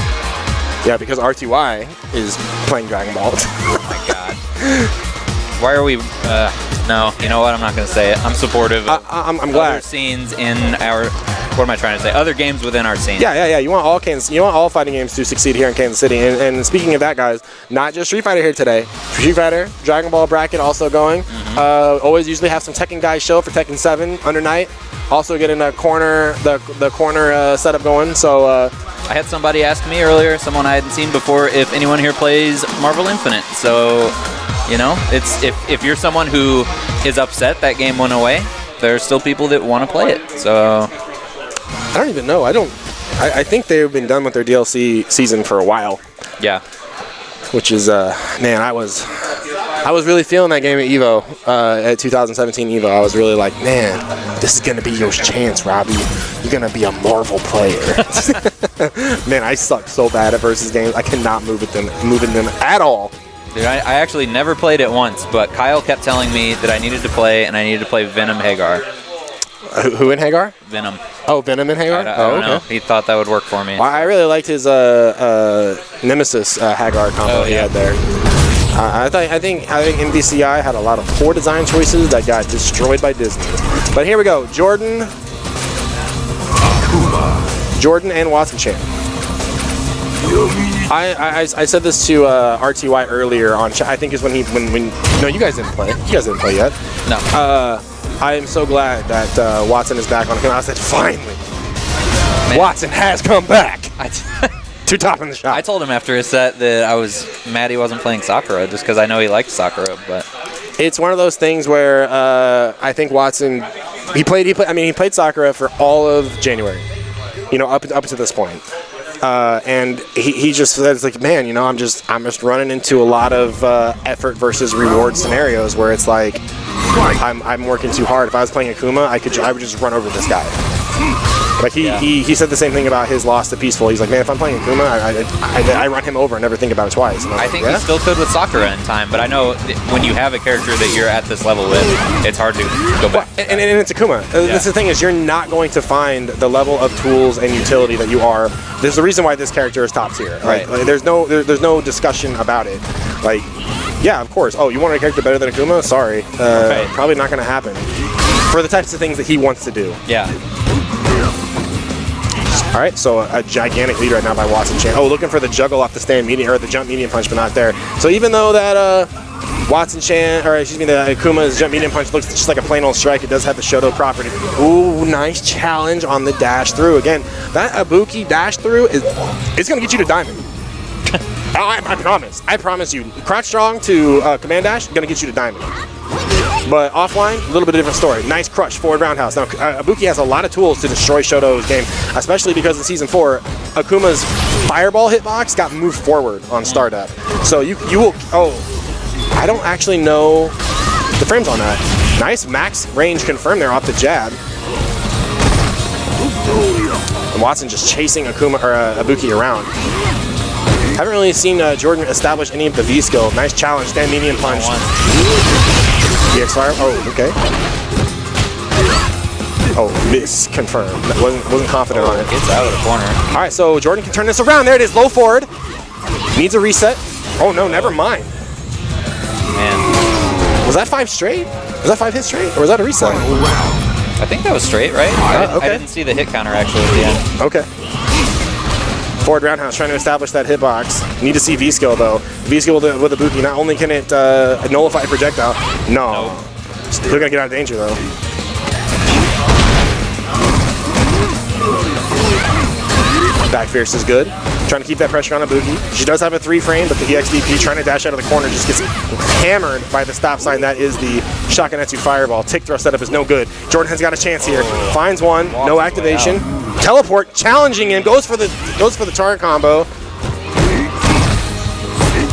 Yeah, because RTY is playing Dragon Ball. Oh my god. Why are we... no, you know what? I'm not going to say it. I'm supportive of I'm other glad. scenes in our... What am I trying to say? Other games within our scene. Yeah. You want all fighting games to succeed here in Kansas City. And speaking of that, guys, not just Street Fighter here today. Street Fighter, Dragon Ball bracket also going. Always usually have some Tekken guys show for Tekken 7 under night. Also getting a corner, the corner setup going. So I had somebody ask me earlier, someone I hadn't seen before, if anyone here plays Marvel Infinite. So, you know, it's if you're someone who is upset that game went away, there's still people that want to play it. So I don't even know. I think they've been done with their DLC season for a while. yeah. Which is man, I was really feeling that game at Evo, at 2017 Evo. I was really like, man, this is gonna be your chance, Robbie. You're gonna be a Marvel player. Man, I suck so bad at versus games. I cannot move in them at all. Dude, I actually never played it once, but Kyle kept telling me that I needed to play, and I needed to play Venom Hagar. Who in Hagar? Venom. Oh, Venom in Hagar? I don't know. He thought that would work for me. Well, I really liked his Nemesis Hagar combo he had there. I think MVCI had a lot of poor design choices that got destroyed by Disney. But here we go. Jordan and Watson Chan. I said this to RTY earlier on. I think is when no, you guys didn't play. You guys didn't play yet. No. I am so glad that Watson is back on him. I said, finally, man. Watson has come back to top in the shop. I told him after his set that I was mad he wasn't playing Sakura just because I know he liked Sakura, but it's one of those things where I think Watson he played Sakura for all of January, you know, up to this point. And he just says like, man, you know, I'm just running into a lot of effort versus reward scenarios where it's like I'm working too hard. If I was playing Akuma, I would just run over this guy. Like he said the same thing about his loss to Peaceful. He's like, man, if I'm playing Akuma, I run him over and never think about it twice. I think he still could with Sakura in time, but I know when you have a character that you're at this level with, it's hard to go back. Well, and it's Akuma. That's the thing is you're not going to find the level of tools and utility that you are. There's a reason why this character is top tier. Right? Like, there's no discussion about it. Like, yeah, of course. Oh, you want a character better than Akuma? Sorry. Probably not going to happen. For the types of things that he wants to do. Yeah. All right, so a gigantic lead right now by Watson Chan. Oh, looking for the juggle off the stand medium, or the jump medium punch, but not there. So even though that Watson Chan, or excuse me, the Akuma's jump medium punch looks just like a plain old strike, it does have the Shoto property. Ooh, nice challenge on the dash through. Again, that Ibuki dash through it's going to get you to diamond. I promise. I promise you. Crouch strong to command dash, going to get you to diamond. But offline, a little bit of a different story. Nice crush, forward roundhouse. Now, Ibuki has a lot of tools to destroy Shoto's game, especially because in Season 4, Akuma's fireball hitbox got moved forward on Stardust. So you will... Oh, I don't actually know the frames on that. Nice max range confirmed there off the jab. And Watson just chasing Akuma or Ibuki around. Haven't really seen Jordan establish any of the V skill. Nice challenge, stand medium punch. EX fire. Oh, okay. Oh, miss confirmed. Wasn't confident on it. Gets out of the corner. All right, so Jordan can turn this around. There it is, low forward. Needs a reset. Oh no, never mind. Man, was that 5 straight? Was that 5 hits straight, or was that a reset? I think that was straight, right? Okay. I didn't see the hit counter actually at the end. Okay. Forward roundhouse trying to establish that hitbox. Need to see V skill though. V skill with Ibuki. Not only can it nullify a projectile. No. Nope. Still gonna get out of danger though. Back fierce is good. Trying to keep that pressure on Ibuki. She does have a 3 frame, but the EXDP trying to dash out of the corner just gets hammered by the stop sign. That is the Shakanetsu fireball. Tick throw setup is no good. Jordan has got a chance here. Finds one. No activation. Teleport, challenging him, goes for the target combo.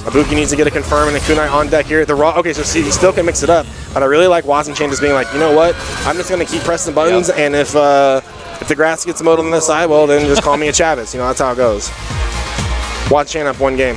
Ibuki needs to get a confirm and a kunai on deck here. Okay, so he still can mix it up, but I really like Watson Chan just being like, you know what? I'm just gonna keep pressing buttons, and if the grass gets mowed on the side, well then just call me a Chavez. You know, that's how it goes. Watson Chan up 1 game.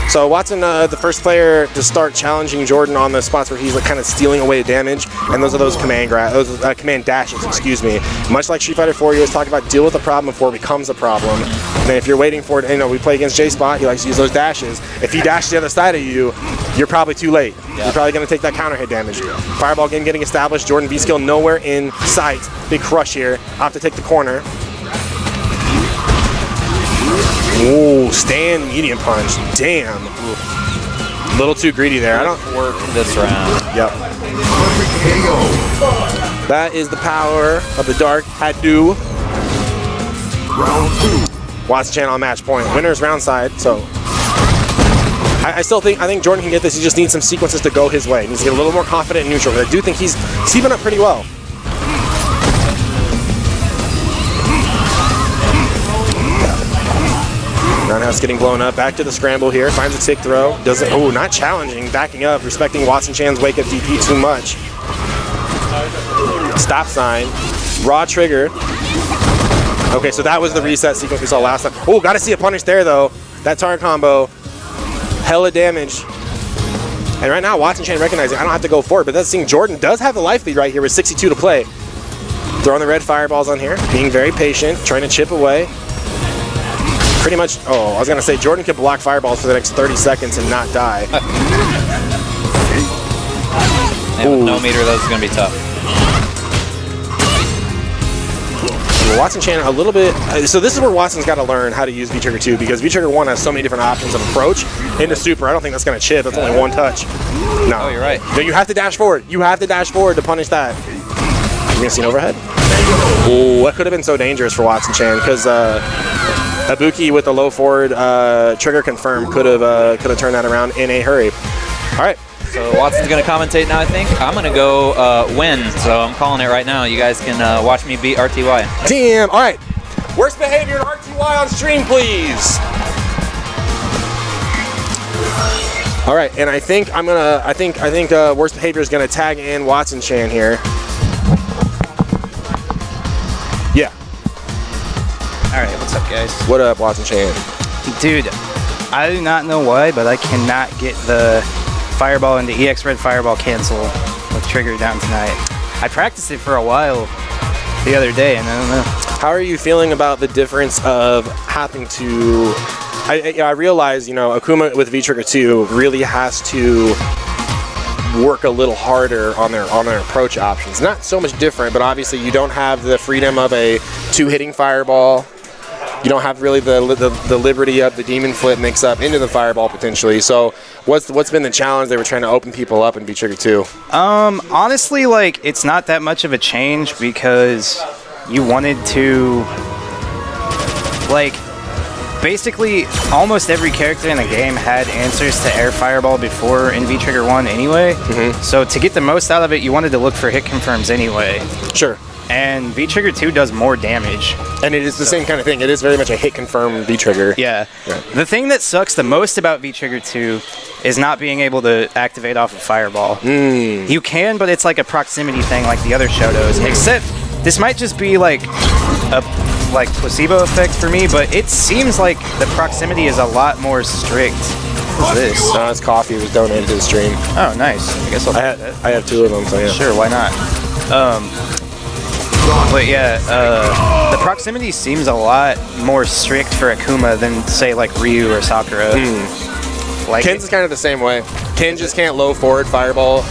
So Watson, the first player to start challenging Jordan on the spots where he's like kind of stealing away damage, and those are those command dashes, excuse me. Much like Street Fighter 4, you always talk about deal with the problem before it becomes a problem. And then if you're waiting for it, we play against J-Spot, he likes to use those dashes. If he dashes the other side of you, you're probably too late. Yep. You're probably going to take that counter hit damage. Fireball game getting established. Jordan V-Skill nowhere in sight. Big crush here. I'll have to take the corner. Ooh, stand medium punch. Damn. A little too greedy there. I don't work this round. Yep. That is the power of the Dark Hadou. Round 2. Watson Chan on match point. Winner's round side, so. I think Jordan can get this. He just needs some sequences to go his way. He needs to get a little more confident in neutral. But I do think he's keeping up pretty well. Roundhouse getting blown up. Back to the scramble here. Finds a tick throw. Doesn't. Oh, not challenging. Backing up. Respecting Watson Chan's wake up DP too much. Stop sign. Raw trigger. Okay, so that was the reset sequence we saw last time. Oh, got to see a punish there though. That tar combo. Hella damage. And right now, Watson Chan recognizing I don't have to go for it, but that's seeing Jordan does have the life lead right here with 62 to play. Throwing the red fireballs on here. Being very patient. Trying to chip away. Pretty much, oh, I was going to say, Jordan could block fireballs for the next 30 seconds and not die. And with no meter, those are going to be tough. Watson Chan a little bit, so this is where Watson's got to learn how to use V-Trigger 2 because V-Trigger 1 has so many different options of approach. Into Super, I don't think that's going to chip. That's only one touch. No. Oh, you're right. No, you have to dash forward. You have to dash forward to punish that. You're going to see an overhead? Oh, that could have been so dangerous for Watson Chan because Ibuki with the low forward trigger confirm could have turned that around in a hurry. All right. So Watson's going to commentate now, I think. I'm going to go win, so I'm calling it right now. You guys can watch me beat RTY. Damn. All right. Worst behavior in RTY on stream, please. All right, and I think worst behavior is gonna tag in Watson Chan here. Yeah. All right, what's up, guys? What up, Watson Chan? Dude, I do not know why, but I cannot get the fireball and the EX red fireball cancel with trigger down tonight. I practiced it for a while the other day, and I don't know. How are you feeling about the difference of having to? I realize, Akuma with V-Trigger 2 really has to work a little harder on their approach options. Not so much different, but obviously you don't have the freedom of a two-hitting fireball. You don't have really the liberty of the demon flip mix up into the fireball potentially. So what's been the challenge they were trying to open people up in V-Trigger 2? Honestly, it's not that much of a change because you wanted to, basically almost every character in the game had answers to air fireball before in V-Trigger 1 anyway. Mm-hmm. So to get the most out of it, you wanted to look for hit confirms anyway. Sure. And V-Trigger 2 does more damage. And it is the same kind of thing. It is very much a hit confirm V-Trigger. Yeah. The thing that sucks the most about V-Trigger 2 is not being able to activate off of fireball. You can, but it's like a proximity thing like the other Shotos. Except this might just be a placebo effect for me, but it seems like the proximity is a lot more strict. What's this? No, it's coffee. It was donated to the stream. Oh, nice. I guess I have two of them, so yeah. Sure, why not? But yeah, the proximity seems a lot more strict for Akuma than, say, Ryu or Sakura. Ken's is kind of the same way. Ken just can't low forward fireball.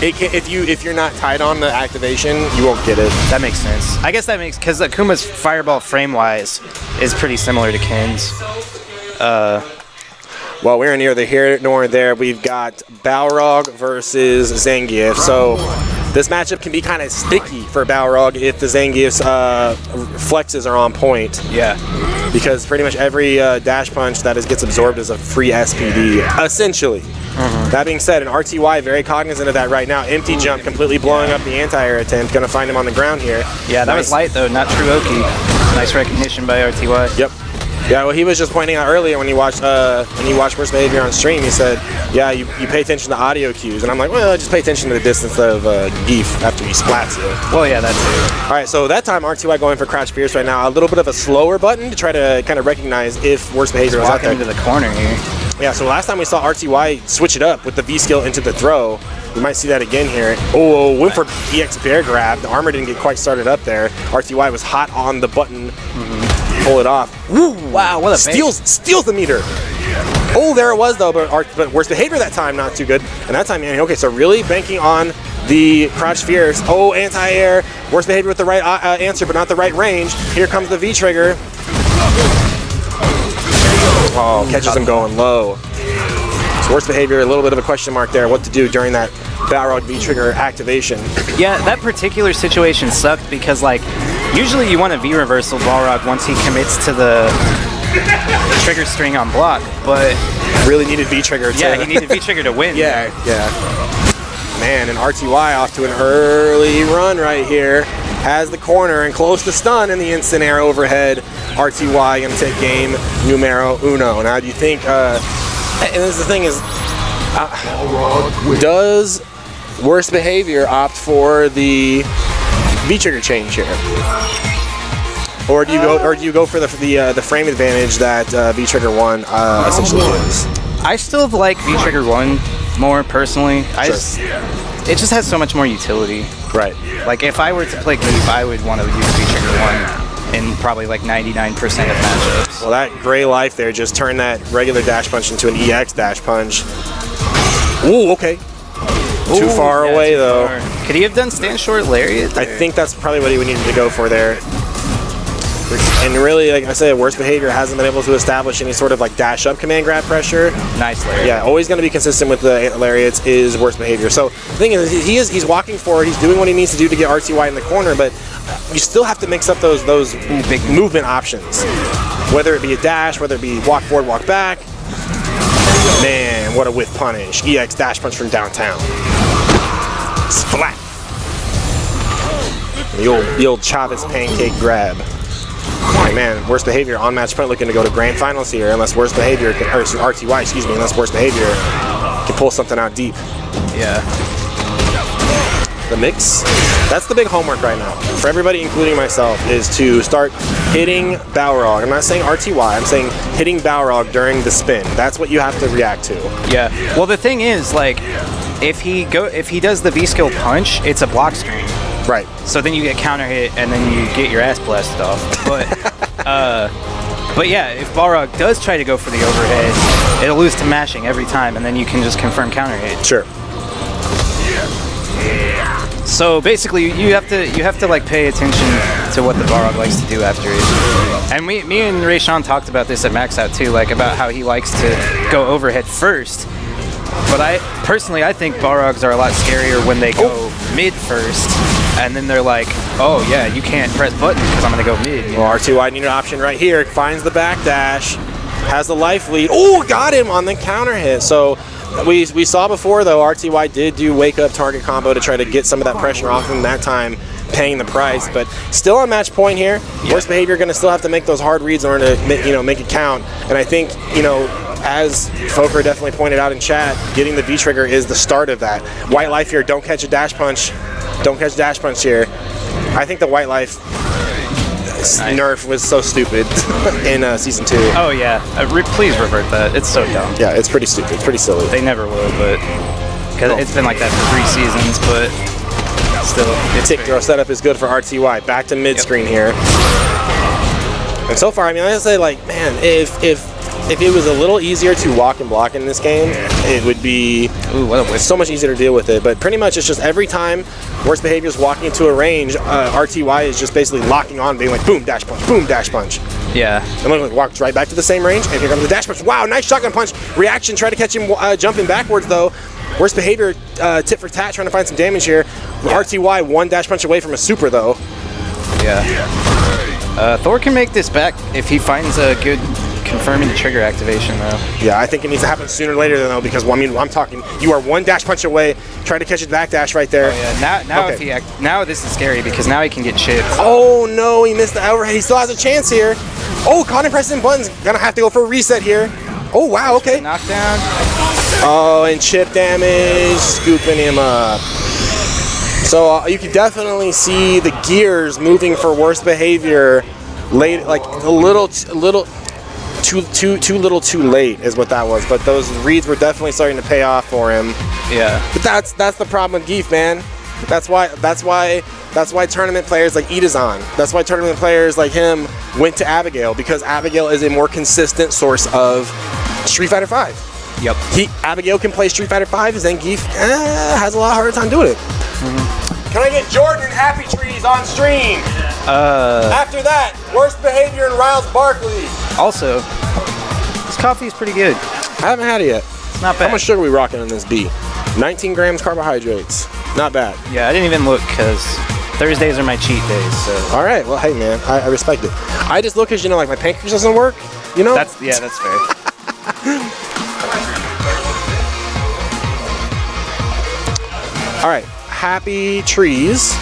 If you're not tied on the activation, you won't get it. That makes sense. I guess that makes, because Akuma's fireball frame-wise is pretty similar to Ken's. Well, we're neither here nor there. We've got Balrog versus Zangief. So this matchup can be kind of sticky for Balrog if the Zangief's flexes are on point. Yeah. Because pretty much every dash punch that gets absorbed is a free SPD, essentially. That being said, an RTY very cognizant of that right now. Empty jump, completely blowing up the anti-air attempt. Going to find him on the ground here. Yeah, that was light though, not true Oki. Nice recognition by RTY. Yep. Yeah, well, he was just pointing out earlier when he watched Worst Behavior on stream. He said, "Yeah, you pay attention to audio cues," and I'm like, "Well, just pay attention to the distance of Geef after he splats you." Well, yeah, that's it. All right, so that time RTY going for Crouch Fierce right now. A little bit of a slower button to try to kind of recognize if Worst Behavior was out Walking there. into the corner here. Yeah, so last time we saw RTY switch it up with the V skill into the throw. We might see that again here. Oh, went for EX bear grab. The armor didn't get quite started up there. RTY was hot on the button. Pull it off. Woo! Wow, what a steals the meter. Oh, there it was though, but Worst Behavior that time not too good. And that time, man, okay, so really banking on the Crouch Fierce. Oh, anti-air. Worst Behavior with the right answer, but not the right range. Here comes the V-trigger. Oh, catches him going low. So Worst Behavior, a little bit of a question mark there, what to do during that Balrog V-trigger activation. Yeah, that particular situation sucked because, like, usually you want a V-reversal Balrog once he commits to the trigger string on block, but... Really needed V-trigger to... Yeah, he needed V-trigger to win. Yeah. Man, and RTY off to an early run right here. Has the corner and close to stun in the instant air overhead. RTY gonna take game numero uno. Now, do you think... and this is the thing is... does Worst Behavior opt for the V-trigger change here? Or do you go for the frame advantage that V-trigger 1 essentially gives? I still like V-trigger 1 more personally. It just has so much more utility. Right. Like if I were to play Geef, I would want to use V-trigger 1 in probably like 99% of matchups. Well, that gray life there just turned that regular dash punch into an EX dash punch. Ooh, okay. Too far away though. Could he have done stand short lariat? I think that's probably what he needed to go for there. And really, like I said, Worst Behavior hasn't been able to establish any sort of like dash up command grab pressure. Nice lariat. Yeah, always going to be consistent with the lariats is Worst Behavior. So the thing is, he's walking forward, he's doing what he needs to do to get RTY in the corner, but you still have to mix up those big movement options. Whether it be a dash, whether it be walk forward, walk back. Man, what a whiff punish. EX dash punch from downtown. Splat. The old Chavez pancake grab. Right, man, Worst Behavior on match point looking to go to grand finals here unless Worst Behavior can, or RTY, excuse me, unless Worst Behavior can pull something out deep. Yeah. The mix, that's the big homework right now for everybody, including myself, is to start hitting Balrog. I'm not saying RTY, I'm saying hitting Balrog during the spin. That's what you have to react to. Yeah. Well, the thing is, like, if he does the V skill punch, it's a block string. Right. So then you get counter hit, and then you get your ass blasted off. But yeah, if Balrog does try to go for the overhead, it'll lose to mashing every time, and then you can just confirm counter hit. Sure. So basically, you have to like pay attention to what the Balrog likes to do after it. And me and Rayshawn talked about this at Max Out too, like about how he likes to go overhead first. But I think Balrogs are a lot scarier when they go mid first, and then they're like, oh yeah, you can't press button because I'm gonna go mid. Well, RTY need an option right here. Finds the back dash, has the life lead. Oh, got him on the counter hit. So we saw before though, RTY did do wake up target combo to try to get some of that pressure off him. That time paying the price, but still on match point here. Yeah. Worst Behavior going to still have to make those hard reads in order to make it count. And I think as Foker definitely pointed out in chat, getting the V trigger is the start of that. White life here, don't catch a dash punch. Don't catch dash punch here. I think the white life nerf was so stupid in season 2. Oh yeah, please revert that. It's so dumb. Yeah, it's pretty stupid. It's pretty silly. They never will, but because it's been like that for 3 seasons, but still. Tick throw setup is good for RTY. Back to mid screen here. And so far, I mean, I say like, man, if it was a little easier to walk and block in this game, it would be so much easier to deal with it. But pretty much it's just every time Worst Behavior is walking into a range, RTY is just basically locking on, being like, boom, dash punch, boom, dash punch. Yeah. And then walks right back to the same range, and here comes the dash punch. Wow, nice shotgun punch. Reaction, try to catch him jumping backwards, though. Worst Behavior, tit for tat, trying to find some damage here. Yeah. RTY, 1 dash punch away from a super, though. Yeah. Thor can make this back if he finds a good confirming the trigger activation, though. Yeah, I think it needs to happen sooner or later, though, because well, I mean, I'm talking. You are one dash punch away. Try to catch his back dash right there. Oh, yeah. Now, Okay. now this is scary because now he can get chipped. Oh no, he missed the overhead. He still has a chance here. Oh, caught him pressing buttons. Gonna have to go for a reset here. Oh wow, okay. Knockdown. Oh, and chip damage, scooping him up. So you can definitely see the gears moving for worse behavior. Late, like a little too little too late is what that was. But those reads were definitely starting to pay off for him. Yeah. But that's the problem with Geef, man. That's why tournament players like Itazan, that's why tournament players like him went to Abigail, because Abigail is a more consistent source of Street Fighter V. Yep. Abigail can play Street Fighter V, then Geef has a lot harder time doing it. Can I get Jordan and Happy Trees on stream? After that, worst behavior in Riles Barkley. Also, this coffee is pretty good. I haven't had it yet. It's not bad. How much sugar we rocking in this B? 19 grams carbohydrates. Not bad. Yeah, I didn't even look because Thursdays are my cheat days. So All right. Well, hey, man, I respect it. I just look because, you know, like my pancreas doesn't work. You know? that's fair. All right. Happy Trees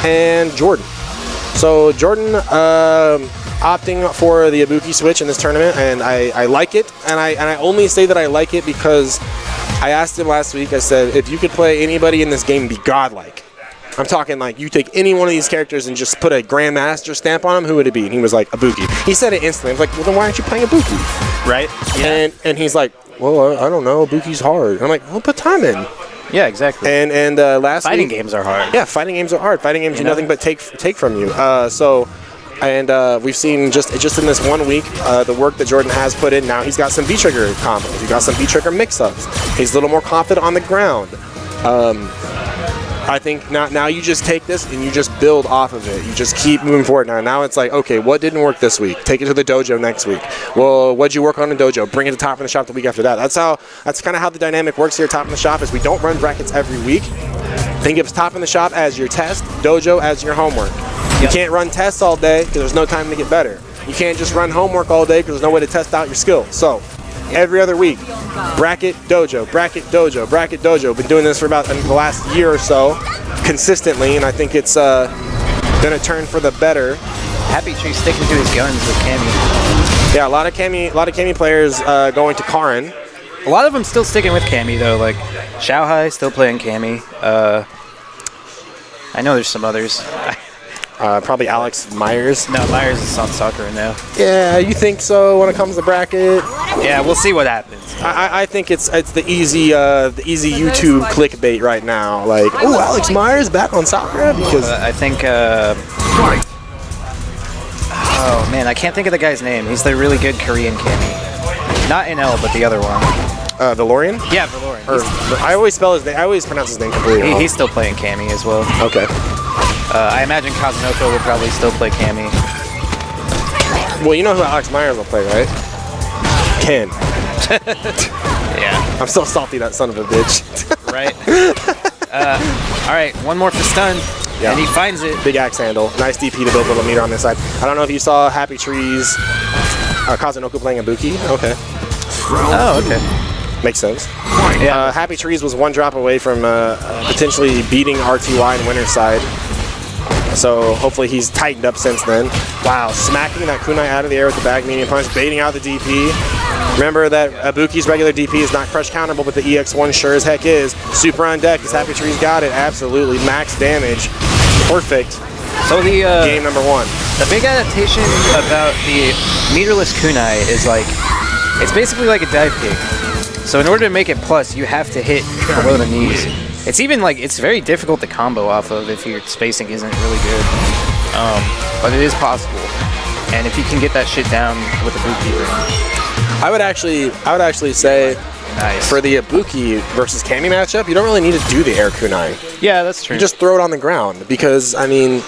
and Jordan. So Jordan opting for the Ibuki switch in this tournament, and I like it. And I only say that I like it because I asked him last week, I said, if you could play anybody in this game and be godlike, I'm talking like you take any one of these characters and just put a Grandmaster stamp on him, who would it be? And he was like, Ibuki. He said it instantly. I was like, well, then why aren't you playing Ibuki? Right? Yeah. And he's like, well, I don't know. Ibuki's hard. And I'm like, well, put time in. Yeah, exactly. And last Fighting week, games are hard. yeah, fighting games are hard. Fighting games do nothing but take from you. We've seen just in this 1 week the work that Jordan has put in. Now he's got some V-trigger combos. He's got some V-trigger mix-ups. He's a little more confident on the ground. I think now you just take this and you just build off of it. You just keep moving forward. Now it's like, okay, what didn't work this week? Take it to the dojo next week. Well, what'd you work on in the dojo? Bring it to Top of the Shop the week after that. That's kind of how the dynamic works here at Top of the Shop. Is we don't run brackets every week. Think of Top of the Shop as your test, dojo as your homework. You can't run tests all day because there's no time to get better. You can't just run homework all day because there's no way to test out your skill. So every other week, bracket, dojo, bracket, dojo, bracket, dojo. Been doing this for about the last year or so, consistently, and I think it's gonna turn for the better. Happy Tree sticking to his guns with Cammy. Yeah, a lot of Cammy players going to Karin. A lot of them still sticking with Cammy though, like Xiaohai still playing Cammy. I know there's some others. Probably Alex Myers. No, Myers is on Sakura now. Yeah, you think so when it comes to bracket? Yeah, we'll see what happens. I think it's the easy YouTube clickbait right now. Like, oh, Alex Myers back on Sakura because I think. Oh man, I can't think of the guy's name. He's the really good Korean Cammy. Not NL, but the other one. Valorian. Yeah, Valorian. I always spell his name. I always pronounce his name completely wrong. He's still playing Cammy as well. Okay. I imagine Kazunoko will probably still play Cammy. Well, you know who Alex Myers will play, right? Ken. Yeah. I'm so salty, that son of a bitch. Right. All right, one more for stun. Yeah. And he finds it. Big axe handle. Nice DP to build a little meter on this side. I don't know if you saw Happy Trees, Kazunoko playing Ibuki. Okay. Oh, okay. Makes sense. Yeah. Happy Trees was one drop away from potentially beating RTY in winner's side. So hopefully he's tightened up since then. Wow, smacking that kunai out of the air with the back medium punch, baiting out the DP. Remember that Ibuki's regular DP is not crush counterable, but the EX1 sure as heck is. Super on deck, because Happy Trees got it. Absolutely, max damage. Perfect. So the Game number one. The big adaptation about the meterless kunai is like, it's basically like a dive kick. So in order to make it plus, you have to hit below the knees. It's even like, it's very difficult to combo off of if your spacing isn't really good. But it is possible. And if you can get that shit down with a Ibuki ring. I would actually say Nice. for the Ibuki versus Cammy matchup, you don't really need to do the air kunai. Yeah, that's true. You just throw it on the ground because I mean,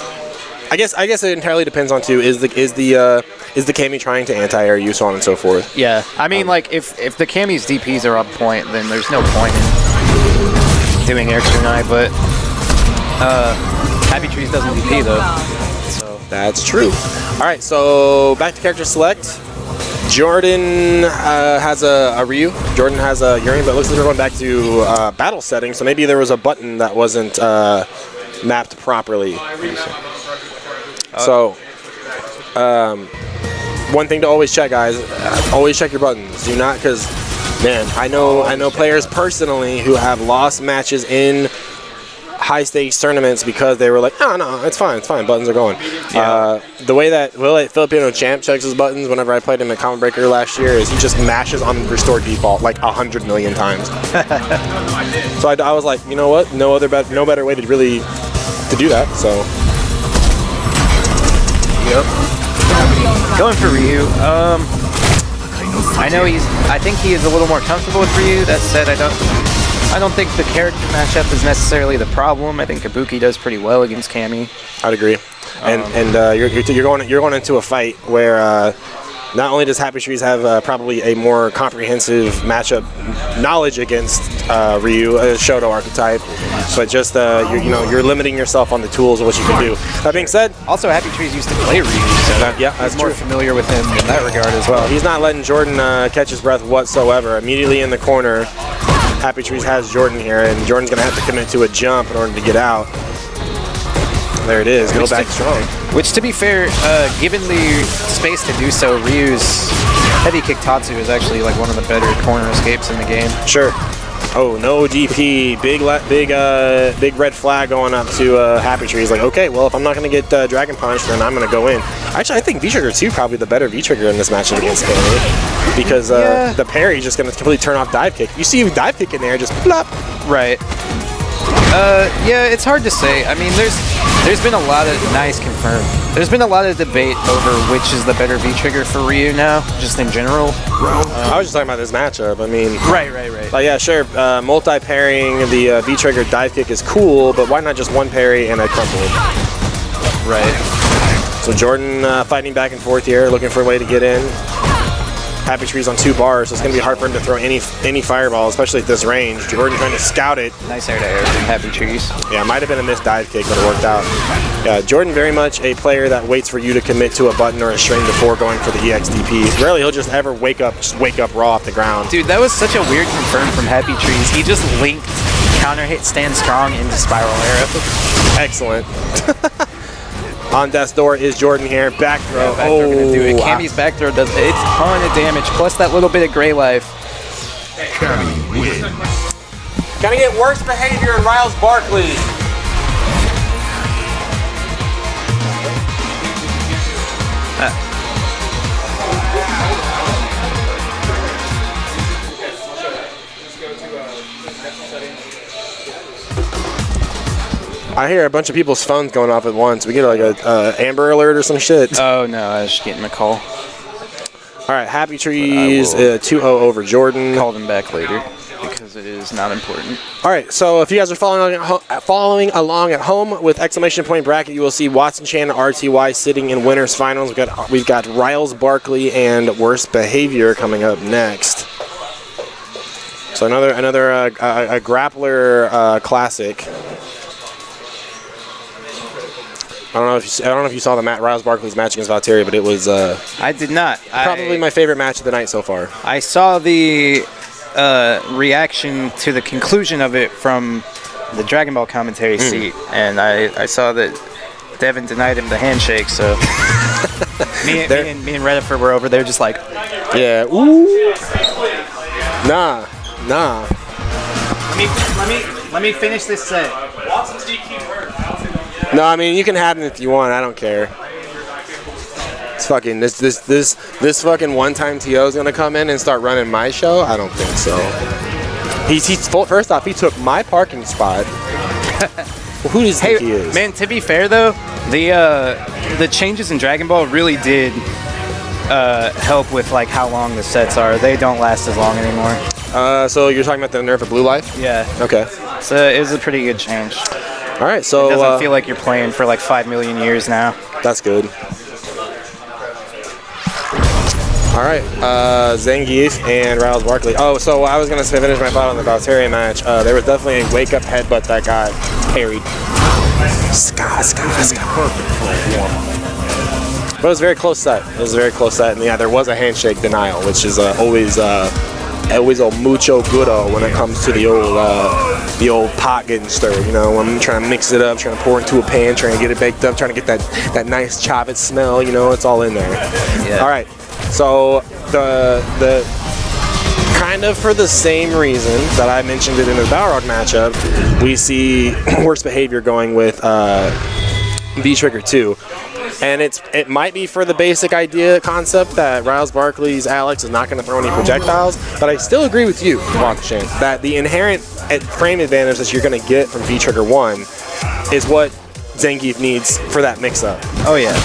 I guess it entirely depends on too. Is the Cammy trying to anti-air you, so on and so forth. Yeah, I mean, like if the Cammy's DPs are on point, then there's no point in doing air kunai. But Happy Trees doesn't DP though. So That's true. All right, so back to character select. Jordan has a Ryu. Jordan has a Urian, but it looks like we're going back to battle setting, so maybe there was a button that wasn't mapped properly. So, one thing to always check, guys, always check your buttons. Do not, because, man, I know players personally who have lost matches in high stakes tournaments because they were like, oh no, it's fine, buttons are going. Yeah. The way that Filipino champ checks his buttons whenever I played him at Common Breaker last year is he just mashes on restore default like 100 million times. So I was like, you know what, no better way to really to do that. So Yep. Going for Ryu. I think he is a little more comfortable with Ryu. That said, I don't think the character matchup is necessarily the problem. I think Kabuki does pretty well against Cammy. I'd agree. And you're going into a fight where not only does Happy Trees have probably a more comprehensive matchup knowledge against Ryu, a Shoto archetype, but just you're limiting yourself on the tools of what you can do. That being said, Also, Happy Trees used to play Ryu, so yeah, that's more true. familiar with him in that regard as well. He's not letting Jordan catch his breath whatsoever. Immediately in the corner, Happy Trees has Jordan here, and Jordan's going to have to commit to a jump in order to get out. There it is. Go back strong. Which, to be fair, given the space to do so, Ryu's heavy kick Tatsu is actually like one of the better corner escapes in the game. Sure. Oh, no DP. Big red flag going up to Happy Trees. Like, okay, well, if I'm not going to get Dragon Punch, then I'm going to go in. Actually, I think V-Trigger 2 probably the better V-Trigger in this matchup against Cammy. Because the parry is just going to completely turn off dive kick. You see dive kick in there, just plop. Right. Yeah, it's hard to say. I mean, there's been a lot of confirmed. There's been a lot of debate over which is the better V-Trigger for Ryu now, just in general. I was just talking about this matchup. I mean, Right. like, yeah, sure. Multi-parrying the V-Trigger dive kick is cool, but why not just one parry and a crumple? Right. So Jordan fighting back and forth here, looking for a way to get in. Happy Trees on 2 bars, so it's going to be hard for him to throw any fireball, especially at this range. Jordan trying to scout it. Nice air to air from Happy Trees. Yeah, might have been a missed dive kick, but it worked out. Yeah, Jordan very much a player that waits for you to commit to a button or a string before going for the EXDP. Rarely he'll just ever wake up raw off the ground. Dude, that was such a weird confirm from Happy Trees. He just linked counter hit stand strong into spiral arrow. Excellent. On death's door is Jordan here. Back throw. Back throw gonna do it. Cammy's back throw does a ton of damage, plus that little bit of gray life. Cammy wins. Gonna get worse behavior in Riles Barkley. I hear a bunch of people's phones going off at once. We get like a Amber Alert or some shit. Oh no, I was just getting a call. All right, Happy Trees 2-0 over Jordan. Called him back later because it is not important. All right, so if you guys are following along at home with exclamation point bracket, you will see Watson Chan and RTY sitting in winners finals. We've got Riles Barkley and Worst Behavior coming up next. So another a grappler classic. I don't know if you saw the Riles Barkley's match against Valtteri, but it was I did not. probably my favorite match of the night so far. I saw the reaction to the conclusion of it from the Dragon Ball commentary seat, and I saw that Devin denied him the handshake, so me and Rediford were over there just like, yeah, ooh, nah. Let me finish this set. No, I mean you can have him if you want. I don't care. It's fucking this fucking one-time TO is gonna come in and start running my show. I don't think so. He's first off, he took my parking spot. Well, who does he think he is? Man, to be fair though, the changes in Dragon Ball really did help with like how long the sets are. They don't last as long anymore. So you're talking about the nerf of Blue Life? Yeah. Okay. So it was a pretty good change. All right, so It doesn't feel like you're playing for like 5 million years now. that's good. All right, Zangief and Riles Barkley. Oh, so I was gonna finish my thought on the Valtteri match. There was definitely a wake-up headbutt that got parried. Ska. But it was a very close set. It was a very close set, and yeah, there was a handshake denial, which is always a mucho gudo when it comes to the old pot getting stirred. You know, I'm trying to mix it up, trying to pour it into a pan, trying to get it baked up, trying to get that nice chavez smell. You know, it's all in there. Yeah. All right, so the kind of for the same reason that I mentioned it in the Balrog matchup, we see worse behavior going with V-Trigger 2. And it might be for the basic idea concept that Riles Barkley's Alex is not going to throw any projectiles, but I still agree with you, Watshin, that the inherent frame advantage that you're going to get from V-Trigger 1 is what Zangief needs for that mix-up. Oh yeah.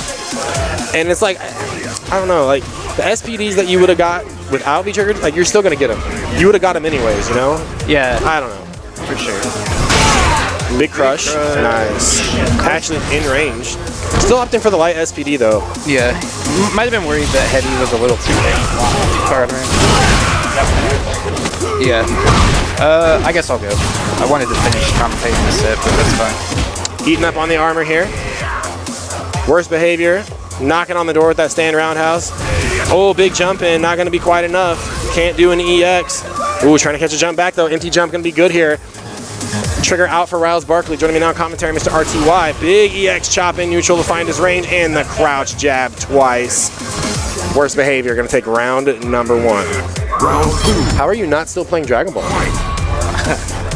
And it's like, I don't know, like the SPDs that you would have got without V-Trigger, like you're still going to get them. You would have got them anyways, you know? Yeah. I don't know. For sure. Big crush. Nice. Actually in range. Still opting for the light SPD though. Yeah. Might have been worried that Heavy was a little too far out of range. Yeah. I guess I'll go. I wanted to finish commentating this set, but that's fine. Eating up on the armor here. Worst behavior. Knocking on the door with that stand roundhouse. Oh, big jump in. Not going to be quite enough. Can't do an EX. Ooh, trying to catch a jump back though. Empty jump going to be good here. Trigger out for Riles Barkley. Joining me now in commentary, Mr. RTY. Big EX chop in neutral to find his range, and the crouch jab twice. Worst behavior. Going to take round number 1. How are you not still playing Dragon Ball?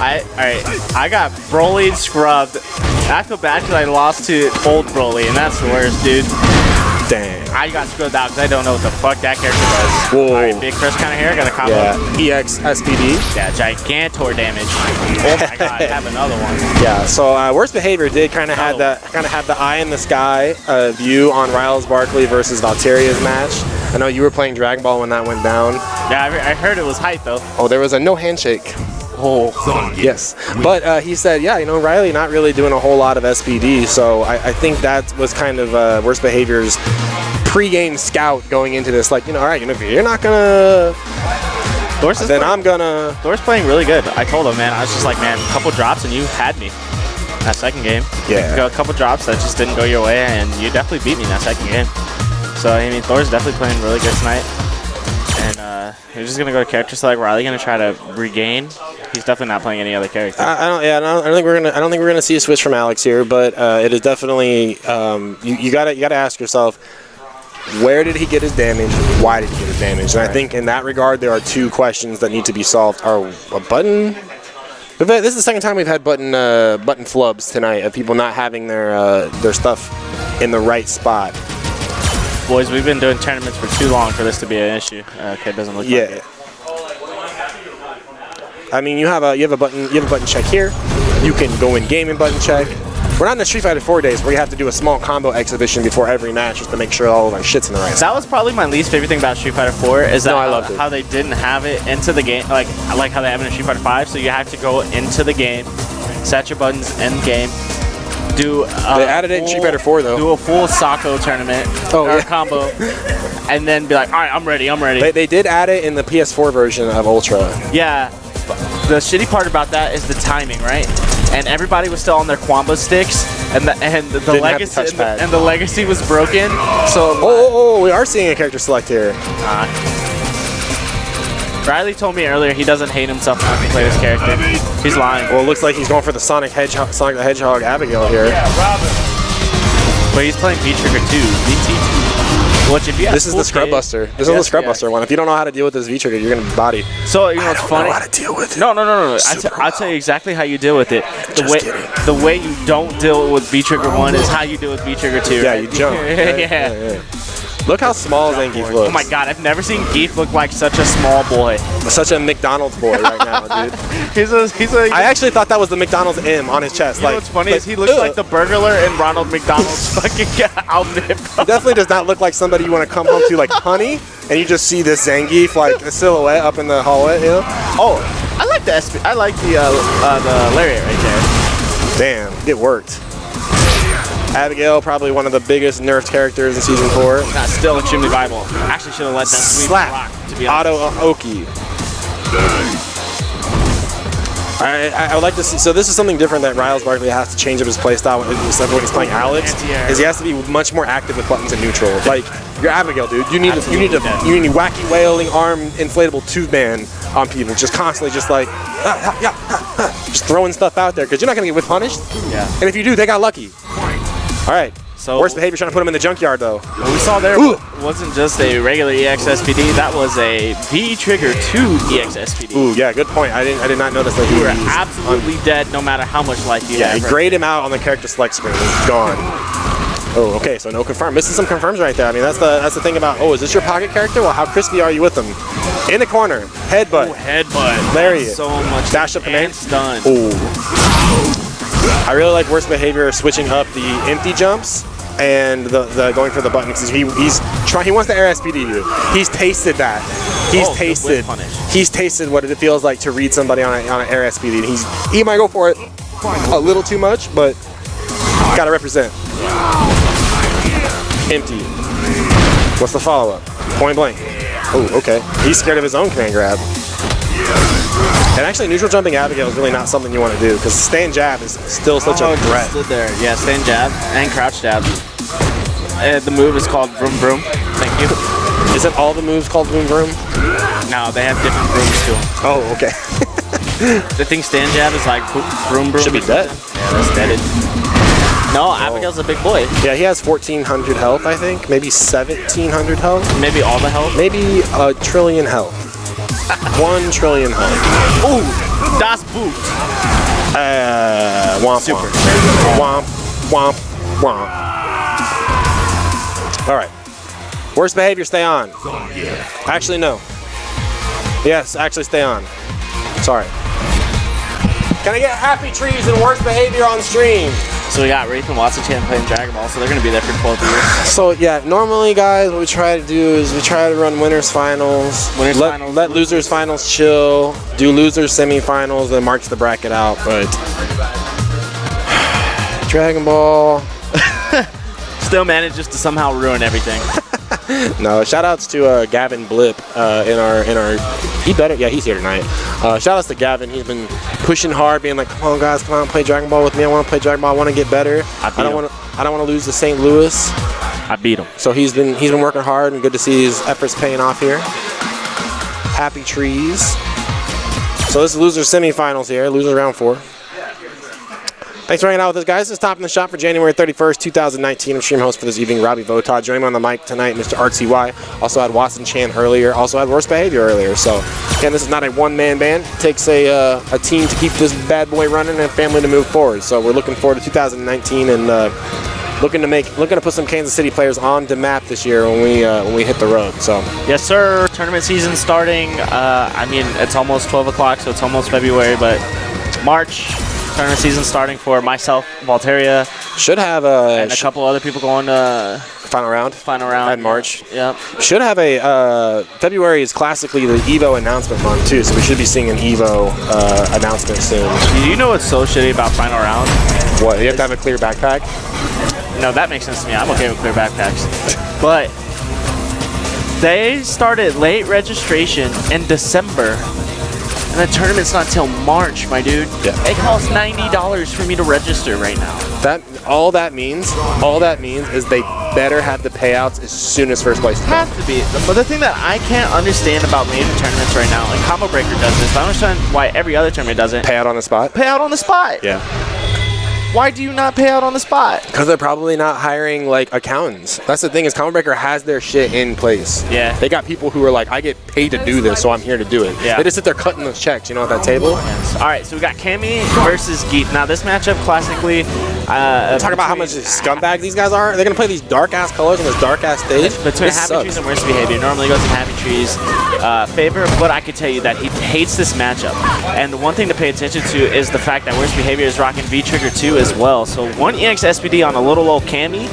I got Broly scrubbed. I feel bad because I lost to old Broly, and that's the worst, dude. Dang. I got scrubbed out because I don't know what the fuck that character does. Whoa. All right, big Chris kind of hair, got a combo. Yeah. EX SPD. Yeah, Gigantor damage. Oh my god, I have another one. Yeah. So worst behavior did kind of have the eye in the sky view on Riles Barkley versus Valteria's match. I know you were playing Dragon Ball when that went down. Yeah, I heard it was hype though. Oh, there was a no handshake. Oh. Yes. But he said, yeah, you know, Riley not really doing a whole lot of SPD, so I think that was kind of worst behavior's pre-game scout going into this. Like, you know, all right, you know, if you're not gonna, then I'm gonna. Thor's playing really good. I told him, man, I was just like, man, a couple drops and you had me. That second game. Yeah. Got a couple drops that just didn't go your way, and you definitely beat me in that second game. So, I mean, Thor's definitely playing really good tonight. And he's just gonna go to character select. Riley gonna try to regain. He's definitely not playing any other character. I don't think we're gonna see a switch from Alex here, but it is definitely you gotta ask yourself, where did he get his damage? Why did he get his damage? And I think in that regard, there are 2 questions that need to be solved. Are a button? This is the second time we've had button flubs tonight of people not having their stuff in the right spot. Boys, we've been doing tournaments for too long for this to be an issue. Okay, it doesn't look like it. I mean, you have a button check here. You can go in game and button check. We're not in the Street Fighter 4 days where you have to do a small combo exhibition before every match just to make sure all of our shit's in the right spot. That was probably my least favorite thing about Street Fighter 4 is that I loved it. how they didn't have it into the game, like how they have it in Street Fighter 5. So you have to go into the game, set your buttons in game. They added it in Street Fighter 4 though. Do a full Sako tournament combo, and then be like, all right, I'm ready. They did add it in the PS4 version of Ultra. Yeah, the shitty part about that is the timing, right? And everybody was still on their Quamba sticks, and the legacy was broken. So we are seeing a character select here. Riley told me earlier he doesn't hate himself when he plays this character. He's lying. Well, it looks like he's going for the Sonic the Hedgehog Abigail here. But he's playing V-Trigger 2, VT2. Which if you this is the Scrub Buster. This is the Scrub Buster one. If you don't know how to deal with this V-Trigger, you're going to body. So, you know what's funny? I don't know how to deal with it. No. I'll tell you exactly how you deal with it. The way you don't deal with V-Trigger 1 is how you deal with V-Trigger 2. Yeah, right? you jump. Yeah. Look how small Zangief looks. Oh my god, I've never seen Geef look like such a small boy. Such a McDonald's boy right now, dude. I actually thought that was the McDonald's M on his chest. You know what's funny is he looks like the burglar in Ronald McDonald's fucking outfit. He definitely does not look like somebody you want to come home to like Honey, and you just see this Zangief like a silhouette up in the hallway, you know? Oh, I like the lariat right there. Damn, it worked. Abigail, probably one of the biggest nerfed characters in Season 4. Not still extremely viable. Actually should have let that sweep slap. Rock, to be honest. Auto Oki. I would like to see. So this is something different that Riles Barkley has to change up his playstyle when he's playing Alex. Is he has to be much more active with buttons and neutral. Like you're Abigail, dude. You need a wacky wailing arm inflatable tube band on people, just constantly, just like just throwing stuff out there because you're not gonna get whip punished. Yeah. And if you do, they got lucky. All right. So worst behavior, trying to put him in the junkyard though. What we saw there wasn't just a regular EX SPD. That was a V Trigger 2 EX SPD. Ooh, yeah, good point. I did not notice that You were absolutely dead no matter how much life you had. Yeah, grayed him out on the character select screen. He's gone. Oh, okay, so no confirm. Missing some confirms right there. I mean, that's the thing about, is this your pocket character? Well, how crispy are you with them? In the corner, headbutt. Ooh, headbutt. Lariat. So much. Dash up command. Stun. Ooh. I really like worst behavior switching up the empty jumps and the going for the button because he wants the air SPD you. He's tasted that. He's tasted what it feels like to read somebody on an air SPD. And he might go for it a little too much, but gotta represent. Empty. What's the follow-up? Point blank. Oh, okay. He's scared of his own command grab. And actually, neutral jumping Abigail is really not something you want to do because stand jab is still such a threat. Stood there. Yeah, stand jab and crouch jab. The move is called Vroom Vroom. Thank you. Isn't all the moves called Vroom Vroom? No, they have different brooms to them. Oh, okay. The thing stand jab is like Vroom Vroom. Should be dead. Yeah, that's deaded. No, Abigail's a big boy. Yeah, he has 1,400 health, I think. Maybe 1,700 health. Maybe all the health. Maybe a trillion health. 1 trillion health. Ooh, das Boot. Womp Super. womp. Womp, womp, womp. All right. Worst behavior, stay on. Actually, no. Yes, actually, stay on. Sorry. Can I get happy trees and worst behavior on stream? So we got Wraith and Watson Chan playing Dragon Ball, so they're going to be there for 12 years. So yeah, normally guys, what we try to do is we try to run winners finals. Let losers finals chill. Do losers semifinals, then march the bracket out. But Dragon Ball still manages to somehow ruin everything. No, shout outs to Gavin Blip in our he's here tonight. Shout outs to Gavin. He's been pushing hard, being like, come on guys, come on, play Dragon Ball with me. I want to play Dragon Ball. I want to get better. I don't want to lose to St. Louis. I beat him. So he's been working hard, and good to see his efforts paying off here. Happy trees. So this is loser semifinals here, loser round 4. Thanks for hanging out with us, guys. This is Top in the Shop for January 31st, 2019. I'm stream host for this evening, Robbie Votad. Joining me on the mic tonight, Mr. RTY. Also had Watson Chan earlier. Also had Worst Behavior earlier. So, again, this is not a one-man band. It takes a team to keep this bad boy running and a family to move forward. So we're looking forward to 2019 and looking to put some Kansas City players on the map this year when we hit the road. So yes, sir. Tournament season starting. I mean, it's almost 12 o'clock, so it's almost February, but March. Tournament season starting for myself, Valteria. Should have and a couple other people going to final round in March. Yep. Should have a February is classically the Evo announcement month too, so we should be seeing an Evo announcement soon. You know what's so shitty about final round? What, you have to have a clear backpack? No, that makes sense to me. I'm okay with clear backpacks. But they started late registration in December. And the tournament's not till March, my dude. Yeah. It costs $90 for me to register right now. All that means is they better have the payouts as soon as first place. Have to be. But the thing that I can't understand about major tournaments right now, and Combo Breaker does this, but I don't understand why every other tournament doesn't. Pay out on the spot? Pay out on the spot. Yeah. Why do you not pay out on the spot? Because they're probably not hiring like accountants. That's the thing is Combo Breaker has their shit in place. Yeah. They got people who are like, I get paid to do this, so I'm here to do it. Yeah. They just sit there cutting those checks, you know, at that table. Yes. All right, so we got Cammy versus Geet. Now this matchup classically. Talk about how much scumbags these guys are. They're gonna play these dark ass colors on this dark ass stage. Between Happy Trees and Worst Behavior, normally goes in Happy Trees' favor, but I could tell you that he hates this matchup. And the one thing to pay attention to is the fact that Worst Behavior is rocking V Trigger 2 as well. So one EX SPD on a little old Cammy,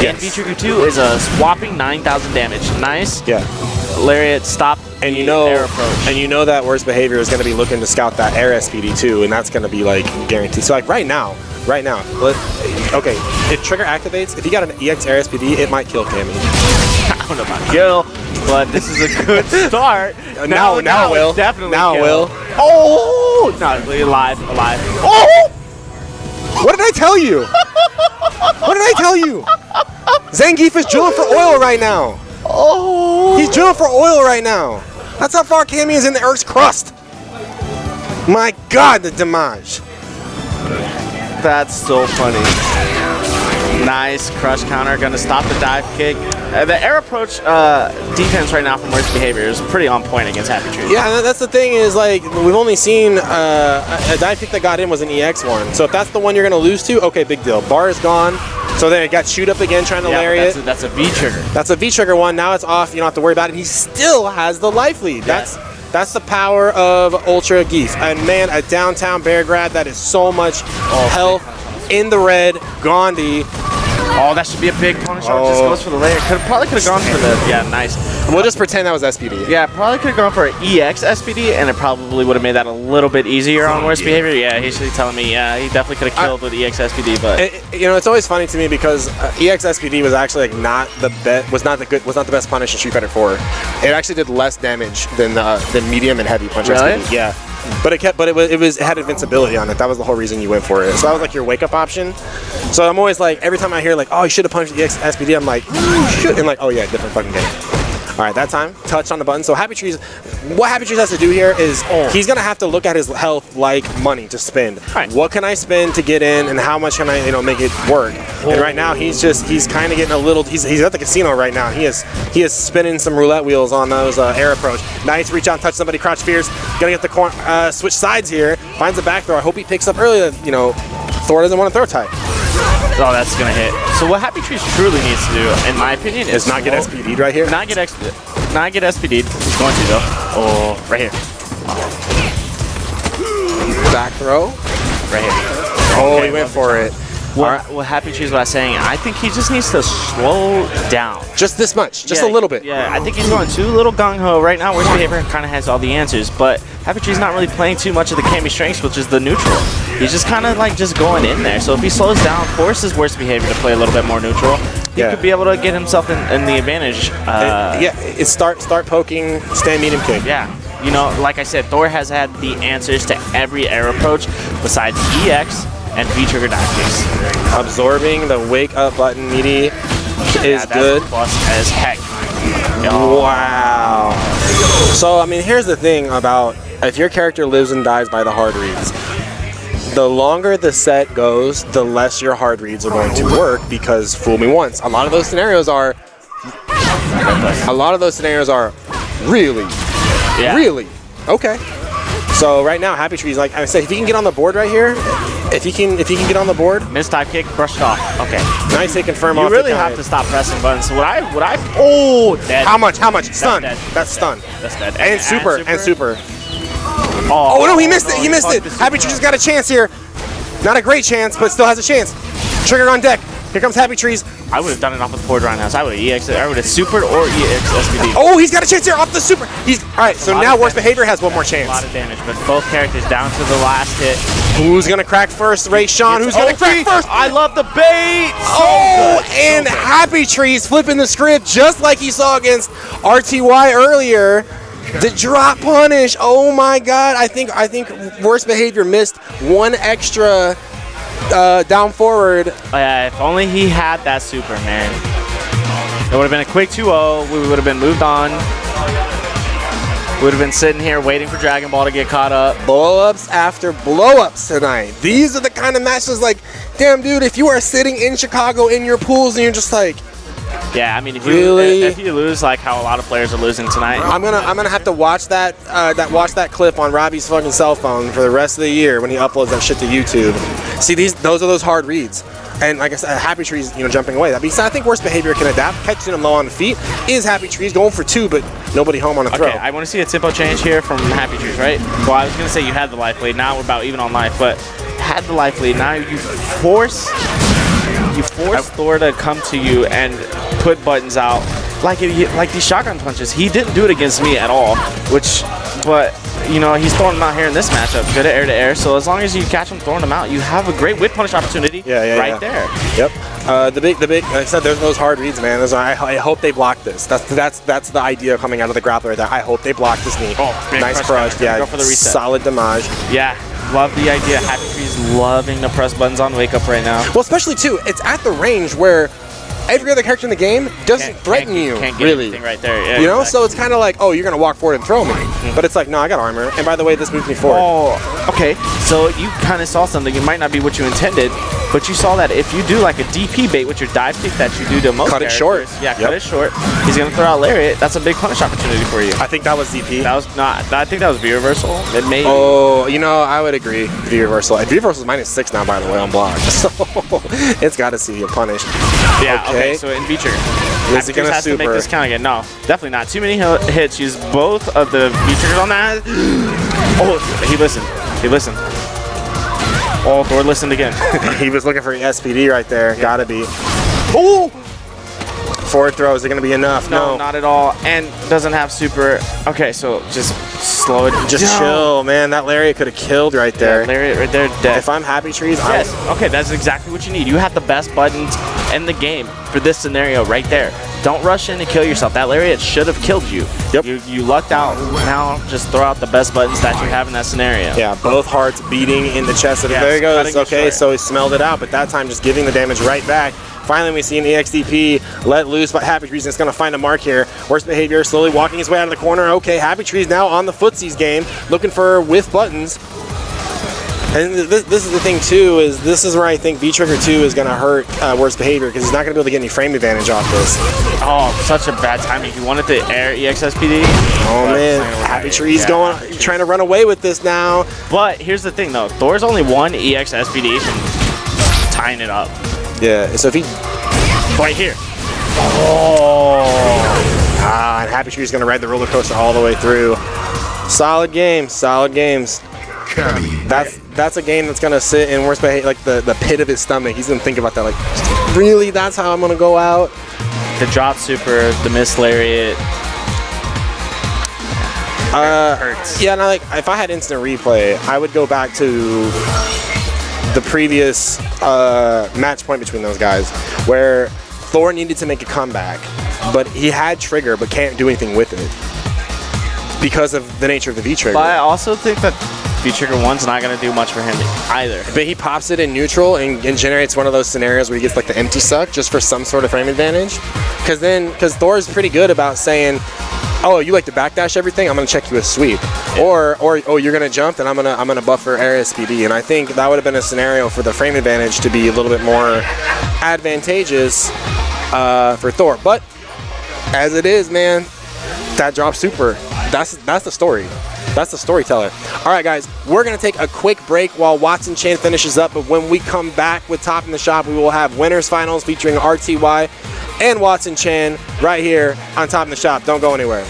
and V Trigger 2 is a whopping 9,000 damage. Nice. Yeah. Lariat, stop. And you know, air approach. and you know that Worst Behavior is going to be looking to scout that air SPD too, and that's going to be like guaranteed. So like right now, okay, if Trigger activates, if you got an EX air SPD, it might kill Cammy. to my kill, but this is a good start. Now it will. Definitely Now it kill. will. Oh! No, alive. Oh! What did I tell you? What did I tell you? Zangief is drilling for oil right now. Oh! He's drilling for oil right now. That's how far Cammy is in the Earth's crust. My God, the damage. That's so funny. Nice crush counter, gonna stop the dive kick. The air approach defense right now from Worst Behavior is pretty on point against Happy Tree. Yeah, and that's the thing is, like, we've only seen a dive kick that got in was an EX one. So if that's the one you're gonna lose to, okay, big deal. Bar is gone. So then it got shoot up again trying to lariat. That's a V trigger. That's a V trigger one. Now it's off. You don't have to worry about it. He still has the life lead. That's the power of Ultra Geef. And man, a downtown Beargrad that is so much health in the red. Gandhi. Oh, that should be a big punish. Oh, just goes for the layer. Probably could have gone for the. Yeah, nice. We'll just pretend that was SPD. Yeah, probably could have gone for an EX SPD, and it probably would have made that a little bit easier on Worst Behavior. Yeah, he's telling me, yeah, he definitely could have killed with EX SPD, but you know, it's always funny to me because EX SPD was actually like not the best punish in Street Fighter 4. It actually did less damage than medium and heavy punch Really? SPD. Yeah. But it had invincibility on it. That was the whole reason you went for it. So that was like your wake up option. So I'm always like, every time I hear like, oh, you should have punched the SPD, I'm like, you should. And like, oh yeah, different fucking game. All right, that time, touch on the button. So Happy Trees, what Happy Trees has to do here is he's gonna have to look at his health like money to spend. Right. What can I spend to get in, and how much can I, make it work? And right now he's kind of getting a little. He's at the casino right now. He is spinning some roulette wheels on those air approach. Nice reach out, and touch somebody, crouch fierce. Gonna get the corner, switch sides here. Finds a back throw. I hope he picks up early. Thor doesn't want to throw tight. oh, that's gonna hit. So what Happy Trees truly needs to do, in my opinion, is not get SPD'd right here. Not get SPD'd. He's going to though. Oh, right here. Back throw. Right here. Oh, Okay, he went for it. What Happy Trees was saying, I think he just needs to slow down. Just this much. Just Yeah, a little bit. Yeah, I think he's going too little gung-ho. Right now, Worst Behavior kind of has all the answers, but Happy Tree's not really playing too much of the Cammy strengths, which is the neutral. He's just kind of like just going in there. So if he slows down, forces Worst Behavior to play a little bit more neutral, he could be able to get himself in the advantage. It's start poking, stand medium kick. Yeah. Like I said, Thor has had the answers to every air approach besides EX and V-trigger dive kicks. Absorbing the wake up button meaty is that's good. Plus as heck. Wow. So, I mean, here's the thing about if your character lives and dies by the hard reads, the longer the set goes, the less your hard reads are going to work because fool me once. A lot of those scenarios are really, really okay. So right now, Happy Tree's like I said, if he can get on the board right here, if he can get on the board, Missed dive kick, brush it off. Okay. nice hit confirm You off. really the have time. to stop pressing buttons. So dead. How much? Stun. dead. That's stun. That's dead. And super. Oh, Oh no, he missed it. He missed it. Happy Trees got a chance here. Not a great chance, but still has a chance. Trigger on deck. Here comes Happy Trees. I would have done it off with board right now. So I would have EX. I would have supered or EX SPD. Oh, he's got a chance here off the super. He's all right. So now Worst Behavior has one more A chance. lot of damage, but both characters down to the last hit. Who's gonna crack first? Ray Sean. Who's gonna crack first? I love the bait. And Happy Trees flipping the script just like he saw against RTY earlier. The drop punish. Oh my God! I think Worst Behavior missed one extra down forward. If only he had that super, man. It would have been a quick 2-0. We would have been moved on. We would have been sitting here waiting for Dragon Ball to get caught up. Blow-ups after blow-ups tonight. These are the kind of matches like, damn dude, if you are sitting in Chicago in your pools and you're just like, Yeah, I mean, if Really? you lose like how a lot of players are losing tonight, I'm gonna have to watch that clip on Robbie's fucking cell phone for the rest of the year when he uploads that shit to YouTube. See, those are those hard reads. And like I said, Happy Trees, jumping away. That being said, I think Worst Behavior can adapt. Catching him low on the feet is Happy Trees going for 2, but nobody home on a throw. okay, I want to see a tempo change here from Happy Trees, right? Well, I was gonna say you had the life lead. Now we're about even on life, but had the life lead. Now you force Thor to come to you and put buttons out like these shotgun punches. He didn't do it against me at all, but he's throwing them out here in this matchup. Good at air to air. So as long as you catch him throwing them out, you have a great whip punish opportunity right there. Yep. The big. Like I said, there's those hard reads, man. I hope they block this. That's the idea coming out of the grappler. That I hope they block this knee. Oh, big nice crush. Yeah, go for the reset. Solid damage. Yeah, love the idea. Happy Tree's loving to press buttons on Wake Up right now. Well, especially too, it's at the range where every other character in the game doesn't threaten you, can't get really. anything right there. Yeah, you know, exactly. so it's kind of like, oh, you're gonna walk forward and throw me, but it's like, no, I got armor. And by the way, this moves me forward. Oh, okay. So you kind of saw something. It might not be what you intended, but you saw that if you do like a DP bait with your dive kick that you do to most Cut it characters, short. Yeah, cut it short. He's gonna throw out Lariat. That's a big punish opportunity for you. I think that was DP. That was not. I think that was V reversal. It may. Oh, you know, I would agree. V reversal. V reversal is -6 now, by the way, on block. So it's got to see a punish. Yeah. Okay. So in V trigger, Is he gonna has to make super? this count again. No, definitely not. Too many hits. Use both of the V triggers on that. Oh, he listened. He listened. Oh, Thor listened again. He was looking for SPD right there. Yeah. Gotta be. Oh! Forward throw. Is it gonna be enough? No, not at all. And doesn't have super. Okay, so just slow it. Just chill, man. That Lariat could have killed right there. Yeah, Lariat right there, dead. If I'm Happy Trees, yes. Okay, that's exactly what you need. You have the best buttons in the game for this scenario right there. Don't rush in and kill yourself. That Lariat should have killed you. Yep. You lucked out. Now just throw out the best buttons that you have in that scenario. Yeah, both hearts beating in the chest. Yes, There he goes. cutting it Okay, short. so he smelled it out, but that time just giving the damage right back. Finally, we see an EXDP let loose by Happy Trees. It's going to find a mark here. Worst behavior, slowly walking his way out of the corner. Okay, Happy Trees now on the footsies game, looking for whiff buttons. And this is the thing too, is this is where I think V-Trigger 2 is going to hurt Worst Behavior, because he's not going to be able to get any frame advantage off this. Oh, such a bad timing. He wanted to air EXSPD. Oh man, Happy Trees trying to run away with this now. But here's the thing though, Thor's only one EXSPD from tying it up. Yeah, so if he... Right here. Oh! And Happy Tree's going to ride the roller coaster all the way through. Solid game, solid games. That's a game that's gonna sit in worst behavior, like the pit of his stomach. He's gonna think about that, like, really, that's how I'm gonna go out. The drop super, the miss lariat. Hurts. Yeah, and if I had instant replay, I would go back to the previous match point between those guys, where Thor needed to make a comeback, but he had trigger, but can't do anything with it because of the nature of the V trigger. But I also think that V-Trigger 1's not going to do much for him either. But he pops it in neutral and generates one of those scenarios where he gets like the empty suck just for some sort of frame advantage. Because Thor's pretty good about saying, oh, you like to backdash everything? I'm going to check you with sweep. Yeah. Or oh, you're going to jump, then I'm going to buffer area SPD. And I think that would have been a scenario for the frame advantage to be a little bit more advantageous for Thor. But as it is, man, that drop super, that's the story. That's the storyteller. All right, guys, we're going to take a quick break while Watson Chan finishes up. But when we come back with Top in the Shop, we will have winners finals featuring RTY and Watson Chan right here on Top in the Shop. Don't go anywhere.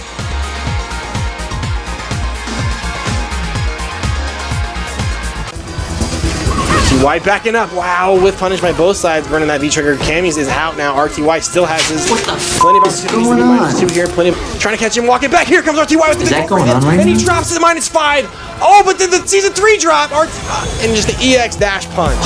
RTY backing up. Wow, with punish by both sides. Burning that V-Trigger. Cammy's is out now. RTY still has his plenty of opportunities to be -2 here. Plenty of, trying to catch him walking back. Here comes RTY with the that going on right and he now? drops to the -5. Oh, but then the Season 3 drop. And just the EX dash punch.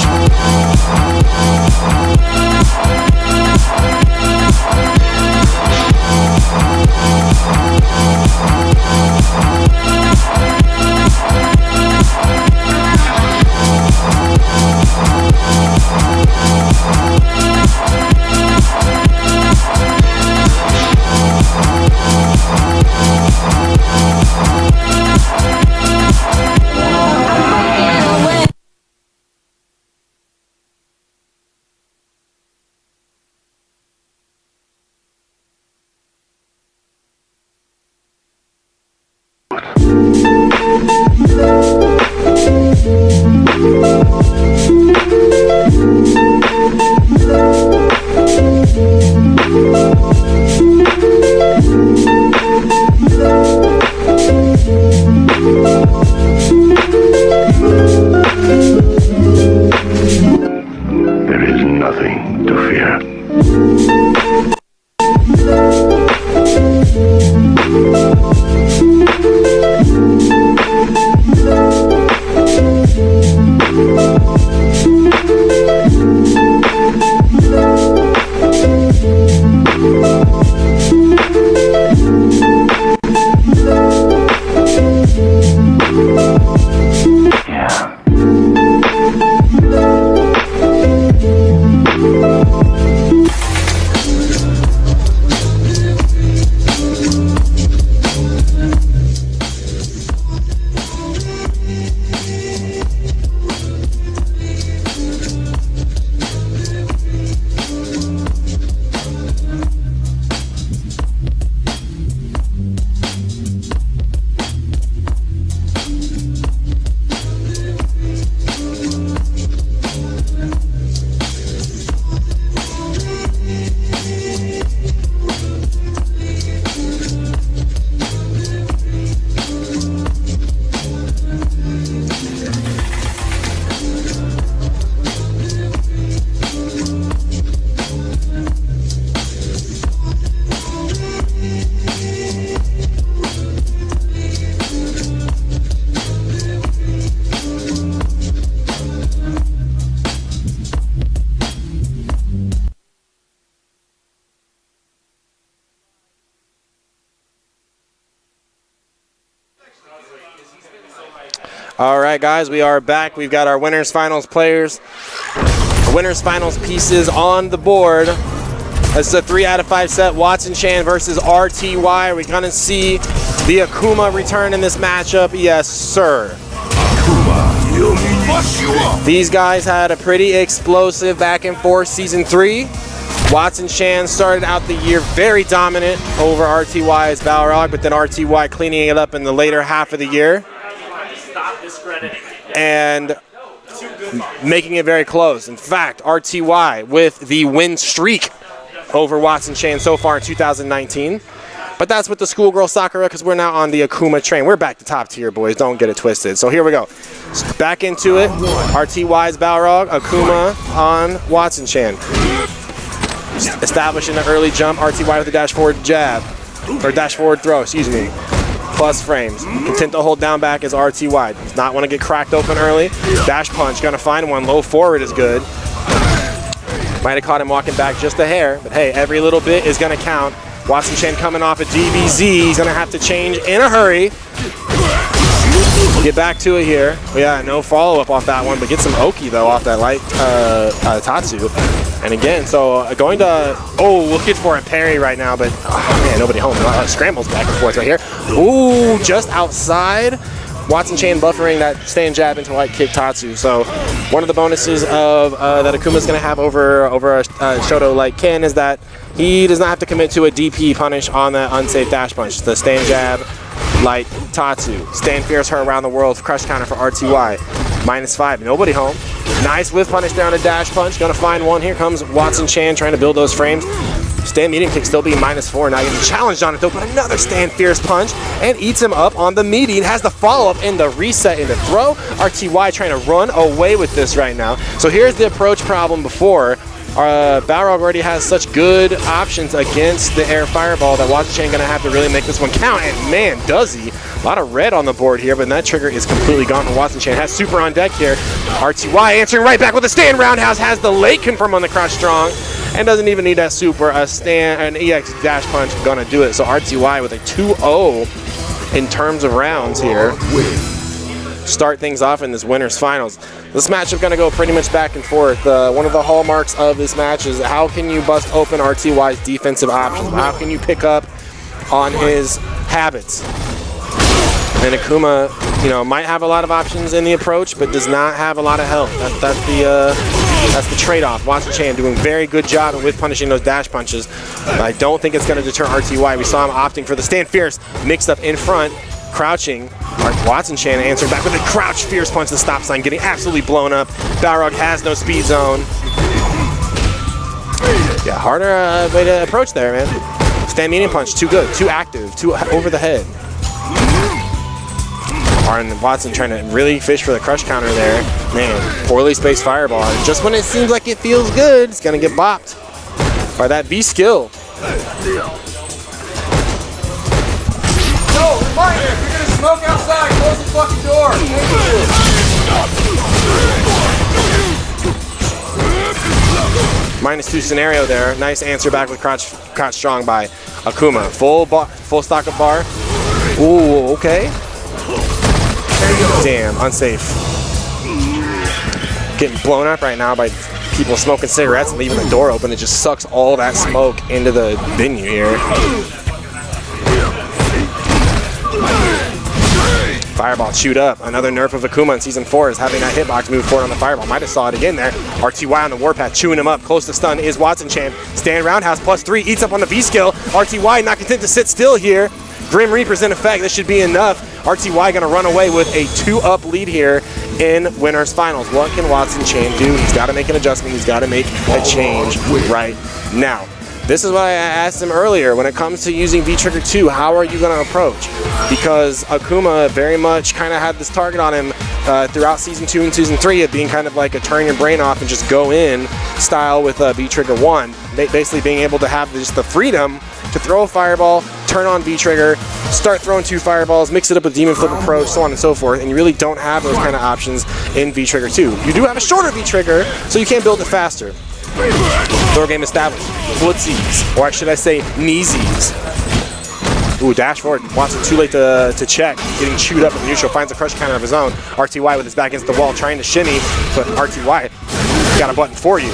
All right, guys, we are back. We've got our winners finals players, winners finals pieces on the board. This is a 3 out of 5 set. Watson Chan versus RTY. We're gonna see the Akuma return in this matchup. Yes, sir. These guys had a pretty explosive back and forth season 3. Watson Chan started out the year very dominant over RTY's Balrog, but then RTY cleaning it up in the later half of the year and making it very close. In fact, RTY with the win streak over Watson Chan so far in 2019. But that's with the schoolgirl Sakura, because we're now on the Akuma train. We're back to top tier, boys. Don't get it twisted. So here we go. Back into it. RTY's Balrog, Akuma on Watson Chan. Establishing the early jump. RTY with the dash forward jab. Or dash forward throw, excuse me. Plus frames. Content to hold down back is RTY. Does not want to get cracked open early. Dash punch. Gonna find one. Low forward is good. Might have caught him walking back just a hair. But hey, every little bit is gonna count. Watson Chan coming off a DBZ. He's going to have to change in a hurry. Get back to it here. Yeah, no follow-up off that one, but get some Oki, though, off that light Tatsu. And again, so going to... Oh, looking for a parry right now, but... Oh, man, nobody home. Scrambles back and forth right here. Ooh, just outside. Watson Chan buffering that stand jab into light kick Tatsu. So one of the bonuses of that Akuma's going to have over a Shoto like Ken is that he does not have to commit to a DP punish on that unsafe dash punch. The stand jab, light Tatsu. Stand fierce her around the world, crush counter for RTY. -5, nobody home. Nice whiff punish down a dash punch. Gonna find one. Here comes Watson Chan trying to build those frames. Stand medium kick still being -4. Now getting challenged on it though, but another stand fierce punch and eats him up on the meaty. Has the follow-up in the reset in the throw. RTY trying to run away with this right now. So here's the approach problem before. Balrog already has such good options against the air fireball that Watson Chan gonna have to really make this one count, and man, does he. A lot of red on the board here, but that trigger is completely gone from Watson Chan. Has super on deck here. RTY answering right back with a stand roundhouse, has the late confirm on the crouch strong, and doesn't even need that super. An EX dash punch gonna do it. So RTY with a 2-0 in terms of rounds here. Start things off in this winners finals. This matchup gonna go pretty much back and forth. One of the hallmarks of this match is how can you bust open RTY's defensive options? How can you pick up on his habits? And Akuma, you know, might have a lot of options in the approach, but does not have a lot of health. That's the trade-off. Watson Chan doing a very good job with punishing those dash punches. But I don't think it's gonna deter RTY. We saw him opting for the stand fierce, mixed up in front, crouching. Watson Chan answering back with a crouch fierce punch to the stop sign, getting absolutely blown up. Balrog has no speed zone. Yeah, harder way to approach there, man. Stand medium punch, too good, too active, too over the head. And Watson trying to really fish for the crush counter there. Man, poorly spaced fireball. And just when it seems like it feels good, it's gonna get bopped by that V skill. No, reminder, if you're gonna smoke outside, close the fucking door. -2 scenario there. Nice answer back with crouch strong by Akuma. Full stock of bar. Ooh, okay. Damn, unsafe. Getting blown up right now by people smoking cigarettes and leaving the door open. It just sucks all that smoke into the venue here. Fireball chewed up. Another nerf of Akuma in Season 4 is having that hitbox move forward on the fireball. Might have saw it again there. RTY on the warpath, chewing him up. Close to stun is Watson Chan. Stand roundhouse +3, eats up on the V skill. RTY not content to sit still here. Grim Reaper's in effect. This should be enough. RTY gonna run away with a 2-up lead here in winners finals. What can Watson Chan do? He's got to make an adjustment. He's got to make a change right now. This is what I asked him earlier. When it comes to using V-Trigger 2, how are you going to approach? Because Akuma very much kind of had this target on him throughout Season 2 and Season 3 of being kind of like a turn your brain off and just go in style with V-Trigger 1. Basically being able to have just the freedom to throw a fireball, turn on V-Trigger, start throwing 2 fireballs, mix it up with Demon Flip approach, so on and so forth, and you really don't have those kind of options in V-Trigger 2. You do have a shorter V-Trigger, so you can build it faster. Throw game established. Footsies, or should I say kneesies. Ooh, dash forward. Watson too late to check. Getting chewed up in the neutral. Finds a crush counter of his own. RTY with his back against the wall trying to shimmy, but RTY got a button for you.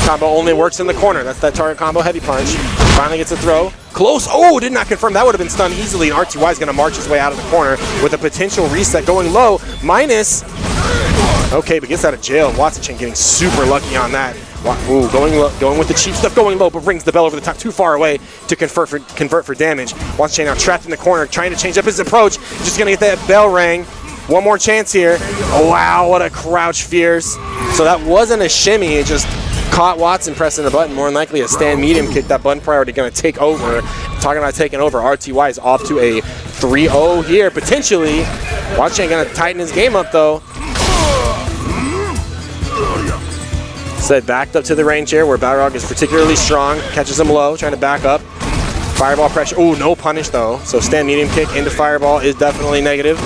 Combo only works in the corner. That's that target combo heavy punch. Finally gets a throw. Close. Oh, did not confirm. That would have been stunned easily. And RTY is going to march his way out of the corner with a potential reset going low. Minus. Okay, but gets out of jail. Watson Chain getting super lucky on that. Ooh, going with the cheap stuff, going low, but rings the bell over the top, too far away to convert for damage. Watson Chain now trapped in the corner, trying to change up his approach. Just going to get that bell rang. One more chance here. Oh, wow, what a crouch fierce. So that wasn't a shimmy. It just caught Watson pressing the button. More than likely a stand medium kick. That button priority going to take over. Talking about taking over, RTY is off to a 3-0 here, potentially. Watson Chain going to tighten his game up, though. Said backed up to the range here where Balrog is particularly strong. Catches him low, trying to back up. Fireball pressure. Ooh, no punish though. So stand medium kick into fireball is definitely negative.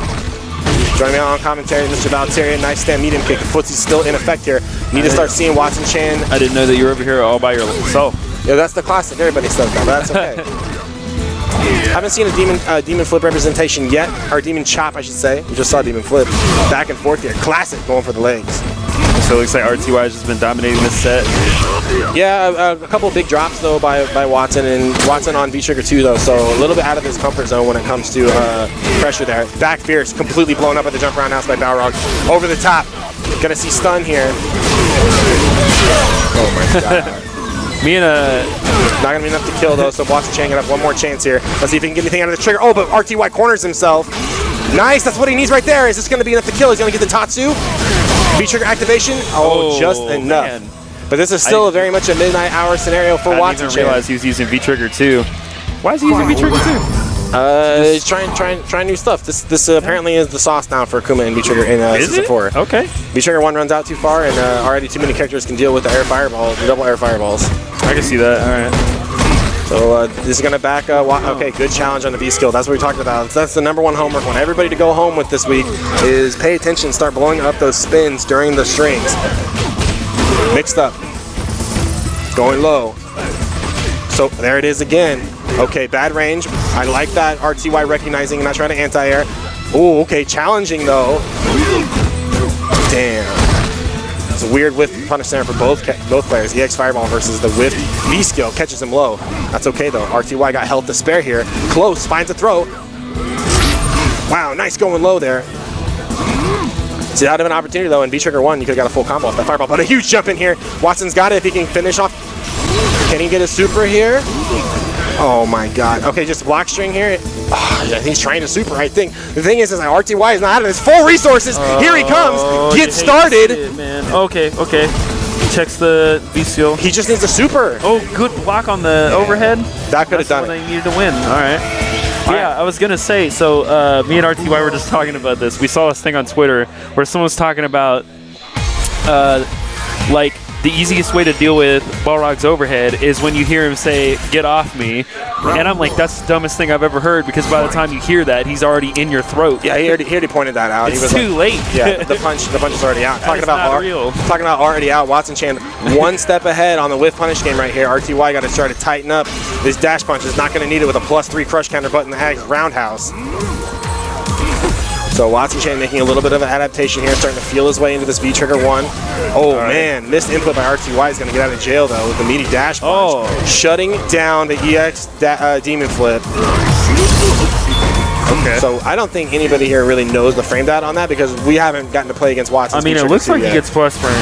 Joining me on commentary, Mr. Valterian. Nice stand medium kick. The footsie's still in effect here. Need to start seeing Watson Chan. I didn't know that you were over here all by yourself. Yeah, that's the classic. Everybody says that, but that's okay. Haven't seen a demon flip representation yet, or demon chop, I should say. We just saw demon flip. Back and forth here. Classic going for the legs. So it looks like RTY has just been dominating this set. Yeah, a couple of big drops though by Watson, and Watson on V-Trigger 2 though, so a little bit out of his comfort zone when it comes to pressure there. Back fierce, completely blown up at the jump roundhouse by Balrog. Over the top, gonna see stun here. Oh my god. Not gonna be enough to kill though, so Watson Chang up one more chance here. Let's see if he can get anything out of the trigger. Oh, but RTY corners himself. Nice, that's what he needs right there. Is this gonna be enough to kill? He's gonna get the Tatsu. V-Trigger activation. Oh, just enough. Man. But this is still very much a midnight hour scenario for Watson. I didn't even realize he was using V-Trigger 2. Why is he using V-Trigger 2? He's trying new stuff. This apparently is the sauce now for Akuma and V-Trigger in Season 4. Okay. V-Trigger 1 runs out too far, and already too many characters can deal with the air fireball, the double air fireballs. I can see that. All right. So this is going to back okay, good challenge on the V-skill. That's what we talked about. That's the number one homework. I want everybody to go home with this week is pay attention, start blowing up those spins during the strings. Mixed up. Going low. So there it is again. Okay, bad range. I like that RTY recognizing and not trying to anti-air. Oh, okay, challenging though. Damn. It's a weird whiff punish center for both players. EX Fireball versus the whiff V-skill catches him low. That's okay though. RTY got health to spare here. Close, finds a throw. Wow, nice going low there. See, out of an opportunity though, in V-Trigger 1, you could have got a full combo off that fireball, but a huge jump in here. Watson's got it if he can finish off. Can he get a super here? Oh my god. Okay, just block string here. Oh, he's trying to super, I think. The thing is like RTY is not out of his full resources. Here he comes. Get started. It, man. Okay. Checks the V-skill. He just needs a super. Oh, good block on the overhead. That could have done it. That's what they needed to win. All right. Yeah, I was going to say, so me and RTY were just talking about this. We saw this thing on Twitter where someone was talking about, like, the easiest way to deal with Balrog's overhead is when you hear him say, "Get off me." And I'm like, that's the dumbest thing I've ever heard, because by the time you hear that, he's already in your throat. Yeah, he already pointed that out. It's he was too late. Yeah, the punch is already out. Talking about already out. Watson Chan one step ahead on the whiff punish game right here. RTY got to try to tighten up. This dash punch is not going to need it with a +3 crush counter button that has roundhouse. So Watson Chan making a little bit of an adaptation here, starting to feel his way into this V-Trigger 1. Oh man, missed input by RTY is going to get out of jail though with the meaty dash punch. Shutting down the EX Demon Flip. Okay. So I don't think anybody here really knows the frame data on that because we haven't gotten to play against Watson. I mean, it looks like he gets plus frames.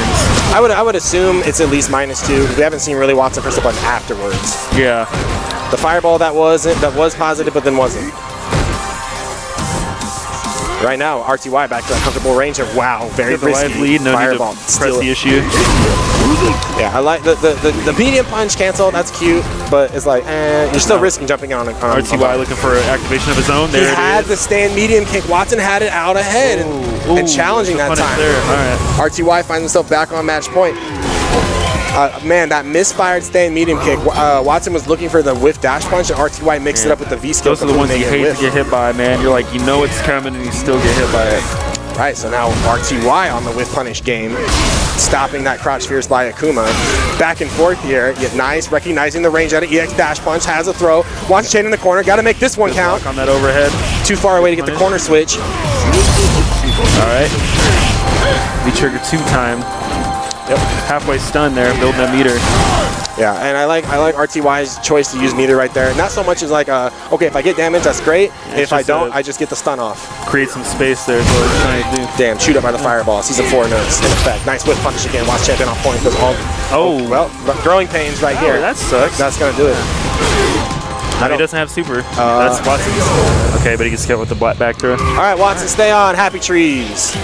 I would assume it's at least -2. We haven't seen really Watson press the button afterwards. Yeah. The fireball that was positive, but then wasn't. Right now, RTY back to that comfortable range of wow, very risky lead, no fireball. Need to press the issue. Yeah, I like the medium punch cancel. That's cute, but it's like you're still risking jumping on RTY looking for activation of his own. There he had the stand medium kick. Watson had it out ahead and challenging that time. All right. RTY finds himself back on match point. Man, that misfired stand medium kick. Watson was looking for the whiff dash punch, and RTY mixed it up with the V-skill. Those are the ones you hate to get hit by, man. You're like, you know it's coming, and you still get hit by it. Right, so now RTY on the whiff punish game, stopping that crotch fierce by Akuma. Back and forth here, yet nice, recognizing the range at it. EX dash punch, has a throw, wants chain in the corner, got to make this one count. On that overhead. Too far away to get the corner switch. All right. V-trigger 2 time. Yep. Halfway stun there, building that meter. Yeah, and I like RTY's choice to use meter right there. Not so much as like, okay, if I get damage, that's great. Yeah, if I don't, I just get the stun off. Create some space there is what we're trying to do. Damn, shoot up by the fireball. Season 4 notes in effect. Nice whip punish again. Watch champion on point. Does all. Oh. Well, growing pains right here. That sucks. That's gonna do it. He doesn't have super. That's Watson's. Okay, but he gets killed with the black back throw. All right, Watson, stay on. Happy trees.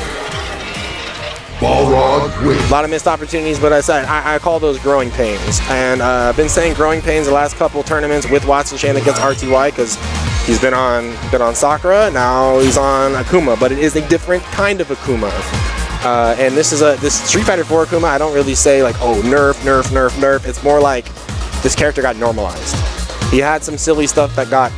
Balrog A wins. lot of missed opportunities, but I call those growing pains. And I've been saying growing pains the last couple tournaments with Watson Shan against RTY because he's been on Sakura, now he's on Akuma, but it is a different kind of Akuma. And this Street Fighter 4 Akuma, I don't really say like, oh, nerf. It's more like this character got normalized. He had some silly stuff that got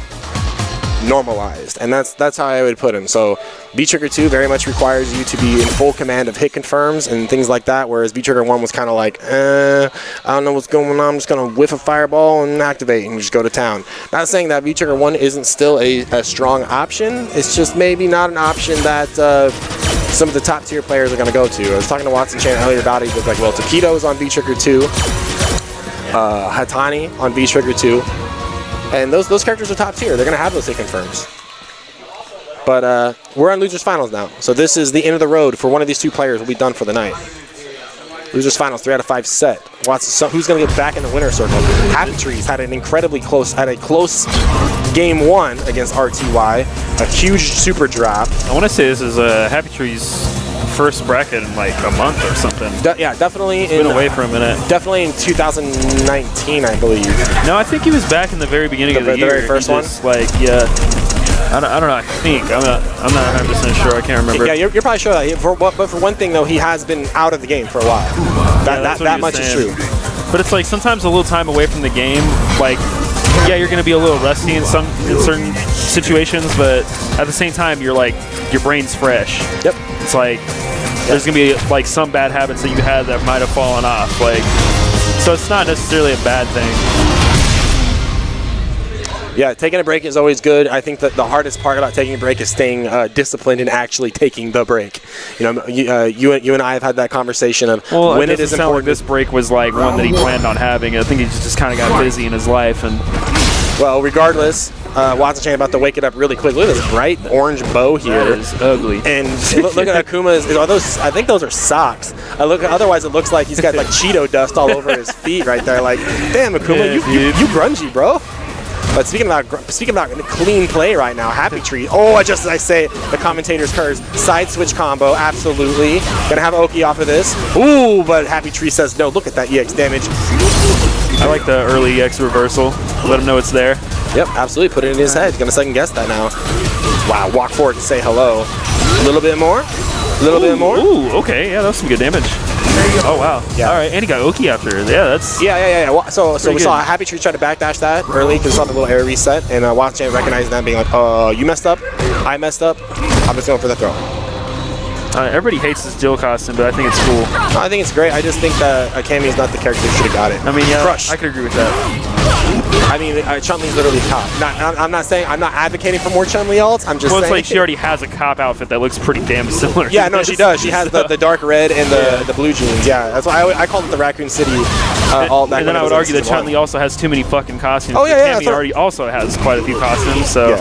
normalized, and that's how I would put him. So V-Trigger 2 very much requires you to be in full command of hit confirms and things like that, whereas V-Trigger 1 was kind of like, I don't know what's going on, I'm just going to whiff a fireball and activate and just go to town. Not saying that V-Trigger 1 isn't still a strong option, it's just maybe not an option that some of the top tier players are going to go to. I was talking to Watson Chan earlier about it, he was like, well, Taquito's on V-Trigger 2, Hatani on V-Trigger 2, and those characters are top tier. They're going to have those hit confirms. But we're on Losers Finals now. So this is the end of the road for one of these two players. Will be done for the night. Losers Finals, 3 out of 5 set. Watson, who's going to get back in the winner's circle? Happy Trees had a close game 1 against RTY. A huge super drop. I want to say this is Happy Tree's first bracket in like a month or something. Yeah, definitely. Been away for a minute. Definitely in 2019, I believe. No, I think he was back in the very beginning of the year. The very first one? Like, yeah. I don't know. I think I'm not 100% sure. I can't remember. Yeah, you're probably sure that. But for one thing though, he has been out of the game for a while. That much is true. But it's like sometimes a little time away from the game, like, yeah, you're gonna be a little rusty in certain situations, but at the same time, you're like, your brain's fresh. Yep. It's like there's gonna be like some bad habits that you had that might have fallen off. Like, so it's not necessarily a bad thing. Yeah, taking a break is always good. I think that the hardest part about taking a break is staying disciplined and actually taking the break. You know, you and I have had that conversation of when it is important. Like this break was like one that he planned on having. I think he just kind of got busy in his life. And well, regardless, Watson Chan about to wake it up really quick. Look at this bright orange bow here. That is ugly. And look at Akuma's. Are those? I think those are socks. Otherwise, it looks like he's got like Cheeto dust all over his feet right there. Like, damn, Akuma, you grungy, bro. But speaking about clean play right now, Happy Tree. Oh, just as I say, the commentator's curse. Side switch combo, absolutely. Gonna have Oki off of this. Ooh, but Happy Tree says no. Look at that EX damage. I like the early EX reversal. Let him know it's there. Yep, absolutely. Put it in his head. He's gonna second guess that now. Wow, walk forward and say hello. A little bit more. A little bit more. Ooh, okay. Yeah, that was some good damage. Oh, wow. Yeah. All right, and he got Oki after. Yeah, that's... Yeah. So we good. saw Happy Tree try to backdash that early because we saw the little air reset, and Watson Chan recognizing that, being like, you messed up, I messed up, I'm just going for the throw. Everybody hates this Jill costume, but I think it's cool. No, I think it's great. I just think that Akami is not the character who should have got it. I mean, yeah, Crush. I could agree with that. I mean, Chun-Li's literally top. I'm not saying, I'm not advocating for more Chun-Li ults. I'm just saying. Well, it's like she already has a cop outfit that looks pretty damn similar. Yeah, no, she does. She has the dark red and the blue jeans. Yeah, that's why I called it the Raccoon City alt. And then I would argue that Chun-Li also has too many fucking costumes. Oh, yeah. Cammy already also has quite a few costumes, so yeah.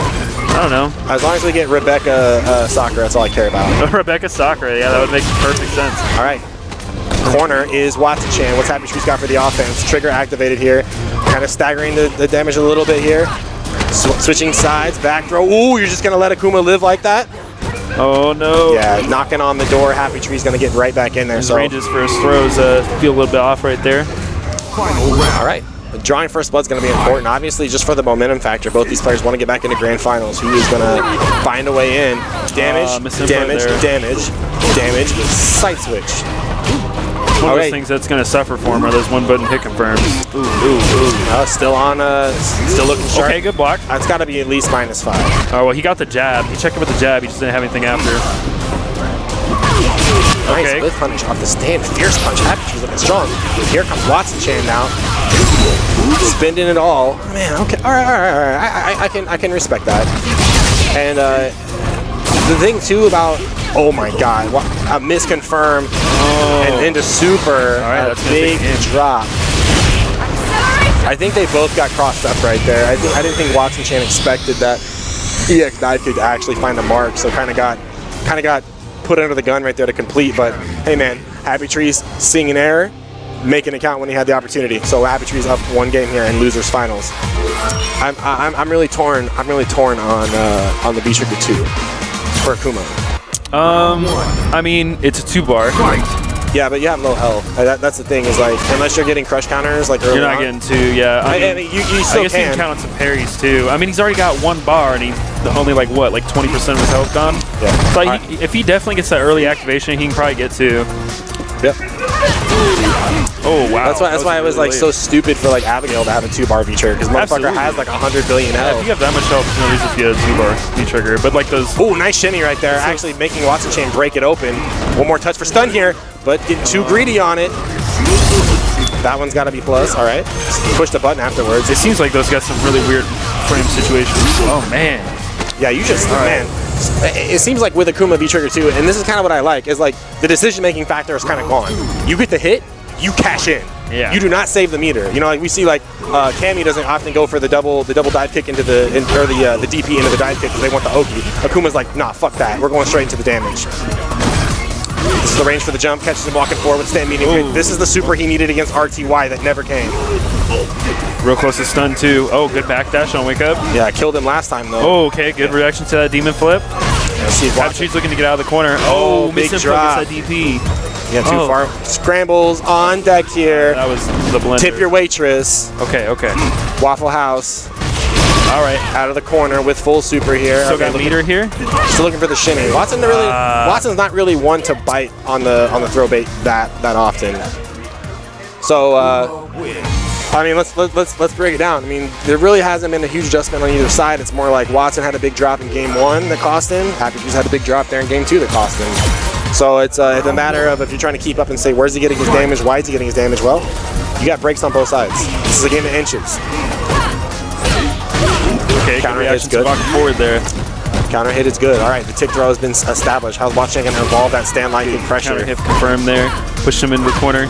I don't know. As long as we get Rebecca Sakura, that's all I care about. Rebecca Sakura, yeah, that would make perfect sense. All right. Corner is Watson Chan. What's Happy Tree's got for the offense? Trigger activated here. Kind of staggering the damage a little bit here. Switching sides, back throw. Ooh, you're just going to let Akuma live like that? Oh, no. Yeah, knocking on the door. Happy Tree's going to get right back in there. His ranges for his throws feel a little bit off right there. Final round. All right. Drawing first blood is going to be important. Obviously, just for the momentum factor, both these players want to get back into grand finals. Who is going to find a way in? Damage, damage, sight switch. One of those things that's going to suffer for him are those one-button hit confirms. Ooh. Still on, still looking sharp. Okay, good block. That's got to be at least -5. Oh, well, he got the jab. He checked it with the jab. He just didn't have anything after. Nice Okay. whiff punish off the stand. Fierce punch. Happy Tree's looking strong. Here comes Watson Chan now. Spending it all. Man, okay. All right. I can respect that. And the thing too about, oh my God, a misconfirm and into super, right, a that's gonna take big him. drop. I think they both got crossed up right there. I didn't think Watson Chan expected that EX dive could actually find a mark, so kind of got put under the gun right there to complete. But hey, man, Happy Tree's seeing an error, making it count when he had the opportunity. So Happy Tree's up 1 game here in losers finals. I'm really torn. I'm really torn on the V-Trigger 2 for Akuma. I mean, it's a 2-bar. Yeah, but you have low health. That's the thing, is like, unless you're getting crush counters like early You're not on, getting 2, yeah. I mean, you still I guess you can count on some parries too. I mean, he's already got 1 bar and he's only like what, like 20% of his health gone. Yeah. So if he definitely gets that early activation, he can probably get 2. Yep. Oh wow. That's why it was like so stupid for like Abigail to have a 2-bar V-trigger, because motherfucker Absolutely. has like 100 billion Yeah, if health. you have that much health, no reason if you had a 2-bar V-trigger. But like those. Oh, nice shimmy right there, actually making Watson Chain break it open. One more touch for stun here, but getting too greedy on it. That one's got to be plus. All right, push the button afterwards. It seems like those got some really weird frame situations. Oh man. Yeah, you just, man. It seems like with Akuma V-Trigger 2, and this is kind of what I like, is like the decision-making factor is kind of gone. You get the hit, you cash in. Yeah. You do not save the meter. You know, like we see, like Cammy doesn't often go for the double dive kick into the DP into the dive kick because they want the Oki. Akuma's like, nah, fuck that. We're going straight into the damage. This is the range for the jump. Catches him walking forward with stand medium. This is the super he needed against RTY that never came. Real close to stun too. Oh, good backdash on wake up. Yeah, I killed him last time though. Oh, okay, good reaction to that demon flip. Let's see if Happy Watson. Tree's looking to get out of the corner. Oh, big missing drop. focus that DP. Yeah, too Oh. far. Scrambles on deck here. That was the blender. Tip your waitress. Okay. Waffle House All right. out of the corner with full super here. Still Okay, got looking- meter here. Still looking for the shimmy. Watson's not really one to bite on the throw bait that often. So I mean, let's break it down. I mean, there really hasn't been a huge adjustment on either side. It's more like Watson had a big drop in game 1 that cost him. Happy Tree's had a big drop there in game 2 that cost him. So it's a matter of, if you're trying to keep up and say, where's he getting his damage? Why is he getting his damage? Well, you got breaks on both sides. This is a game of inches. Okay, Counter good hit's reaction good. to walking forward there. Counter hit is good. All right, the tick throw has been established. How's Watson going to evolve that stand line kick pressure? Counter hit confirmed there. Push him into the corner.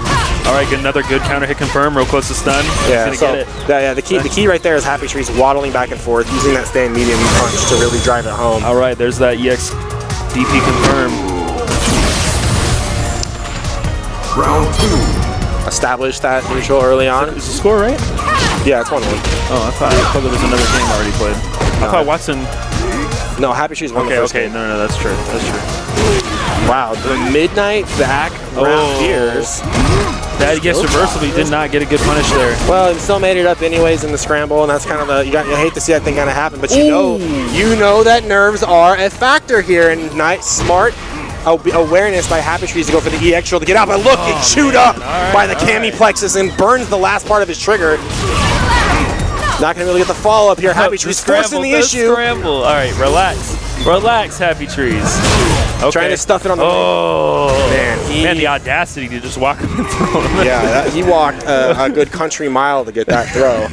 All right, get another good counter hit confirmed. Real close to stun. Yeah, He's so gonna get it. the key right there is Happy Tree's waddling back and forth, using that stand medium punch to really drive it home. All right, there's that EX DP confirmed. Round 2. Establish that neutral early on. Is the score right? Yeah, it's 1-1. Oh, I thought there was another game already played. I thought Watson. No, Happy Tree's won the first Okay, game. no, that's true. Wow, the midnight back round fears. That against reversal, but he did not get a good punish there. Well, he still made it up anyways in the scramble, and that's kind of you hate to see that thing kind of happen, but you know that nerves are a factor here, and nice, smart awareness by Happy Trees to go for the EX roll to get out, but look, get chewed up by the Cammy plexus and burns the last part of his trigger. Not gonna really get the follow up here. Happy Trees forcing the issue. Scramble. All right, relax, Happy Trees. Okay. Trying to stuff it on the man, the audacity to just walk up and throw him. Yeah, he walked a good country mile to get that throw.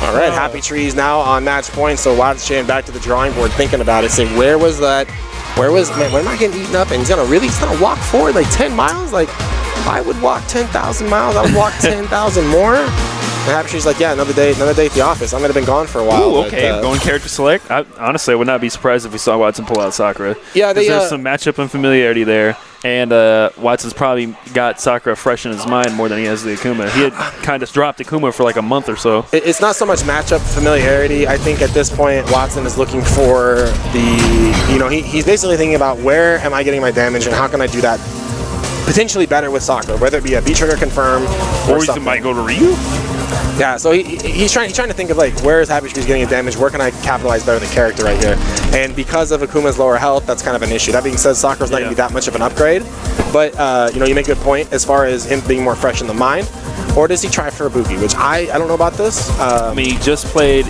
All right, Happy Trees now on match point, so Watson back to the drawing board thinking about it, saying, where was that? When am I getting eaten up? And he's gonna walk forward like 10 miles? Like, I would walk 10,000 miles, I would walk 10,000 more. And Happy Tree's like, yeah, another day at the office. I'm gonna have been gone for a while. Ooh, okay, going character select. Honestly, I would not be surprised if we saw Watson pull out Sakura. Yeah, there's some matchup unfamiliarity there, and Watson's probably got Sakura fresh in his mind more than he has the Akuma. He had kind of dropped Akuma for like a month or so. It's not so much matchup familiarity. I think at this point, Watson is looking for he's basically thinking about, where am I getting my damage and how can I do that potentially better with Sakura, whether it be a V-trigger confirm or Or he something. might go to Ryu. Yeah, so he's trying to think of, like, where is Happy Trees getting his damage? Where can I capitalize better the character right here? And because of Akuma's lower health, that's kind of an issue. That being said, Sakura's not going to be that much of an upgrade. But, you make a good point as far as him being more fresh in the mind. or does he try for a boogie? Which I don't know about this. I mean, he just played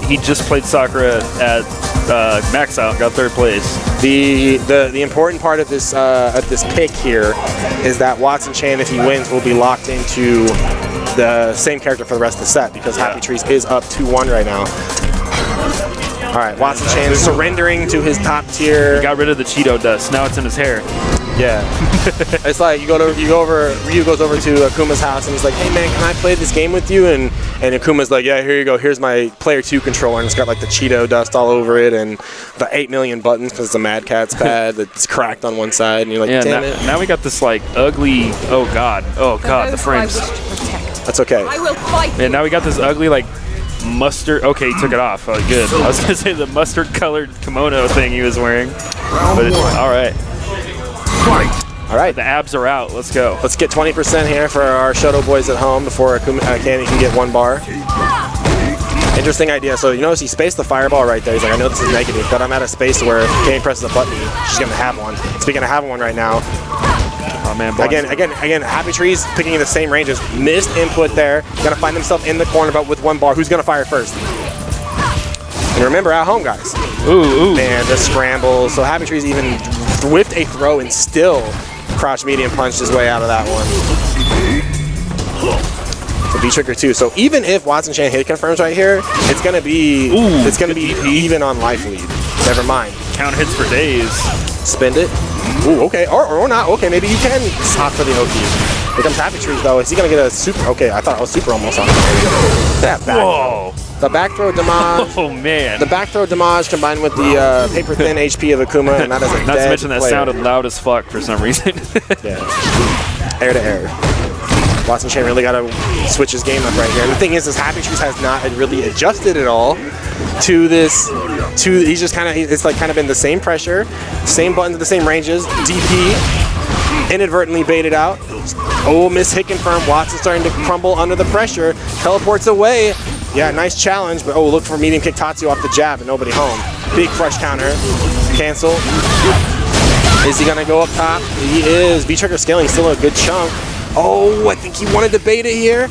Sakura at Max Out and got 3rd place. The important part of this pick here is that Watson Chan, if he wins, will be locked into the same character for the rest of the set because Happy Trees is up 2-1 right now. All right, Watson Chan surrendering to his top tier. He got rid of the Cheeto dust. Now it's in his hair. Yeah. It's like Ryu goes over to Akuma's house and he's like, hey man, can I play this game with you? And Akuma's like, yeah, here you go. Here's my Player 2 controller, and it's got like the Cheeto dust all over it and the 8 million buttons because it's a Mad Catz pad that's cracked on one side, and you're like, damn it. Now we got this like ugly. Oh god, the frames. That's okay. I will fight. And now we got this ugly like mustard. Okay, he took it off. Oh, good. I was gonna say the mustard colored kimono thing he was wearing, but it's all right. All right, the abs are out. Let's go. Let's get 20% here for our Shoto boys at home before Candy can get 1 bar. Interesting idea. So you notice he spaced the fireball right there. He's like, I know this is negative, but I'm at a space where if Candy presses a button, she's gonna have one. Speaking of having one right now. Oh man. Again, Happy Trees picking in the same ranges. Missed input there. Gonna find himself in the corner, but with 1 bar. Who's gonna fire first? And remember, at home, guys. Ooh. Man, the scramble. So Happy Trees even whipped a throw and still crouch medium punched his way out of that one. So V-Trigger 2. So even if Watson Chan hit confirms right here, it's gonna be even on life lead. Never mind. Count hits for days. Spend it. Ooh, okay, or not. Okay, maybe he can opt for the OP. Here comes Happy Trees though. Is he gonna get a super? Okay, I thought I was super almost on him. That back. Whoa. The back throw damage. Oh man. The back throw damage combined with the paper thin HP of Akuma, and that is a Not dead to mention that player. sounded loud as fuck for some reason. Yeah. Air to air. Watson Chan really got to switch his game up right here. And the thing is Happy Trees has not really adjusted at all to this. He's just it's like kind of in the same pressure, same buttons at the same ranges. DP inadvertently baited out. Oh, miss hit confirmed. Watson starting to crumble under the pressure. Teleports away. Yeah, nice challenge, but look for medium kick Tatsu off the jab and nobody home. Big crush counter. Cancel. Is he gonna go up top? He is. V-Trigger scaling still a good chunk. Oh, I think he wanted to bait it here.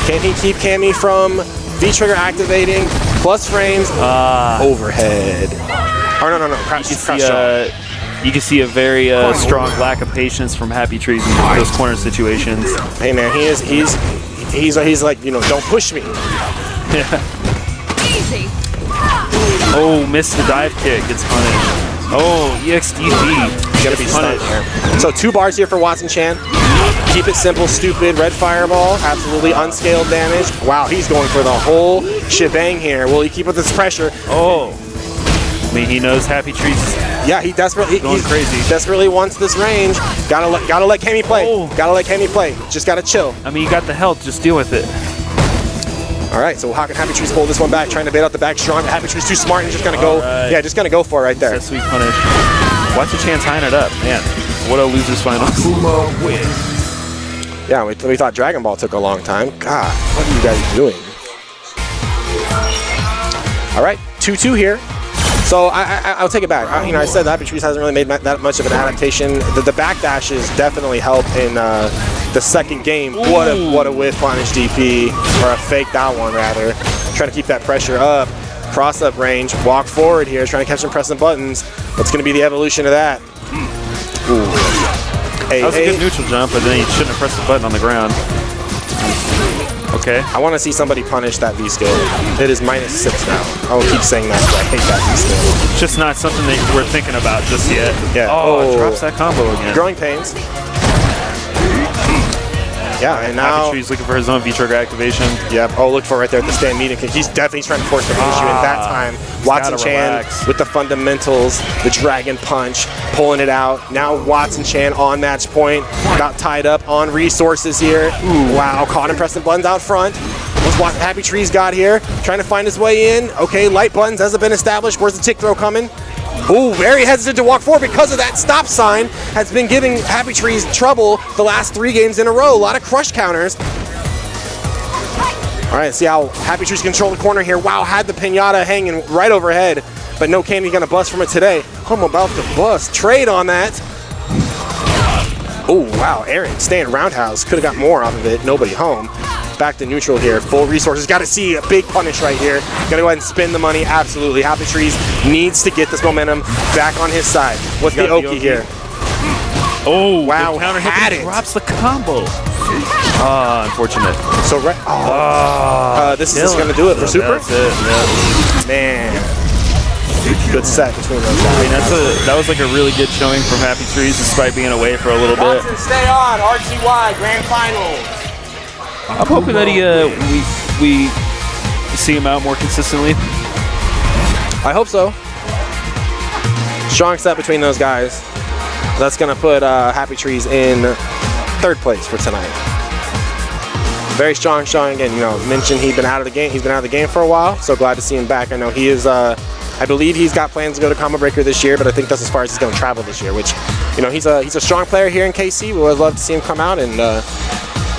Can he keep Cammy from V-Trigger activating? Plus frames. Overhead. Oh, no. Crouch shot. You can see a very strong lack of patience from Happy Trees in those corner situations. Hey man, he's like, don't push me. Easy. Oh, missed the dive kick. Gets punished. Oh, EXDP. Gonna be stunned here. So 2 bars here for Watson Chan. Keep it simple, stupid. Red fireball, absolutely unscaled damage. Wow, he's going for the whole shebang here. Will he keep with this pressure? Oh. I mean, he knows Happy Trees. Yeah, he's crazy. Desperately wants this range. Gotta let Cammy play. Oh. Gotta let Cammy play. Just gotta chill. I mean, you got the health. Just deal with it. All right, so how can Happy Trees hold this one back? Trying to bait out the back strong. Happy Trees too smart and just gonna go. Right. Yeah, just gonna go for it right there. That's a sweet punish. Watch the chance tying it up, man. What a loser's final. Akuma wins. Yeah, we thought Dragon Ball took a long time. God, what are you guys doing? All right, 2-2 here. So I'll take it back. I said that Happy Trees hasn't really made that much of an adaptation. The backdashes definitely help in the second game. What a whiff on his DP, or a faked out one rather. Trying to keep that pressure up. Cross up range. Walk forward here, trying to catch him pressing buttons. What's going to be the evolution of that? Ooh. That was a good neutral jump, but then he shouldn't have pressed the button on the ground. Okay. I want to see somebody punish that V-skill. It is -6 now. I will keep saying that, but I hate that V-skill. It's just not something that we're thinking about just yet. Yeah. Oh, it drops that combo again. Growing pains. Yeah, and now Happy Trees looking for his own V-Trigger activation. Yep. Oh, look for it right there at the stand meeting. He's definitely trying to force the issue, and that time Watson Chan relax. with the fundamentals, the dragon punch, pulling it out. Now Watson Chan on match point, got tied up on resources here. Ooh, wow, caught him pressing buttons out front. What's Happy Trees got here? Trying to find his way in. Okay, light buttons hasn't been established. Where's the tick throw coming? Ooh, very hesitant to walk forward because of that stop sign. Has been giving Happy Trees trouble the last 3 games in a row. A lot of crush counters. All right, see how Happy Trees control the corner here. Wow, had the pinata hanging right overhead, but no Candy gonna bust from it today. I'm about to bust. Trade on that. Oh, wow, Aaron staying roundhouse. Could have got more off of it. Nobody home. back to neutral here. Full resources. Got to see a big punish right here. Got to go ahead and spend the money. Absolutely. Happy Trees needs to get this momentum back on his side. What's the Oki here? Oh, wow. Counter Had hit it. drops the combo. Unfortunate. So this is just going to do it for Super? That's it, yeah. Man. Good set between those guys. I mean, that was like a really good showing from Happy Trees despite being away for a little bit. Watson, stay on. RTY Grand Finals. I'm hoping that we see him out more consistently. I hope so. Strong set between those guys. That's going to put Happy Trees in 3rd place for tonight. Very strong showing. Again, mentioned he'd been out of the game. He's been out of the game for a while, so glad to see him back. I know he is. I believe he's got plans to go to Combo Breaker this year, but I think that's as far as he's going to travel this year. Which, he's a strong player here in KC. We would love to see him come out. And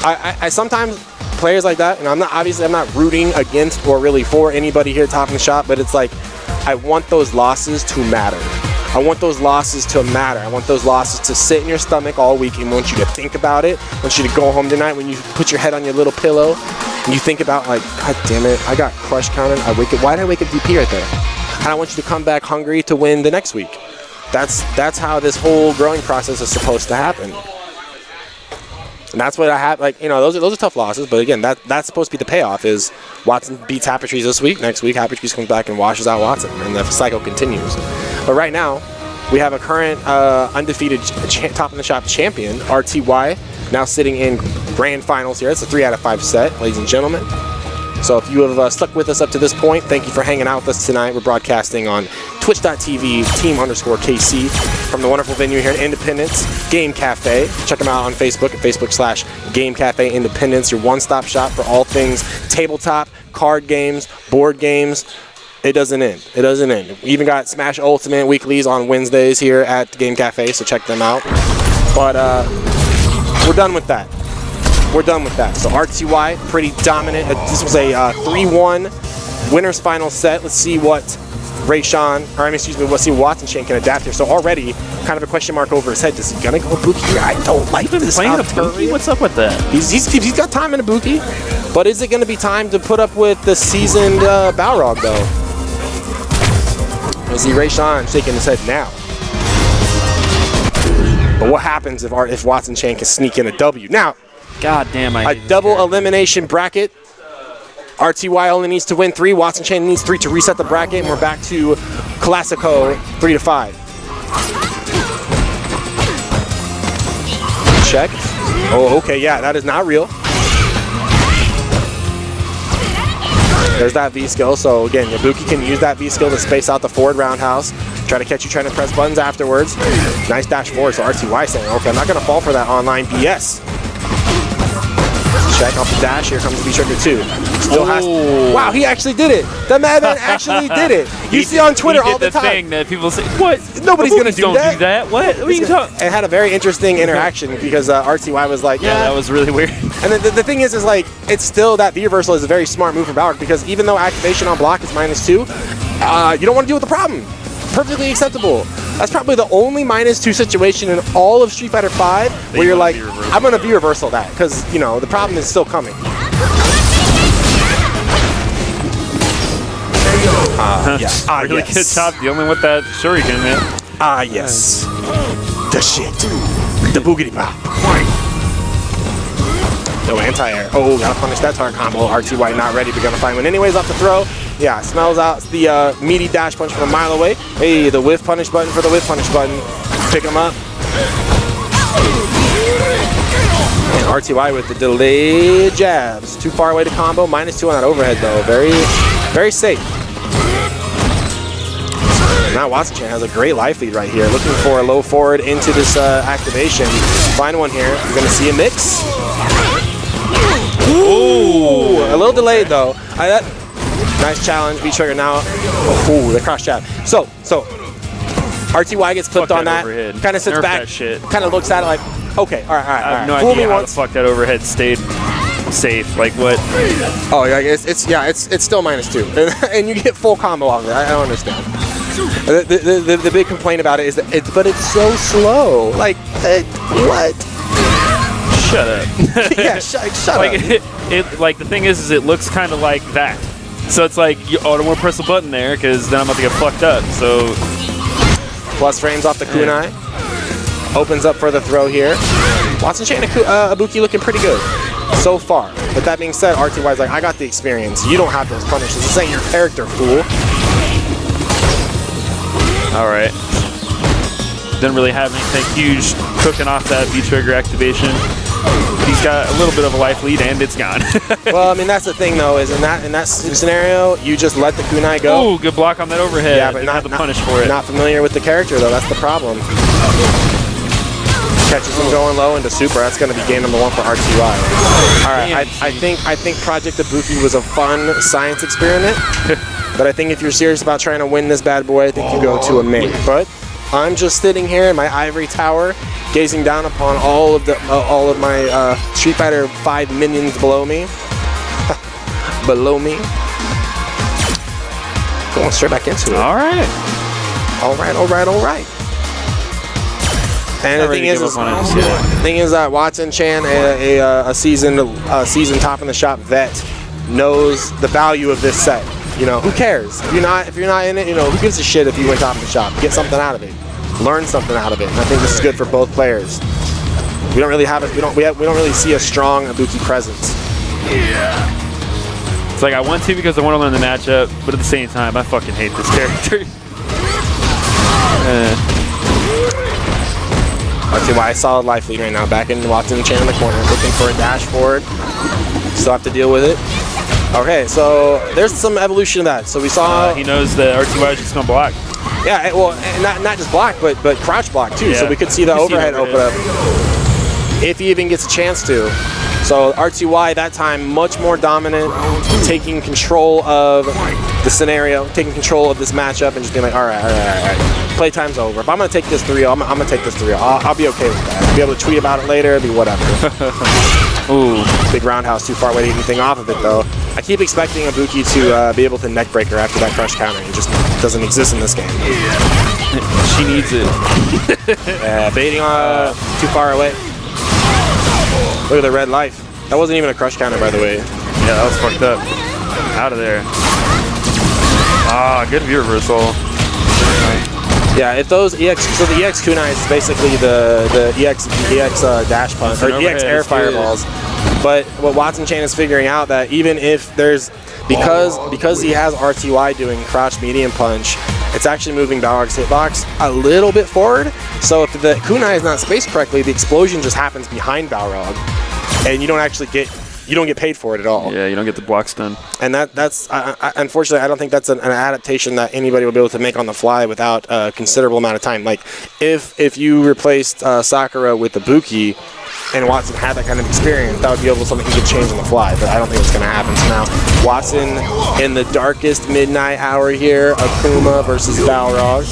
I sometimes players like that. And I'm not rooting against or really for anybody here topping the shop, but it's like I want those losses to matter. I want those losses to matter. I want those losses to sit in your stomach all week and want you to think about it. I want you to go home tonight when you put your head on your little pillow and you think about like, God damn it, I got crush counted. Why did I wake up DP right there? And I want you to come back hungry to win the next week. That's how this whole growing process is supposed to happen. And that's what I have. Like, those are tough losses. But again, that's supposed to be the payoff. Is Watson beats Happy Trees this week. Next week, Happy Trees comes back and washes out Watson, and the cycle continues. But right now, we have a current undefeated top in the shop champion, RTY, now sitting in grand finals here. It's a 3 out of 5 set, ladies and gentlemen. So if you have stuck with us up to this point, thank you for hanging out with us tonight. We're broadcasting on twitch.tv team_KC from the wonderful venue here in Independence, Game Cafe. Check them out on Facebook at Facebook.com/Game Cafe Independence, your one-stop shop for all things tabletop, card games, board games. It doesn't end. It doesn't end. We even got Smash Ultimate weeklies on Wednesdays here at Game Cafe, so check them out. But we're done with that. We're done with that. So RTY, pretty dominant. This was a 3-1 winner's final set. Let's see what let's see what Watson Chain can adapt here. So already, kind of a question mark over his head. Is he gonna go Buki here? I don't like this. Playing a Buki? What's up with that? He's got time in a Buki, but is it gonna be time to put up with the seasoned Balrog though? I see Rayshawn shaking his head now. But what happens if Watson Chain can sneak in a W? Now, God damn, a double elimination bracket. RTY only needs to win 3. Watson Chain needs 3 to reset the bracket, and we're back to Classico 3-5. Check. Oh, okay, yeah, that is not real. There's that V skill. So again, Yabuki can use that V skill to space out the forward roundhouse. Try to catch you trying to press buttons afterwards. Nice dash forward. So RTY saying, okay, I'm not going to fall for that online BS. Check off the dash. Here comes V-Trigger 2. Still has to, wow, he actually did it. The madman actually did it. You see on Twitter all the time. Thing that people say, what? Nobody's going to do that. Don't do that. What are you talking? It had a very interesting interaction because RTY was like, yeah, that was really weird. And the thing is like, it's still that V reversal is a very smart move for Balrog because even though activation on block is -2, you don't want to deal with the problem. Perfectly acceptable. That's probably the only -2 situation in all of Street Fighter V where you're like, I'm going to V reversal that because, the problem is still coming. Yes. Really yes. good job dealing with that Shuriken, man. Yes. The shit. The boogity pop. No anti-air. Oh, gotta punish that target combo. RTY not ready, but gonna find one anyways off the throw. Yeah, smells out the meaty dash punch from a mile away. Hey, the whiff punish button for the whiff punish button. Pick him up. And RTY with the delayed jabs. Too far away to combo. -2 on that overhead though. Very, very safe. Now Watson Chan has a great life lead right here. Looking for a low forward into this activation. Find one here. You're gonna see a mix. Ooh, a little delayed though. Nice challenge. V-Trigger now. Ooh, the cross jab. So RTY gets clipped on that. Kind of sits back. Kind of looks at it like, okay, all right. I have no idea how the fuck that overhead stayed safe. Like what? Oh yeah, it's still -2, and you get full combo off of it. I don't understand. The big complaint about it is that it's so slow. Like what? Shut up. Yeah, shut up. like the thing is it looks kind of like that. So it's like, oh, I don't want to press a button there because then I'm about to get fucked up. So Plus frames off the kunai. Opens up for the throw here. Watson Chain and Ibuki looking pretty good so far. But that being said, RTY's like, I got the experience. You don't have those punishes. This ain't your character, fool. all right. Didn't really have anything huge cooking off that V-trigger activation. But he's got a little bit of a life lead, and it's gone. Well, I mean, that's the thing, though, is in that scenario, you just let the kunai go. Ooh, good block on that overhead. Yeah, but Didn't not have the punish for it. Not familiar with the character, though. That's the problem. Catches him going low into super. That's going to be game number 1 for RTY. All right, I think Project Ibuki was a fun science experiment. But I think if you're serious about trying to win this bad boy, I think you go to a main. But I'm just sitting here in my ivory tower, gazing down upon all of my Street Fighter 5 minions below me. Below me. Going straight back into it. All right. All right. And the thing is that Watson Chan, a seasoned top in the shop vet, knows the value of this set. You know, who cares? If you're not in it, you know, who gives a shit if you went top of the shop? Get something out of it. Learn something out of it. And I think this is good for both players. We don't really really see a strong Ibuki presence. It's like I want to because I want to learn the matchup, but at the same time, I fucking hate this character. RTY, solid life lead right now. Back in Watson Chan in the corner, looking for a dash forward. Still have to deal with it. Okay, so there's some evolution of that. So we saw he knows that RTY is just gonna block. Yeah, well, not just block, but crouch block too. Yeah. So we could see the overhead open up if he even gets a chance to. So RTY that time much more dominant, taking control of the scenario, taking control of this matchup, and just being like, all right. Playtime's over. If I'm gonna take this 3-0, I'm gonna take this 3-0. I'll be okay with that. I'll be able to tweet about it later. It'll be whatever. Ooh, big roundhouse, too far away to get anything off of it though. I keep expecting Ibuki to be able to neck breaker after that crush counter. It just doesn't exist in this game. she needs it. Baiting too far away. Look at the red life. That wasn't even a crush counter, by the way. Yeah, that was fucked up. Out of there. Ah, good view reversal. Yeah, if those EX, so the EX kunai is basically the EX dash punch, or EX air fireballs. But what Watson Chan is figuring out that even if there's, because he has RTY doing crouch medium punch, it's actually moving Balrog's hitbox a little bit forward. So if the kunai is not spaced correctly, the explosion just happens behind Balrog, and you don't actually get paid for it at all. Yeah, you don't get the blocks done. And that's unfortunately, I don't think that's an adaptation that anybody will be able to make on the fly without a considerable amount of time. Like if you replaced Sakura with Ibuki and Watson had that kind of experience, that would be able to something he could change on the fly. But I don't think it's going to happen. So now Watson in the darkest midnight hour here, Akuma versus Balrog.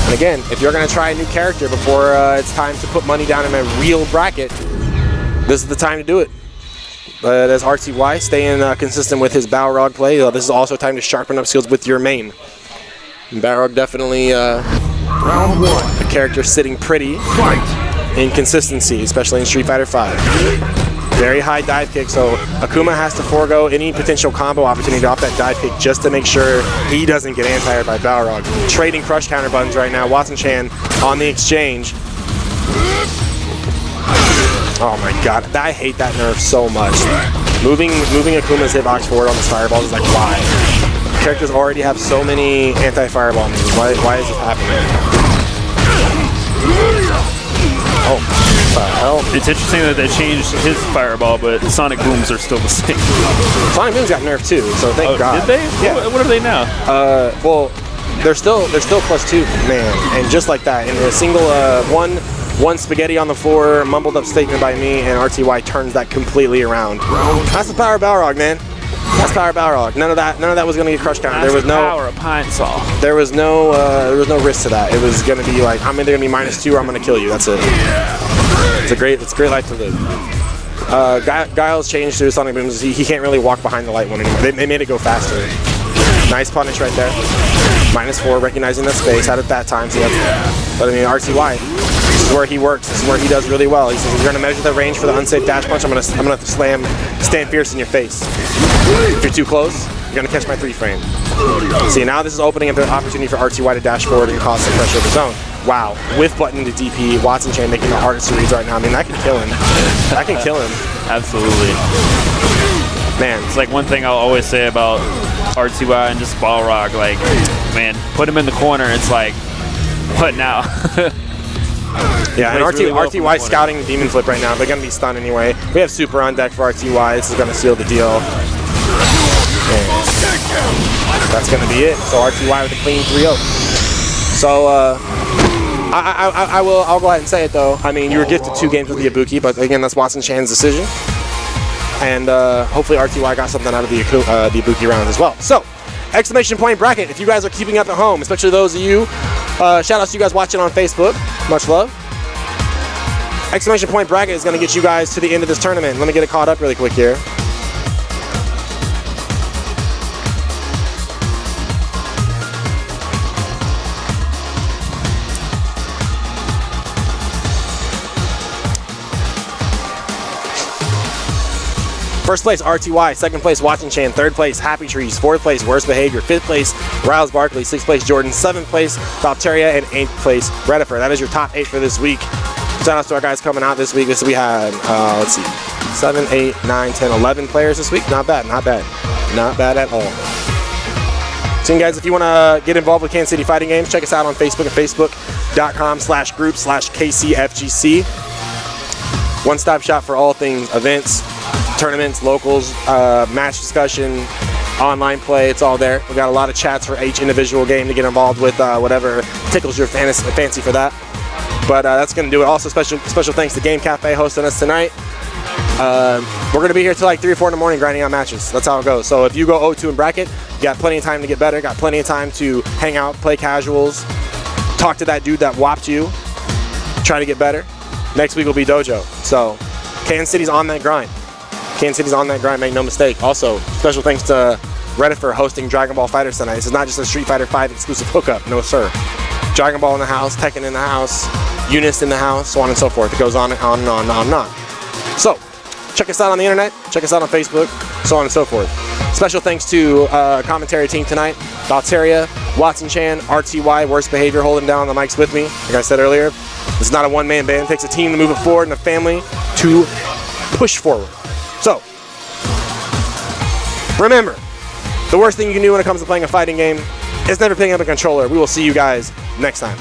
And again, if you're going to try a new character before it's time to put money down in a real bracket, this is the time to do it. But as RTY, staying consistent with his Balrog play, this is also time to sharpen up skills with your main. And Balrog definitely Round 1. a character sitting pretty in consistency, especially in Street Fighter 5. Very high dive kick, so Akuma has to forego any potential combo opportunity off that dive kick just to make sure he doesn't get anti-aired by Balrog. Trading crush counter buttons right now. Watson Chan on the exchange. Oh my god, I hate that nerf so much. Moving Akuma's hitbox forward on the fireballs is like, why? Characters already have so many anti-fireball moves. Why is this happening? Oh, what the hell? It's interesting that they changed his fireball, but Sonic Booms are still the same. Sonic Booms got nerfed too, so thank God. Did they? Yeah. What are they now? Well, they're still +2, man. And just like that, in a single one spaghetti on the floor, mumbled up statement by me, and RTY turns that completely around. That's the power of Balrog, man. That's power of Balrog. None of that was gonna get crush counter. There was no power of Pine Saw. There was no risk to that. It was gonna be like, I'm either gonna be -2 or I'm gonna kill you. That's it. It's a great life to live. Guile's changed to Sonic Booms. He can't really walk behind the light one anymore. They made it go faster. Nice punish right there. -4, recognizing that space, had it that time. So but I mean, RTY is where he works. This is where he does really well. He says, you're going to measure the range for the unsafe dash punch. I'm going to slam Stand Fierce in your face. If you're too close, you're going to catch my 3-frame. See, now this is opening up the opportunity for RTY to dash forward and cause some pressure of his own. Wow, with button to DP, Watson Chain making the hardest to reads right now. I mean, that can kill him. That can kill him. Absolutely. Man. It's like one thing I'll always say about RTY and just Balrog, like, man, put him in the corner, it's like, what now? Yeah, and Plays really well from the RTY corner. scouting the Demon Flip right now. They're going to be stunned anyway. We have Super on deck for RTY. This is going to seal the deal. And that's going to be it. So RTY with a clean 3-0. So I'll go ahead and say it though. I mean, you were gifted 2 games with the Ibuki, but again, that's Watson Chan's decision. And hopefully RTY got something out of the Ibuki rounds as well. So, exclamation point bracket. If you guys are keeping up at home, especially those of you, shout out to you guys watching on Facebook. Much love. Exclamation point bracket is going to get you guys to the end of this tournament. Let me get it caught up really quick here. First place, RTY. Second place, Watson Chan. Third place, Happy Trees. Fourth place, Worst Behavior. Fifth place, Riles Barkley. Sixth place, Jordan. Seventh place, Valteria. And eighth place, Redifer. That is your top 8 for this week. Shout out to our guys coming out this week. We had, let's see, 7, 8, 9, 10, 11 players this week. Not bad, not bad. Not bad at all. So, guys, if you want to get involved with Kansas City Fighting Games, check us out on Facebook at facebook.com/group/KCFGC. One-stop shop for all things events, tournaments, locals, match discussion, online play. It's all there. We got a lot of chats for each individual game to get involved with, whatever tickles your fancy for that. But that's going to do it. Also, special thanks to Game Cafe hosting us tonight. We're going to be here till like 3 or 4 in the morning grinding out matches. That's how it goes. So if you go 0-2 in bracket, you got plenty of time to get better. Got plenty of time to hang out, play casuals, talk to that dude that whopped you, try to get better. Next week will be Dojo. So Kansas City's on that grind. Kansas City's on that grind, make no mistake. Also, special thanks to Reddit for hosting Dragon Ball FighterZ tonight. This is not just a Street Fighter V exclusive hookup. No, sir. Dragon Ball in the house, Tekken in the house, Eunice in the house, so on and so forth. It goes on and on and on and on and on. So, check us out on the internet. Check us out on Facebook, so on and so forth. Special thanks to commentary team tonight. Valteria, Watson Chan, RTY, Worst Behavior holding down the mics with me. Like I said earlier, this is not a one-man band. It takes a team to move it forward and a family to push forward. So, remember, the worst thing you can do when it comes to playing a fighting game is never picking up a controller. We will see you guys next time.